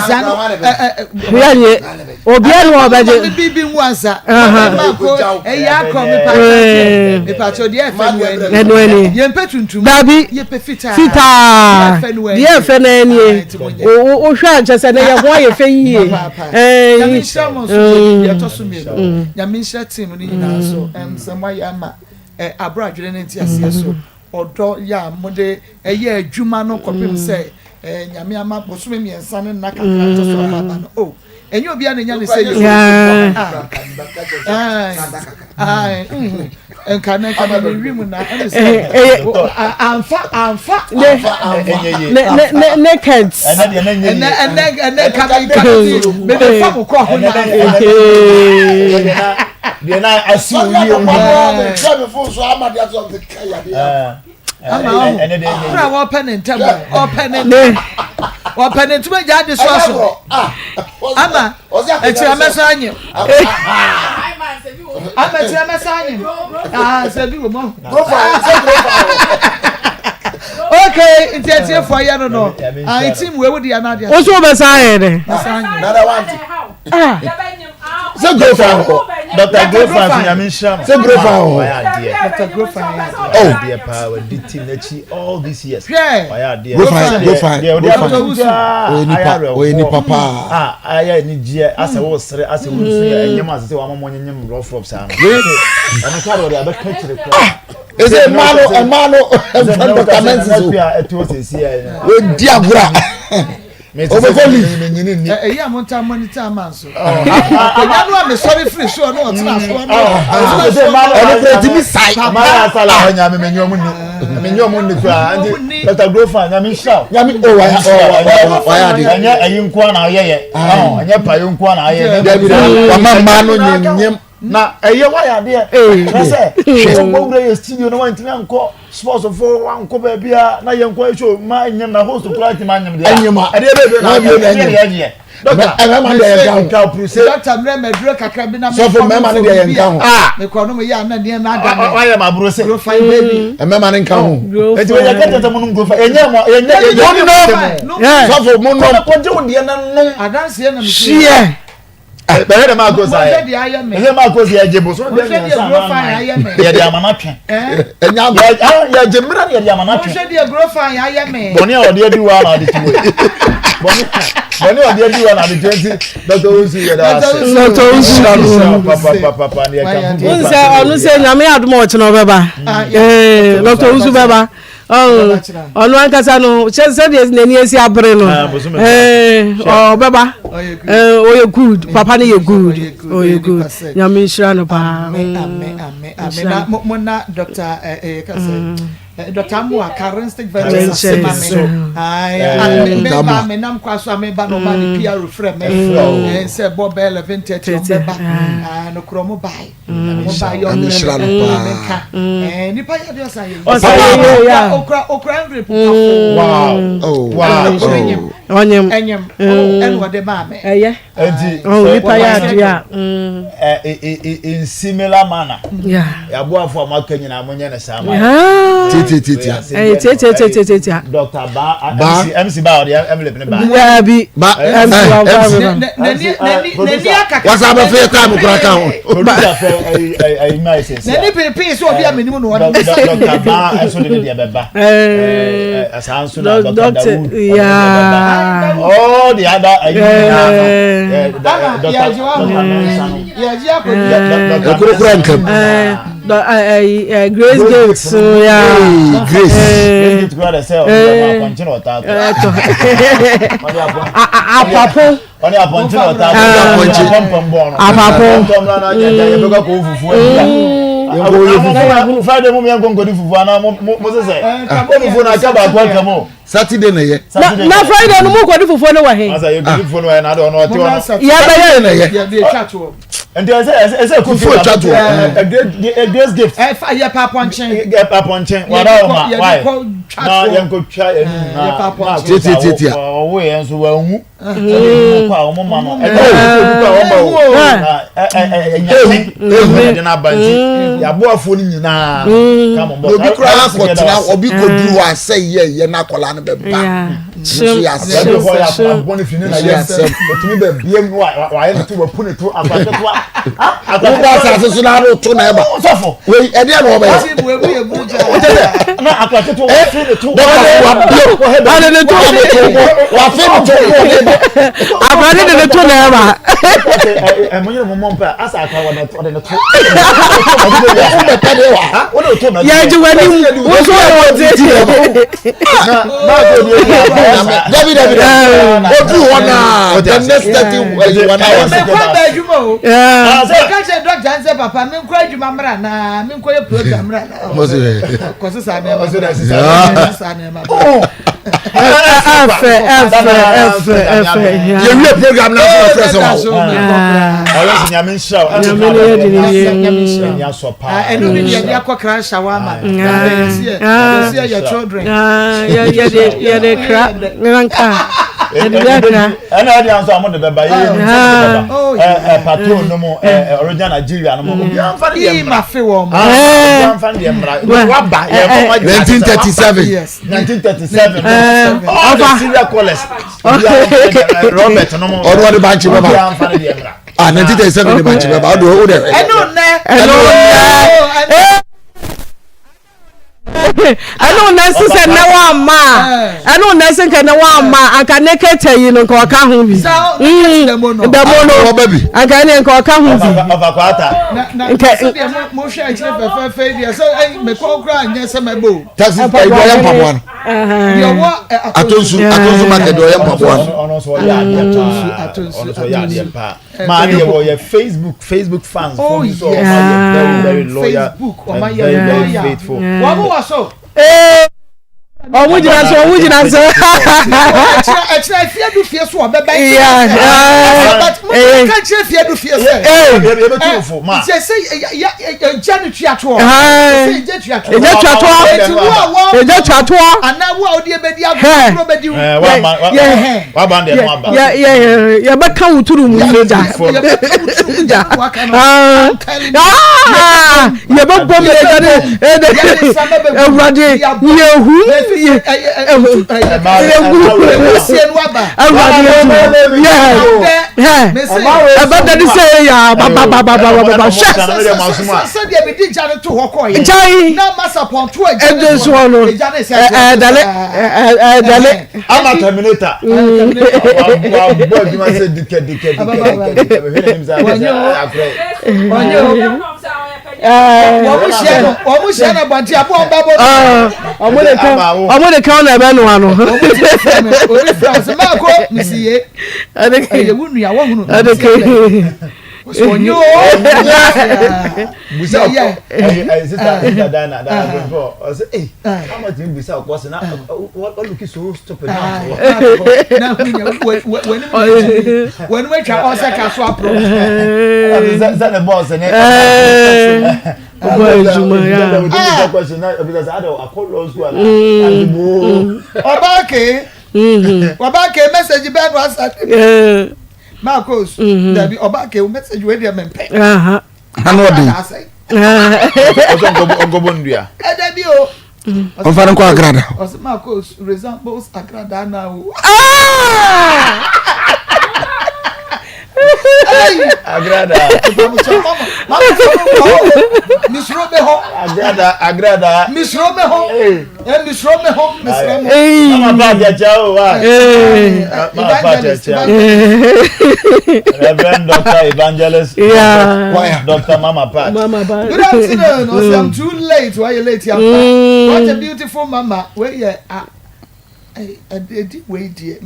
yani obiara wa baje bibi nwansa pacho die fenwe yempe tuntum dabi yepe fita die fenwe o hwa nchese na ye ho ye fe yie yamisha mo so ye to so mi yamisha team ni na so semwa ya ma abradwere ne ntiase so odo ya mode eye adwuma no kopim se nyame ama bosume miensa ne na kakra to so baba no o enyo bia ne nya ne se ye enkana kama wimu na amfa naked ene kama me de famu ko ho na de na asu yi o me travel for so amadi as of the kaya ene de na wo pen ntem o pen ntem ja de so ama eti amesa anye ama ti amesa anye sebi wo mo okay enti for ya no team we would ya na dia o so be say de another one so go for Dr. Grofan Yamisha so Grofan Dr. Grofan oh dear power did team all these years Grofan we ni papa aya ni je asa wo sere asa wo so ya enyema asa se wa mammo nyem rough sa no ana ka ro de abeka kire ko is it malo Dr. Menzies we diagura Obekoli eya monta monitor man so anya no am sorry free so no otina so no me sai mara sala hanya menyo ni kwa andi Dr. Grofan Yamisha nyami waya de anya ayin kwa na ayeye anya pa yin kwa na ayeye wa mama no nyem na eye waya de na se so gbogre studio no wanti na nko sports for anko ba bia na ye nko show ma nyem na host kura ti ma nyem de anyema ade be na ye doctor man de ye ka pruse doctor mre medro kakra bi na so for me man de ye nka ho me ko no me ya na de na ada waya ma brose profile baby me man nka ho eti we ya kete mo nu grofa enye no so for mo no ko je wo de na no adanse na me shie bẹ̀rẹ̀ dẹ̀ máa kó sa yẹ ẹ̀yẹ́ máa kó sa yẹ jẹ́ bó sọ́ọ́ dẹ̀ yẹ sá yẹ di amana twẹ́ yẹ jẹ́ mìíràn yẹ di amana twẹ́ bọ̀ni ọ̀dẹ́ di wa náà di tiwé bọ̀ni ọ̀dẹ́ di wa náà di tiwé Dr. Usu yẹ dẹ̀ wá sí Dr. Usu papa ni ẹ kàn fún mi. nsẹ ọ̀nù sẹ nyàmé àdúmọ̀ ọ̀kyinà ọ̀bẹ bá Dr. Usu bẹ bá ọ̀nù ankasa no sẹ́díẹ̀ n'ani esi abere no ọ̀bẹ bá oye good papa ni ye good oye good nyàmé nhyira no paa. Amen. Mo na Dr. Kasa Dr. Maa Karenstick very simame I me nam kwaso ameba no ma ni PR frɛ me say Bob 11:30 omeba no kromo bai mo bai yo nka nipa ya de osa okra envelope wow onyem en wode ma me enti nipa ya de a in similar manner ya bo afọ amaka nyina mo nya na sama titi Dr. Ba MC Ba odi envelope ne ba ya bi MC what's up for time kura ka ho ai mai sense nani pepe so obi amenimu no wona Dr. Ba eso de dia beba asanso na Dr. Dawood oh the other Grace Gates Grace brother say continue ota apapo oni continue ota apapo na ya bega ko fufu yo Friday mo mi enko ngodi fufu ana mo se fufu na ka ba kwa kamo Saturday na ye na Friday no mo ko di fufu no wa he asa yo godi fufu no ya na do no oti ono ya ba ye na ye ya be chacho and there is a fufu chacho a grace gift ya papa nchen wala ma why na yanko twa ya papa tete we enso wa hu kwa o mo ma no na banti ya bo afo ni nyina come on obi kura akotena obi koduru wa say ye na kola no be ba so ya say ya boni fini na ya say otimi be biem wa ye to wapu ne to akwate to akwa sa so na ro to na e ba sofo we e de no ba na akwate to wa fini to wa ne to wa fini to abrade de to na e ba e mo nyere mo mompa asa akwa wa de to ya ji wani wo so wo tete na go ni David odu wona the next 30 one hour ba adwuma ka che doctor nse papa me nkwa adwuma mra na me nkwa ye program mra na mo se ko se sa me ma you will program na for press o yes nyame show nya so pa enu ni dia kwa kran shawama ya your children ya de kra nganka ana dia so amode beba ye patron no mo original Nigeria no mo bia mfa de ma fe wo mo mfa de mra wa ba ye 1937 yes 1937 all the serial callers Robert no mo odo de banchi baba mfa de mra 1937 de banchi baba odo de ano nasi se na wa ma ano nasi ke na wa ma aka ne kete yi no ka ho bi demono aka ne ka ho bi abakwata na mo hwe a chire fefe dia so me ko kra anya se mebo taxi pa do ya mpaboa dia wo atonsu ma ke do ya mpaboa ono so ya dia pa ma dia wo ya Facebook fans for so very loyal very faithful so omu jina so extra fie du fie so obeba but ka che fie du fie so ma say ya janu tuato eja tuato ana wo odi ebedi agro bedi wa bande no aba ya ba kan wuturu mu soja ya ba bom le gade ewrade yehu ọmọdé kan na ebe nu ano Maa Akos misiye ade ke Onyo. Busa sister Dana that before. I say, hey, how much you busa of course now? What look is so stupid now? Now when we try also can swap pro. That's the boss and because I don't call those who are Obake message bad was Maa Akos there be Obake message we dey mempe Ogobondua there be o Onfare ko agrada Maa Akos resembles agrada now agrada Misro me ho agrada Misro me ho Mama Patia chao Mama Patia chao Reverend Dr. Evangelist Dr. Mama Pat Good afternoon. I'm too late. Why you late? What a beautiful mama. Where you wait dear.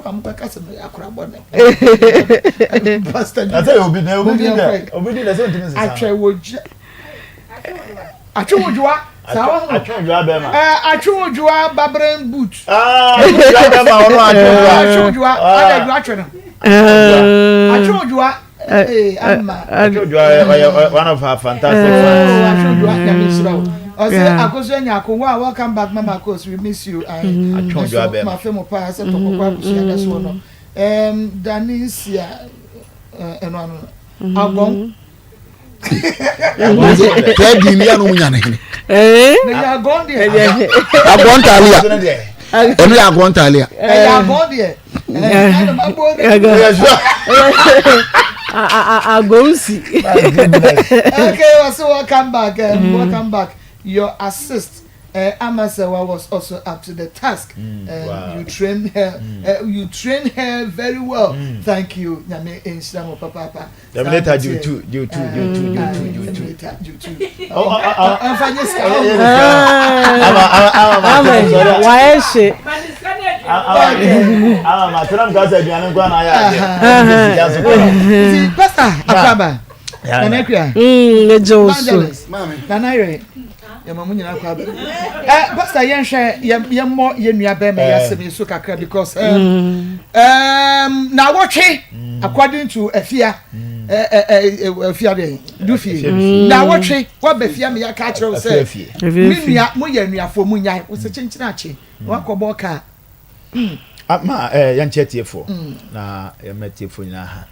I'm back as a crab. Pastor, I tell you, I try would you. I told you what? I told you what? Babren boots. I told you what? I told you what? Hey, I told you one of her fantastic friends. I said, Akos, welcome back, Mama Akos. We miss you. I told you my family pass at that's one. Danisia and one. Agong. Teddy, me and Unyane. They are gone there. I want Talia. Only I want Talia. They are gone there. I go see. Okay, so welcome back. Welcome back. Your assist, Amasewa was also up to the task. Wow. You train her. You train her very well. Thank you, Nyame Enshamo Papa. Later, you too. Oh, I'm fine. Why is she? Pastor Akaba. Nanekria. Evangelist. Nanire. Pastor Yenhwe more yenua be me yasemi so kakra because na watche according to Afia Afia dey do fie na watche what be fia me ya ka kire say minua mo yenua fo mu nyai wo se chinchina ache wakobo ka ma yanchetiefo na yametiefo nyina ha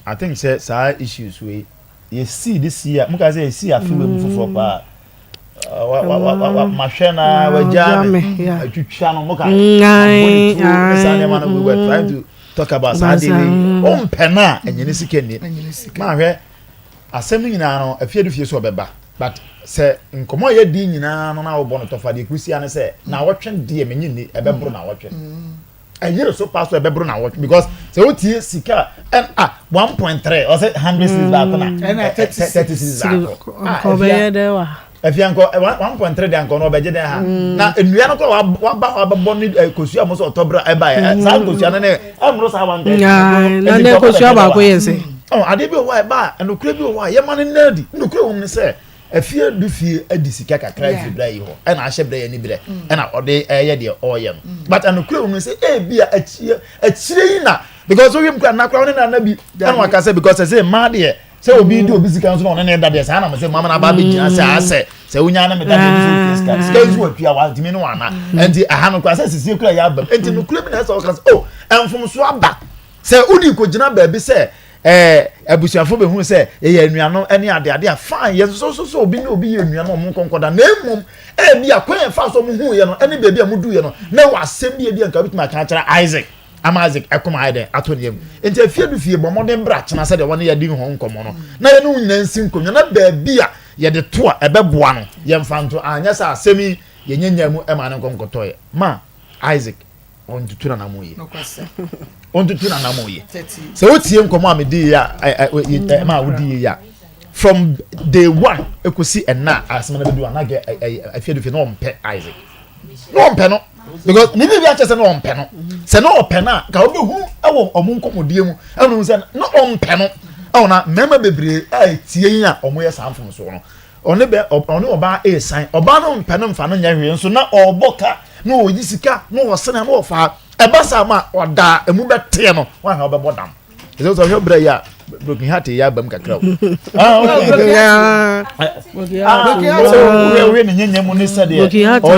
I think say issues we you see this year muka say see afi we mfofo pa machina we jam atwitwa no muka we were trying to talk about sadili pena enyini sikeni ma hwe asem nyina no afie du fie so beba but say nkomo ye di nyina no na wo bono tofa de kusia ne say na wotwen de menyini ebebro na wotwen ayero so pass ebebro na watch because say otie sika 1.3 or say 100 cities back na 30 cities back ko be de wa afianko 1.3 de anko no beje de ha na enua no ko wa ba ni kosua mo so otobra e ba sa kosua na ne amro sa 1 na ne kosua ba ko yense ade bi wa e ba enokure bi wa ye man na di enokure wo ne se afie du fie adisika kakra fi bra yi ho e na ahye bra ya ni bra e na ode ye de oyem but enokure wo ne se e bia achire yi na because we mkra na kwa na bi e na waka se because say ma de se obi di obi sika so na ne da de sa na se mama na ba be gina se unya na me da de so sika izu atua wa dimi no ana enti aha no kwa se sisi kura ya ba enti nokure bi na se o kra oh enfum so aba se udi ko gina ba bi se abusuafo be hu se ye anuano ene ade a fine ye so obi ni obi ye anuano mo konkoda na emom bi akwan fa so mo hu ye no ene bebi a mo du ye no na wa asem bi anka bitima kan kira Isaac Isaac Akoma ade atoniam enti afie du fie bomodem bra chena se de wona ye di ho nkomo no na ye no nyina nsi nkonwa na bebi a ye de to a ebeboa no ye mfanto anya sa asemi ye nyanya mu e ma ne konkoto ye ma Isaac on tutuna na moye on tutuna na moye so wotie nkomo amedi ya ma wodi ya from day one ekosi enna asema na bedu anage afie du fie no mpe Isaac no mpe no because ni bi ache se no ompe no se no ope na ka obehu ewo omo nkomodie mu enu se no ompe no ona mema bebre tie yin a omo ye sanfom so no one be one oba e san oba no mpe no mfa no nya hwe nso na oboka na oyisika na osena na ofa ebasa ma oda emu bete no wa ha obebodam ezo so hwe bra ya broken heart ya bam kakra we ni nyenye mu ni sade o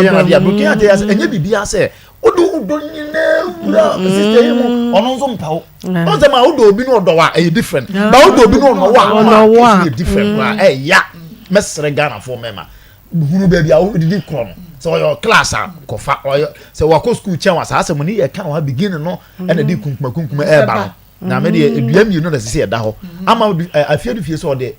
ya broken heart ya enye bibia se odo nyina wura sister yimu ono nzo mpawo on se ma odo obi no odo wa e different ba odo obi no ono wa e different wa ya mesre Ghana for mema hunu baby a odidi kro so your class a kofa se wako school chen wa sa asem ni ye kan wa begin no e na di kunkuma e ba no na me de eduam yi no na sisi e da ho ama afie du fie so de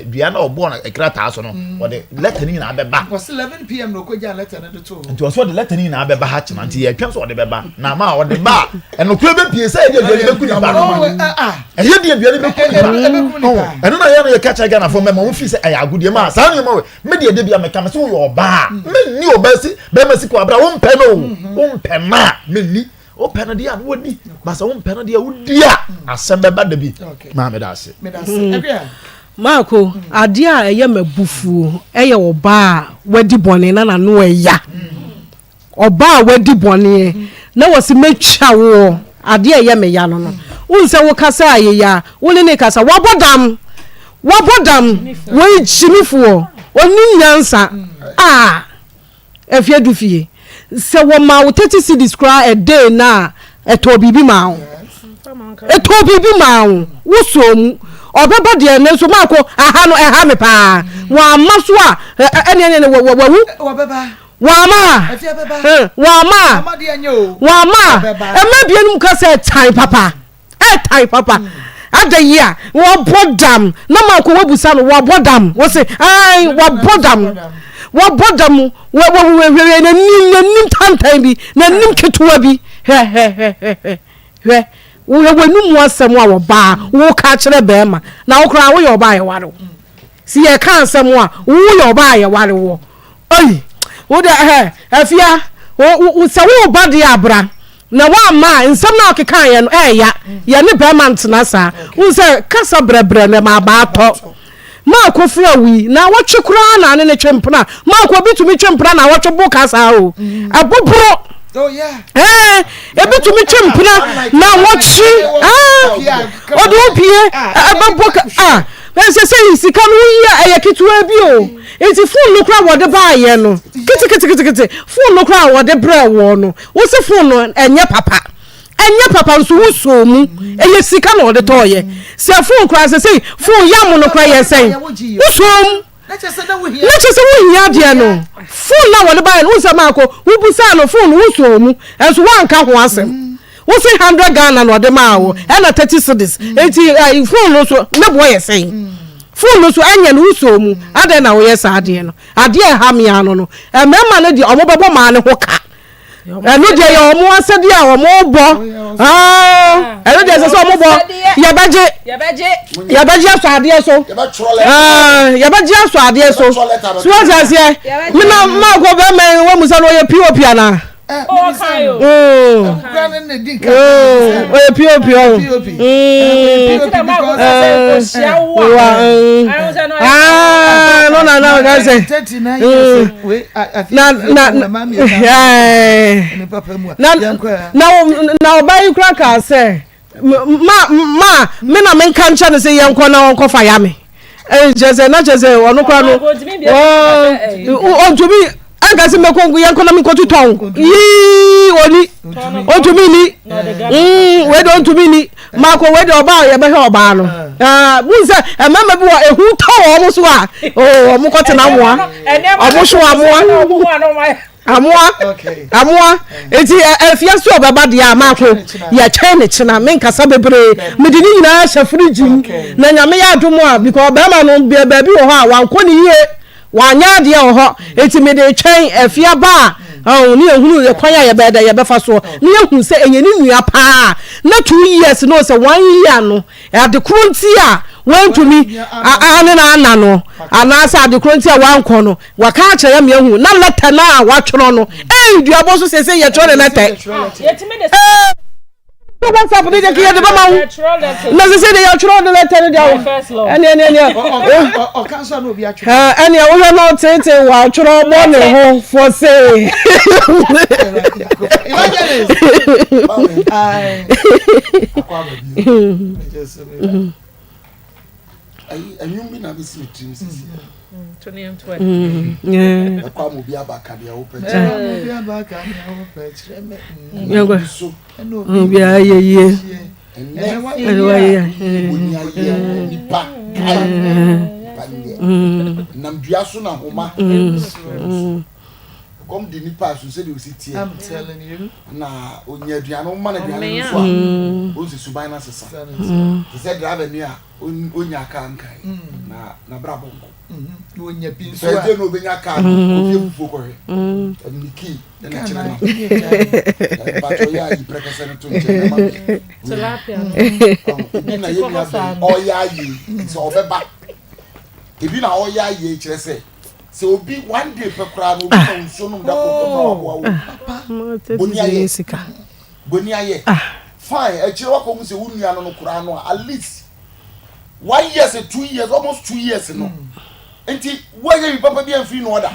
dua na obo na ekrata so no o de letter ni na abeba was 11 pm no ko ja letter na de to nti o so de letter ni na abeba ha chima nti ye twem so de beba na ma o de ba eno kure be pie say de dua be ku ni ba no ye de dua be ku ni ba eno na ye no ye catch Ghana for me mo fi say agudie ma sa no me de bia me kam so yo ba me ni obasi be masi ko abra wo mpe no wo mpe ma me ni o penadia no woni basa wo penadia wodia asembeba da bi ma me da ase Marco ade a eye mabufu eye oba wadi bone na no eya oba wadi bone na wose metwa wo ade eye me ya no unse wo kasa ayeya woni ne kasa wabodam we jimifuo oni nyansa efie dufie se wo ma wo 30 cedis kra a day na eto bibi ma wo so mu obeba de na so Marco aha no eha me pa wa maso a ene wo beba wa ma e ma bienu ka se time papa adaya wo bodam na Marco wabusa no wo bodam wo se ai wo bodam wo na nim tantan bi na nim ketua bi wo wanu asem a wo ba wo ka kire be ma na wo kra wo ye oba ye ware si ye ka asem a wo ye oba ye ware wo ai wo da afia wo se wo ba de abra na wa ma nsem na okeka ye no ya ne be ma ntena sa wo se kasa brebre na ma ba to Marco Flawi na watch kura na ne twempna Marco bitumi twempna na watch boka sa o abobro oh yeah bitumi twempna na watch odo pie ababoka say sika no yi ayekitwa bi o enti phone no kra wode ba ye no kiti phone no kra wode bra wo no wo se phone no enye papa nso wo so mu eye sika no wode toye se phone kra say phone yam no kra ye say wo so mu na chese wo hia de no phone na wode ba no wo se Marco wo busa no phone wo so mu enso wanka ho asem wo se 100 Ghana no wode ma wo e na 30 cedis enti phone no so na boy ye say phone no so anya no wo so mu ade na wo ye sa ade no ade ha me ano no mema no de omobebo ma ne ho ka enu de ye omo asede a omo bo enu de se omo bo ye baje aso ade so ye baje aso ade so so what say me na ma go be me wo musa no ye pop ana na obai kraka say ma me na men kan cha ne say yenko na wonko fa ya me jeze na jeze onu kwa no o tumi aga si mekongu yanko na mikotu ton yi oni ontumi ni we do ontumi ni Marco we do oba ye be he oba no bunse mama bi wo ehu to wo so a omo kote na moa omo so amoa eti afia so obaba dia Marco ye chene chena menkasa bebre medi ni nyina sha friji na nyame ya adomo a because obama no ba bi wo ho a wanko ni ye wanya de ho eti me de twen afia ba ni ehunu ye kwanya ye beda ye befa so ni ehun se enye ni nua pa na 2 years no se 1 year no ade kronti a went to me ana no anasa de kronti a wanko no waka akere me hu na letter na watworo no duabo so se ye tworo letter yetime de what's up with the kid the mama let's say they are trying to let tell you and o cancer no be actually and you will not say wa tro money home for say and you mean I be see dreams 2020 yeah akwa bi abaka dia open bi abaka dia open yeah no bi ayeye nam dua so na homa come the nipa so say they sit here I'm telling you na onya aduano ma na aduano so a o si suban na sesa they said drive me a onya ka nkai na brabo nko onya bi so a no benya ka o fi fufu ko he miki na chira na ba to ya yi prekasa na to nche na ma tilapia na ye na o ya yi so obeba ebi na o ya yi kire se so obi one day pekura no obi so no da ko boni aye fine e kire wako mu se wunua no kura no at least 1 year 2 years almost 2 years no enti woye bi papa bi amfiri no order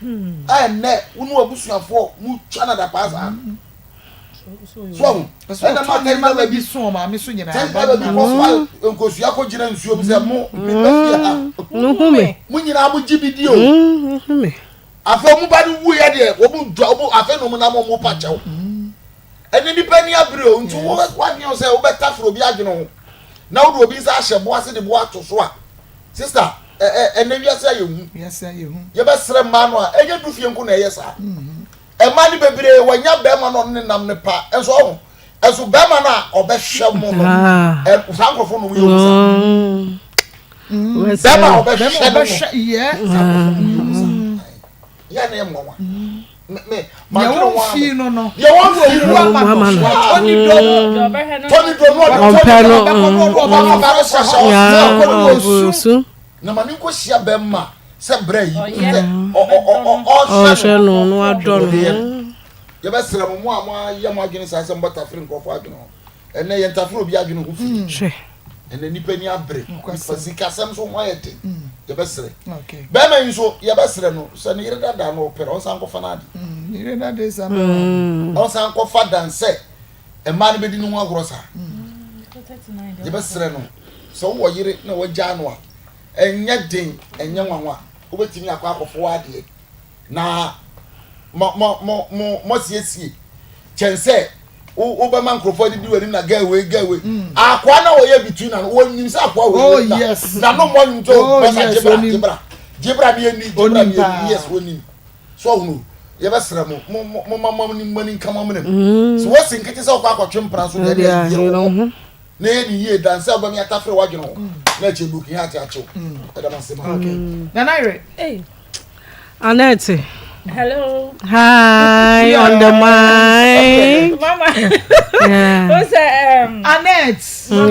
ne wonu abusuafo mu Canada pasa so na ma tem na bi so ma me so nyina ba bi possible enkosu akogina nsuo bi se mo bi ha no hume mu nyina mu gibidi o hume afa mu ba du wu ya de obu afa no mu na mo pa chew eni ni pani abre o ntu wo wa ni o se o beta fro bi ageno ho na wo obi sa ahye ase de bo ato so a sister ene wiase ayehu ye be sere ma no a enye du fie nko na eye sa e ma ni bebre wanya be ma no ne nam ne pa enso ho enso be ma na obehwe mo no e sankrofo no yo sa be ma obehwe ye ya na mo wa ma no fi no no ye won fi no ma no oni do no na ma ni ko hia be ma se bra yi o no no adoro ye be sere mo a ye mo adwene sa se mbota firi nkofo adwene ene ye ntafro obi adwene ko fi ene nipa ni abre fasika sem so mo ayete ye be sere be ma nso ye be sere no se ne yire dada no opere on san kofa na ade yire dada sa on san kofa danse e ma ne be di no agoro sa ye be sere no so wo yire na wo ja no a enya den enya nwanwa obetimi akwa akofo ade na mo siesie chense o ba man krofo di wari na gawe akwa na wo ye between na wo nim se akwa wo na no mo nim to ba jebra bi eni jebra bi yes wo nim so no ye ba sra mo nim mani kama mo nim so wo sinkiti se akwa akwa twempra so de ye na ye ye dance ba mi atafre wadwene ho na chebuki ha ti acho da ma se ma na naire Annette. Hello. Hi, on the mic. Mama. Yeah. Who's Annette? Mama.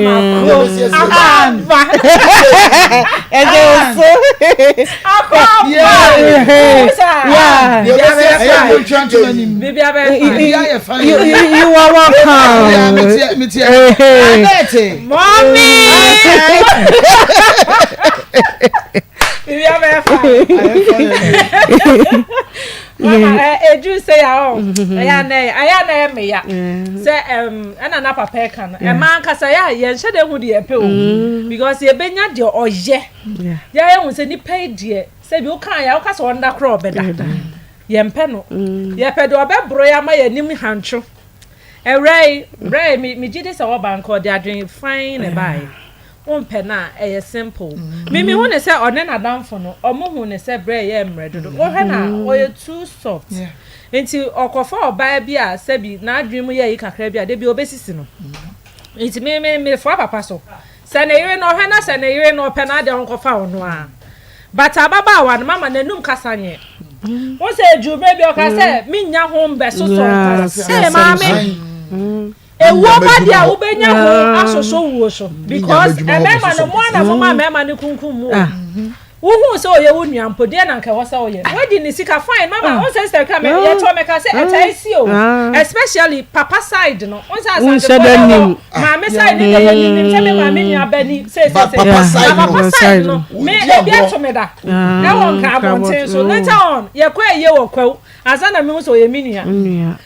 Akoma. Yeah. You are welcome. Annette. Mommy. Mama, eju say ya aya na me ya say ana na papa ka no e man ka say ya ye hye de hu de epe o because ye benya de oye ya ye hu say ni pay de say bi o kan ya o ka so onda crop beda ye mpe no ye pe de obebro ya ma ye nim hantwo ray mi gide say wo bank o de adwen fine e bai umpe na eye simple mimi hu ne se one na damfo no omo hu ne se bre ye mredodo wo hwe na oye too soft enti okofo oba bi a se bi na adwemu ye yi kakra bi a de bi obesisi no enti me fo papa so se na yire no hwe na se na yire no pe na de onkofa ono a but ababa wa no mama nanum kasanye wo se jubre bi o ka se minya ho mbe so so se mama ewu ba dia wo benya ho asoso wuo so because emema no mo na fo ma emema ne kunkum mu wo so ye wo nuampo de na nka wo sa wo ye we ni sika fine mama o sister ka me ye to me ka say etaisi o especially papa side no o sa mama side ni ye ni se me mama ni abani say papa side no me e bia to me da na won ka abonten so later on ye kwa ye wo kwa azana me so ye minia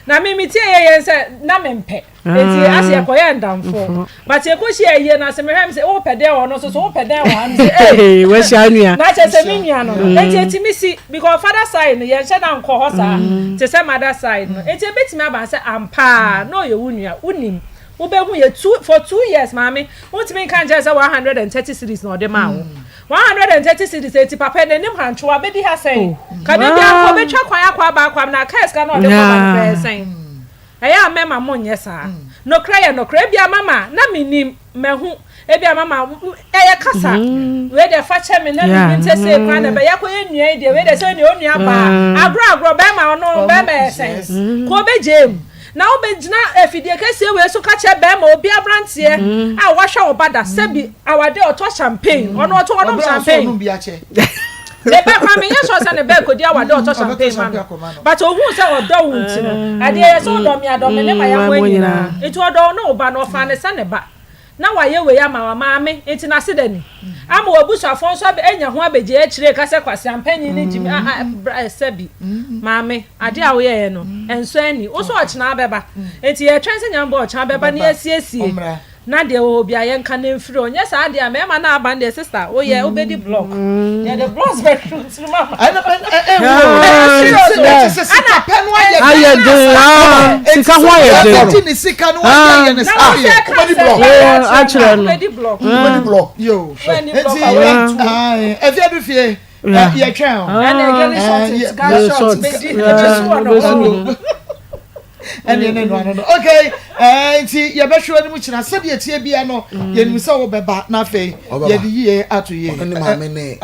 na me tie ye say na me mpe enti ase ye koye ndamfo but ye ko hie ye na se me hwem say o pede wo no so o pede wo am say eh we sha nua na che se minia no enti mi si because father side no ye hye na nko ho sa te se mother side no enti betimi aba say ampa no ye wunua unim wo be hu ye for 2 years mami untimi kan je say 130 series no de ma wo 130 series eti papa ne nim hancho abedi ha sen ka de bia ko betwa kwan akwa ba akwa na ka eska no de ko ba sen eya mema monye sa no kra bia mama na minim mehu ebia mama eye kasa we de fa che me na mi ntese kwan na be yakoye nua ide we de se ne onua ba agro be ma ono be me sense ko be jem na obegina efidie kese we so ka che be ma obi abrantie a wa hwa obada sebi awade oto champagne ono champagne Lebe kwa me yeso se ne be kodi awade oto champagne man but ohun se odo wunti no ade yeso odo mi adom ne ma ya kwanyina etu odo no oba no fa ne se ne ba na wa ye we ya ma maame enti na se dani ama wabusa fon so be enya ho abeje e kire ka se kwase ampanyi ni jimi sebi maame ade a wo ye no enso ani wo so ochina abeba enti ye twense nyambo ochina abeba ne asiesie na de wo bia ye nka na mfiri onye sa ade a mema na aba de sister wo ye obedi block ye the blocks bedroom to mama ana sika penu aye de sika ho aye de ni sika no aye ne sa obedi block actually obedi block yo if you do fie ye twa and short and no okay nti ye be hwe ni mu kina se de tie bia no ye ni se wo beba na fe ye de yie ato ye ni ma me ne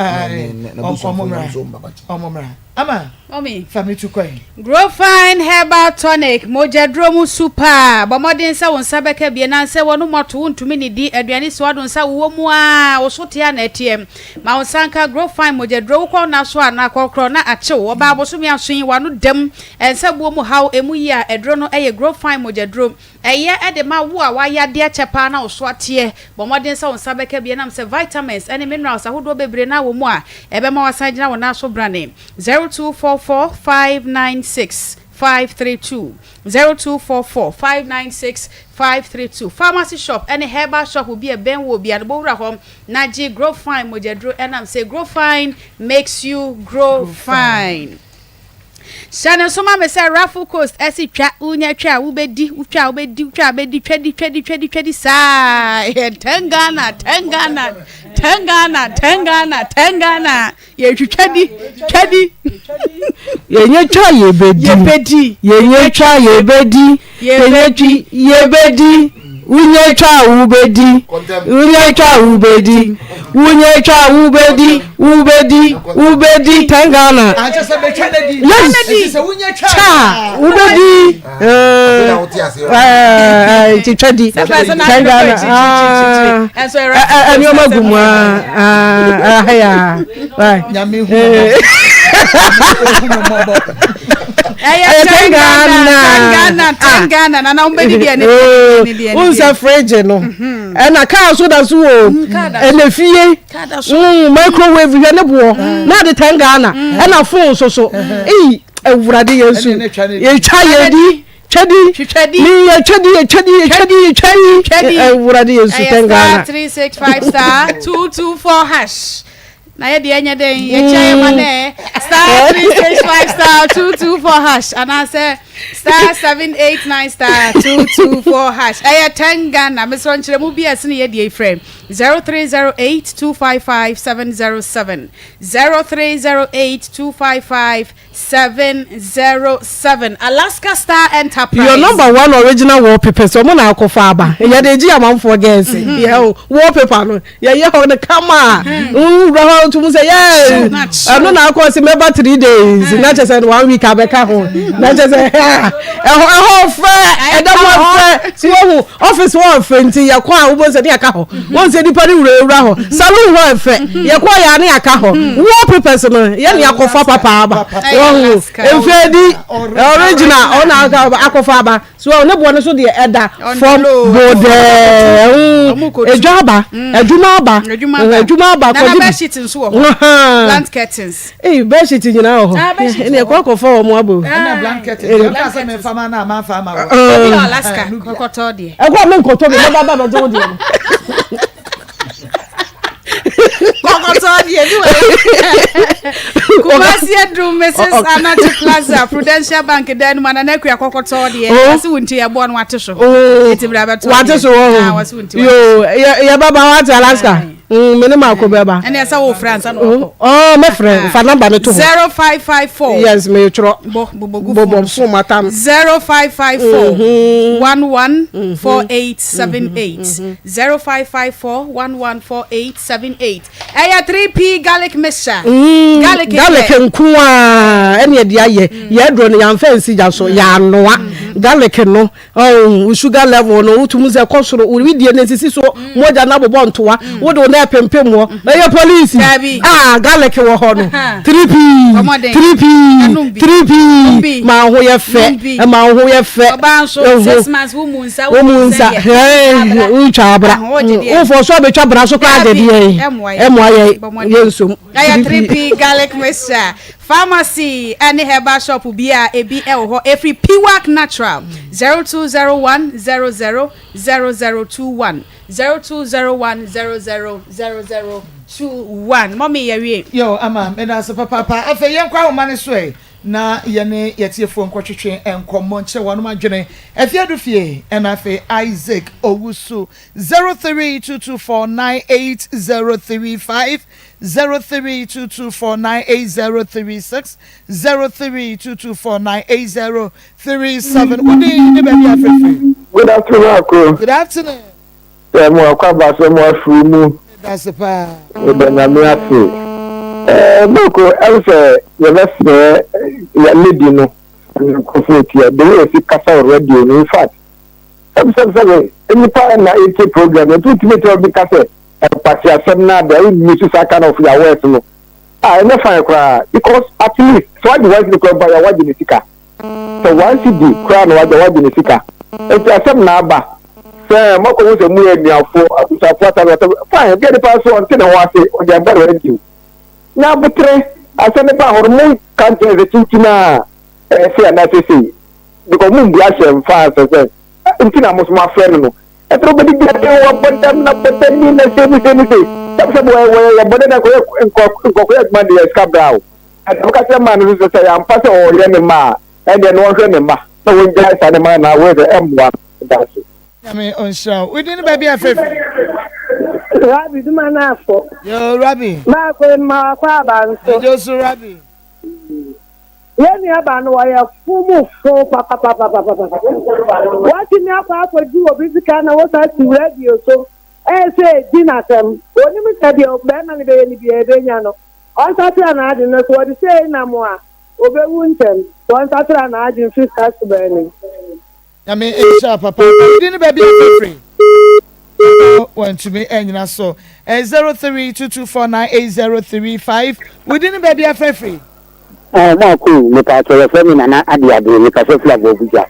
na buso omomra ama Mommy, family to coin. Grow fine herbal tonic, mojadromu super. Bomodin sa won sabeka bi na se wonu moto untumi ni di aduane so adon sa wo mu a wo so tia na atiem. Ma won sanka grow fine mojadro ko na so ana kokro na ache wo ba bo so mi aso yin wanu dem ensa bo mu haw emu yi a edro no eye grow fine mojadro. Eye ede ma wo a wa ya de achepa na wo so atie. Bomodin sa won sabeka bi na se vitamins ene minerals ahodo bebre na wo mu a ebe ma wasan gina wo na so brane 0244-596-532 0244-596-532 Pharmacy shop any herbal shop will be a ben will be at Bora home Naji grow fine mojadro and I'm say grow fine makes you grow fine. Shana soma me say raffle coast esi twa unya twa ubedi twedi sa tengana ye twedi yenye twa yebedi yenye twa yebedi unye twa ubedi tengana Acha be Kennedy yes unye twa ubedi twedi tengana and so ani omagumwa ya nyame hu Tengana na umbedi dia ne unsa fridge no na car so da so o na fie microwave hwe ne bo na de Tengana na phone so ewurade yesu ye twa yedi Chedi ewurade yesu Tengana 365*224# na ye de enya den ye chai mane *365*224# and I say *789*224# aya Tengana me so nchire mu bia se ne ye de frame 0308255707 0308255707 Alaska Star Enterprise your number one original wallpaper so mo na akofa aba ye de gi amamfo girls ye wallpaper no ye ho the camera to mu say yes I no na akọ se meba 3 days na che say 1 week abeka ho na che say ɛhɔ fɛ ɛdɛm fɛ si wɔn mu office wɔn fɛ nti yɛ kɔ a wɔn sɛ ne yɛka hɔ wɔn sɛ nipa ne wura hɔ salon wɔn fɛ yɛ kɔ yɛ ne yɛka hɔ wallpapers no yɛ ne akɔfa papa aba wɔn mfɛ di original ɔna akɔfa aba so ne bɔ ne so deɛ ɛda fɔm bodɛɛ edwa aba edwuma aba kɔdi bed sheet nso wɔ hɔ blanket curtains bed sheet nyina wɔ hɔ ne yɛkɔ akɔfa wɔn abo na blanket ka sɛ me fama na ma fama wɔ obi na Alaska kɔkɔtɔ deɛ ɛkɔ me nkɔtɔ me ba ba do deɛ kɔkɔtɔ deɛ ni wɔ Kumasi Edrum Mrs. Anachi Plaza Prudential Bank dan ma na nakua kɔkɔtɔ deɛ asi wunti yɛ bɔ no wate so eti bra bɛtɔ wate so wɔ yo yɛ baba wate Alaska mene ma ko beba ene esa wo France no me friend fa number me to 0554 yes me tro bobo so matam 0554 114878 0554 114878 eya 3p garlic mixture garlic nko a ene de aye ye dro no yan fancy ja so ya noa garlic no sugar level no utumu ze kosoro uri die ne sisi so moja na bobo ntoa wo do na pempem wo eye police garlic wo ho no 3p ma ho ye fe oba so 6 months wo munsa ucha abra wo fo so be twa bra so kwa de ye emoye yensom aya 3p garlic mixture pharmacy and herbal shop bi a ebi e wo ho every Piwak natural 0201000021 0201000021 mommy yawie yo ama me da so papa afa yen kwa homa ne so e na yene yetiefo nkwotwetwe enkommo nche wonu madwene afia do fie en afa Isaac Owusu 0322498035 0322498036 0322498037 udi ne baby afefe. Good afternoon Akko. Good afternoon. Mo akwaba so mo afumu. That's pa. Ebe na mi ase. Moko else ye bese ya lady no. Conflict ya. The way she kasa already in fact. Some any part na IT program to ultimate be kasa. Party assemna there we to that kind of your work no. No fine cry because at least so I want to go by your wage in sika. So once you cry no wage in sika. It assemna ba. Say moko wo se mu emiafo akusafo fine get the pass on tin wa say o dey better than you. Na butre aseme ba hormone cancer the tintina say na say because mun bia shem fa say tintina mo so friend no. Everybody get wa bodam na bodam ni say that's why ya bodam ko man dey scabrow. And ka say man so say am pass o ye me ma and then no hwe me ma. So we just say man na we the M1 that's it. I mean, on show. We didn't baby a favorite. Rabbi, do my nafo. Yo, Rabbi. Marco, my father, and Joseph Rabbi. Let me have an wire full papa. What in your papa do a busy kind of what I see radio so. I say, dinner them. When you said your man and baby, Benano. On Saturday, and I didn't know what to say no more. Over winter. One Saturday, and I didn't feel cast burning. I mean, papa. Didn't baby free. Want to me and you so 0322498035. We didn't baby free. No, cool. Look at your family and I did look at your flag of Vija.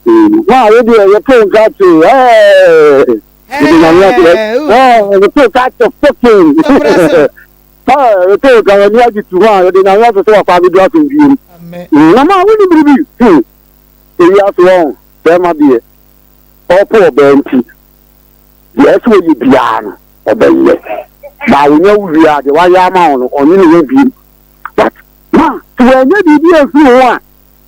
Wow, you do your phone got to the two cats of fucking. Oh, the two got to one, they don't have to talk about the dropping view. Mama, what do you do? You have wrong. There might be a poor bench. Yes, will you be on? Obey. Now we know we are the one amount on your review. But, ma, when you be a few one,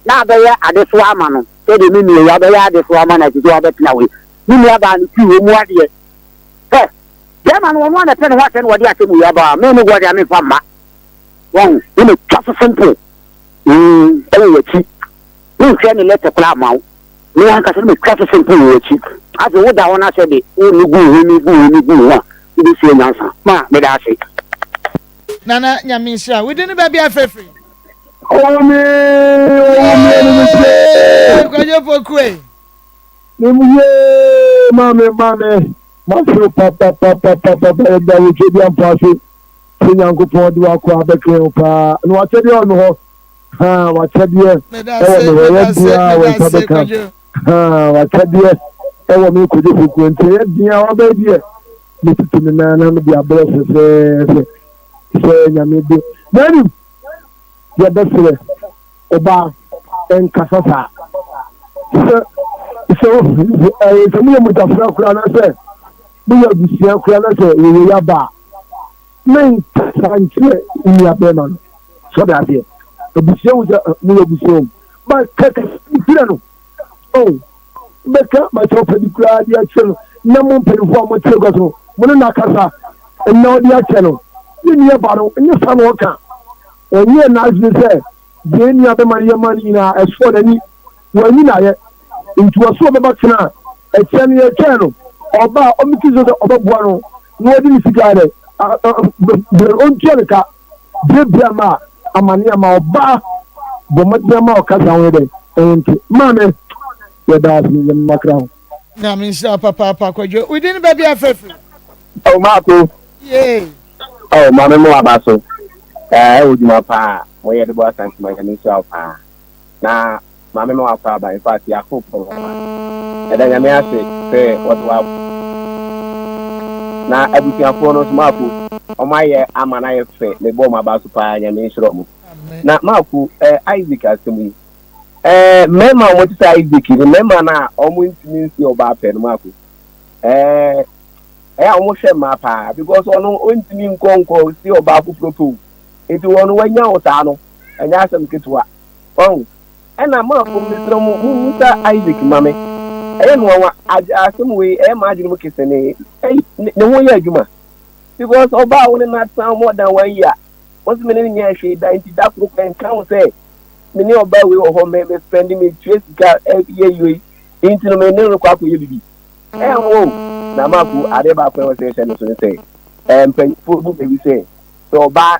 now they are at the swamman. So the mini, you are the swamman as you do it now. You have done 2 more years. Hey, them and 1 and 10 what and what you are saying about many what I mean from ma. One, you know, just simple. Anyway, cheap. You can let the cloud mount. Me an ka se me class simple wo chi aso wo da wona se de wo ni gu wa ibi se nyansa ma me da se nana nyamisha we didn't baby afrefre Masu papa da wuce biyan fasu sun yanku fa wadi wa ko abeke pa no wa tedi on ho ha wa tedi e wo no ya wa tabeka ha wa tedi e wo mi ko je fuku ente e dia wa ba die mi tutu mi na mi dia bro se nyame bi nani ya dasre oba en kasasa so mu mu ta fra kura na se bí yóò di sí ẹkùn ẹlẹsẹ èrè ya bá main sanche ní abẹ náà sọdọ àbẹ ebusi ewu sẹ ní ebusi ewu bá kẹkẹ ìpínlẹ̀ nù ọ bẹkẹ màtí ọpẹ ní kura di ẹkyẹ nù ní ẹmu mpẹnifọ ọmọ tí o gbà so mo ní n'akasa ẹnyẹ ọdi ẹkyẹ nù ní ní ẹba nù ẹnyẹ fa nù ọkà ẹnyẹ n'azẹ sẹ bíi ní abẹ ma yẹ ma nyina ẹsọ n'ani wọ ẹni n'ayẹ ntuwọsọ bẹba tena ẹkyẹ ni ẹkyẹ nù. Ọba ọmọkìsọ ọba buwaro ní wọ́n di ní sika rẹ̀ bẹ̀rẹ̀ ọ̀ntúnyẹ̀ ká bíbí àmà àmàní àmà ọba bọ̀mọdé àmà ọ̀kasà àwọn ẹ̀dẹ̀ ẹ̀yìn tí maame yẹ dáa sí yẹ mmakra ho. na mi n ṣe papaapa kọjú wìdí ní bẹẹbi afẹfẹ. ọ máa tó. ọ maame mu wàá so ẹ ò jùmọ̀ paa wọ́n yẹ dìbò asanti mọ̀ ẹ̀yẹ ní sọ paa na maame mu wàá kọ́ àbá ifá àti àkó pọ̀ ẹ̀dá nyàmé ase sẹ́ wọ́n ti wá. Na abusuafoɔ no nso maako ɔmo ayɛ ama na ayɛ fɛ ne bɔ ɔmo aba so paa nyame nhyerɛ ɔmo na maako Isaac asɛm yi mmarima a ɔmo te sɛ Isaac ne mmarima na ɔmo ntumi nsi ɔbaa pɛ no maako ɛyɛ a ɔmo hwɛ mmaa paa because ɔno ɔntumi nkɔ si ɔbaa foforɔ po eti wɔn wanya wɔ saa no ɛnyɛ asɛm ketewa ɔn ɛna maako mesrɛ mo musa Isaac mame ɛyɛ no wa asɛm wei ɛyɛ maa adwene mu kese ne ho yɛ adwuma because ɔbaa wo ne nata more than 1 year wɔn sɛ me ne nyɛ hwee da nti da koro kwan ka ho sɛ me ne ɔbaa wei wɔ hɔ me spend me tue sika yɛ yie nti no me ne no kɔ akɔyɛ bibi ɛyɛ ho na maako ade baako ɛwɔ sɛ ɛhyɛ no so ne sɛ mpanyinfoɔ bu baabi sɛ ɔbaa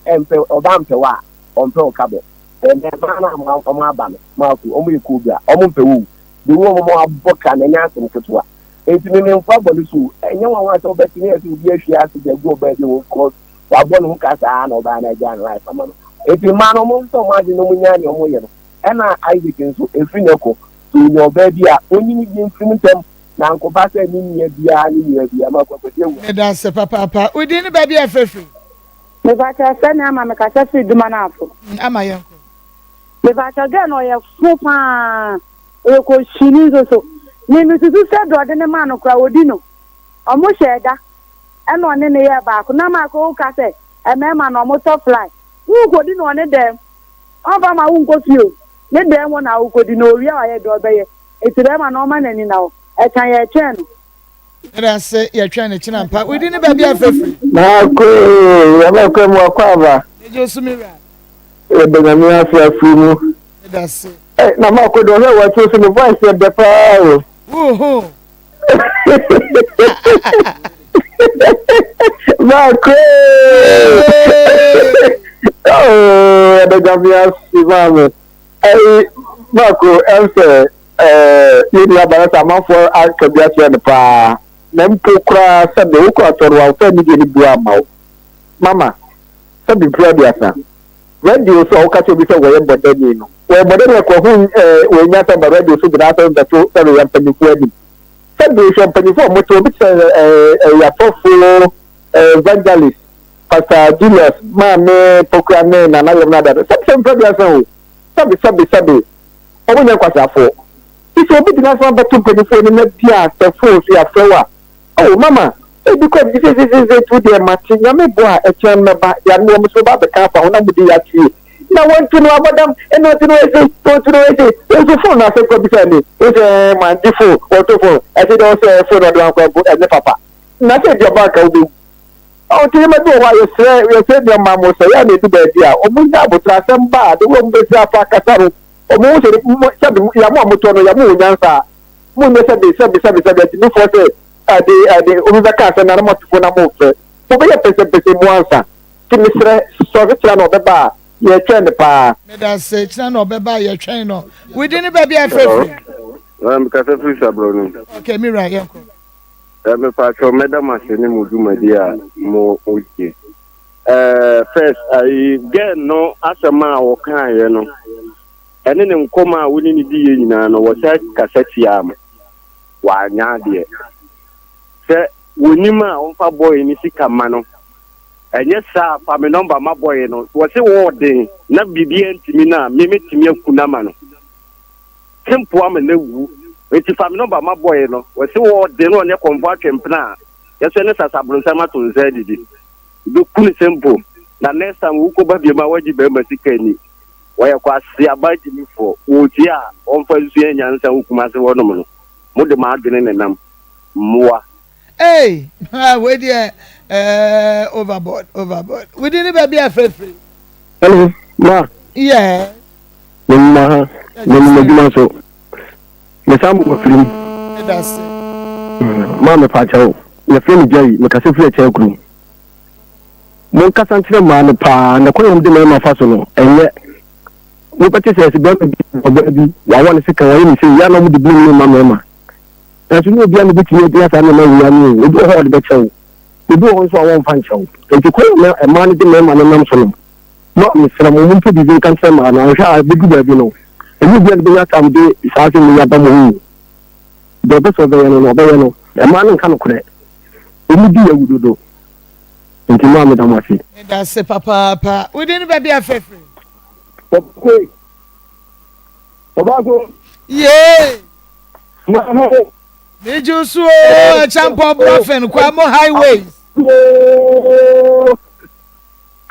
mpɛ wa ɔmpɛ ɔkabɔ mmaa no a ɔmo aba no maako ɔmo yɛ koo bi a ɔmo mpɛ wo the woman more boka na nya asem ketewa enti me mfa bɔle so enye wa wa so beti na so bi ahwi ase de go ba de wo ko wa bɔ no ka saa na oba na gya na life ama no enti ma no mo so ma de no mu nya ne mo ye no ɛna Isaac nso efiri ne ko so ne oba bi a onyini bi mfiri ntem na nkopa sɛ ni nya bia ma ko pete wo e dan se papa odi ni ba bia afefiri me ba cha sɛ na ama me ka sɛ fi duma na afo ama yɛ me ba cha ga no ye fu pa eko shini so ni susu se do de ne ma no kra odi no omo sheda e no ne ne ya ba ko na ma ko ka se e me ma no omo to fly wu ko di no ne dem ova ma wu ko fio ne dem wo na wu ko di no wi a ye do be ye e tire ma no ma na ni na o e kan ye twen no era se ye twen ne china mpa odi ne ba bia afefiri na ko ya ma ko mo akwa ba e jo sumira e be na mi afia mu era se na ma ko do he wa tu so me voice e be pa o Marco! Oh, the Gambia Simame. Marco, answer. You have a man for Alcabia and Pa. Nempokra said the Ukator will send me the Buama. Mama, said the Bradiasa. Radio so catch you before we but then you know. Well, but then when you have a radio so that the two very wedding. Celebration for motor which a full evangelist Pastor Julius Mame Pokrane and another some progress sabi owo nya kwasa fo if you be na some better for ni na dia the phone ya fewa oh mama because this is to the matching ya me boa e chen meba ya no mo so ba be ka fa ona mudi ya tie na want to know about them and not to know it's phone na se ko bi se ni it's man di phone or to phone I said also phone do an ko e papa na se di ba ka obi o ti me do wa you say the mama so ya ni do ba dia o mu nya botra sem ba de wo mbe sa fa kasaro o mu se ya mo to no ya mo nyansa mo ne se be ti no for say ade o be ka se na mo to na mo fe o be pese mo ansa ti misre so be tra no be ba ye chen pa me da say china no beba ye twen no we didn't baby afrefi ka se free sabro no okay mira ye ko me pa cho madam aseni mu dumadi a mo oje first I get no asema wo kan ye no ene ne nkoma woni ni di ye nyina no wo sa kaseti am wa nya de se wonima onfa boy ni sika ma no enye sa fa me number ma boy no wo se wo den na bibia ntimi na me metimi akuna ma no tempo am na wu eti fa me number ma boy no wo se wo den no ne konvo atwempna yeso ne sasabronsa ma to nza didi do kuni tempo na next time wo ko ba bi ma waji be ma sika ni wo ye kwa se abaji mi fo wo ti a onfa nsu enyansa wo kuma se wo no mo mo de ma adwene ne nam moa hey we there overboard we didn't baby afrefi hello ma yeah ma so me samu ko film that's ma me pa chao le film jai me ka se fi che kru mon ka san tire ma no pa na ko yom de me ma fa so no enye mo pa che se be bi wa wa ne se kan wa ni se ya no mu de bi ni ma that's no be able to be as I know you we do hold the show we do also one fan show and to call a man the man and so no Mr. Mo to be can say man I shall be good you know and you get the time day is asking me about the best of the no a man can correct we do do into mama da mafi that's papa we didn't baby afrefi okay Obago yeah Meju so champion brofen kwa mo highways.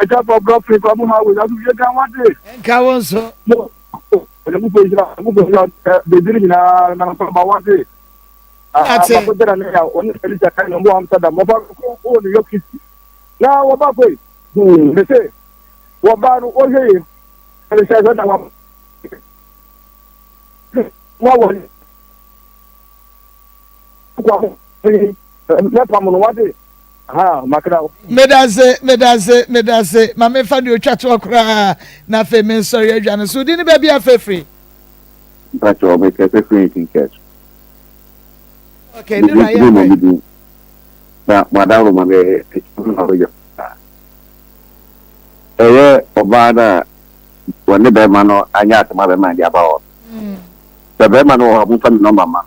Champion brofen kwa mo highways. Asu ye kan wade. Enka wonso. Ole mu pejira be diri na ba wade. Ate. Ko dera ne ya oni feli ta kan mo Amsterdam mo ba ko New York City. Na wo ba ko. Me se. Wo ba no o ye. Ele se za na wa. Wa medase mame fa de otwa to okra na fe men sorry adwane so di ni ba bia free but o make free in cash okay ni na ya na madam ma be obada woni be ma no anya atma be ma dia ba o be ma no abu fa no mama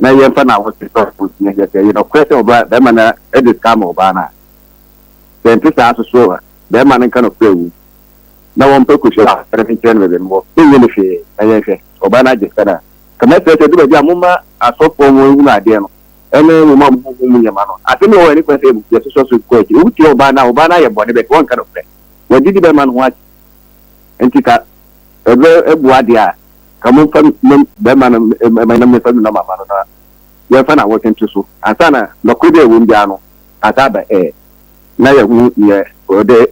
na ye fa na what to put ne je you know question about them na e discount oba na then to start so them man kan of play na won pe ku sha everything turn with them mo e ye fe aye fe oba na je kana kama se se du be amuma asofo mo wu na de no ene mo ma mo nyama no ati me wo ni kwese bu je so ko ji u ti oba na ye bone be won kan of play we did be man what entika ebu adia kamu fa be man me fa no mama no na ye fa na working to so asana no kwede wo mbia no ataba na ye hu ye ode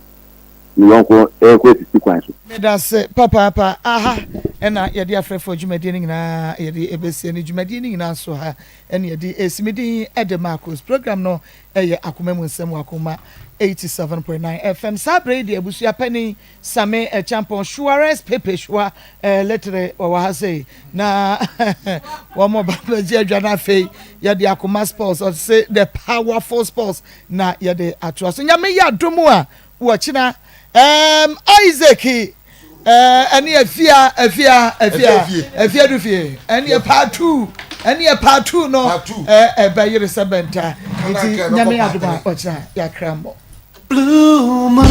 ni wonko kwesi kwan so medase papa aha ena ye de afrefo dwumadi ni nyina ye de ebesi ni dwumadi ni nyina so ha ena ye de esimidi ede Maa Akos program no ye akoma mu nsem akoma 87.9 FM sabre de abusua pani same champion Suarez Pepe Shua letre wa ha say na wo mo ba je adwana fe ye de akoma sports or say the powerful sports na ye de atwa so nyame ya domu a wo china Isaac any afia do fie any part 2 no be yere sabenta nti nyame adoma ocha ya krambo blue moon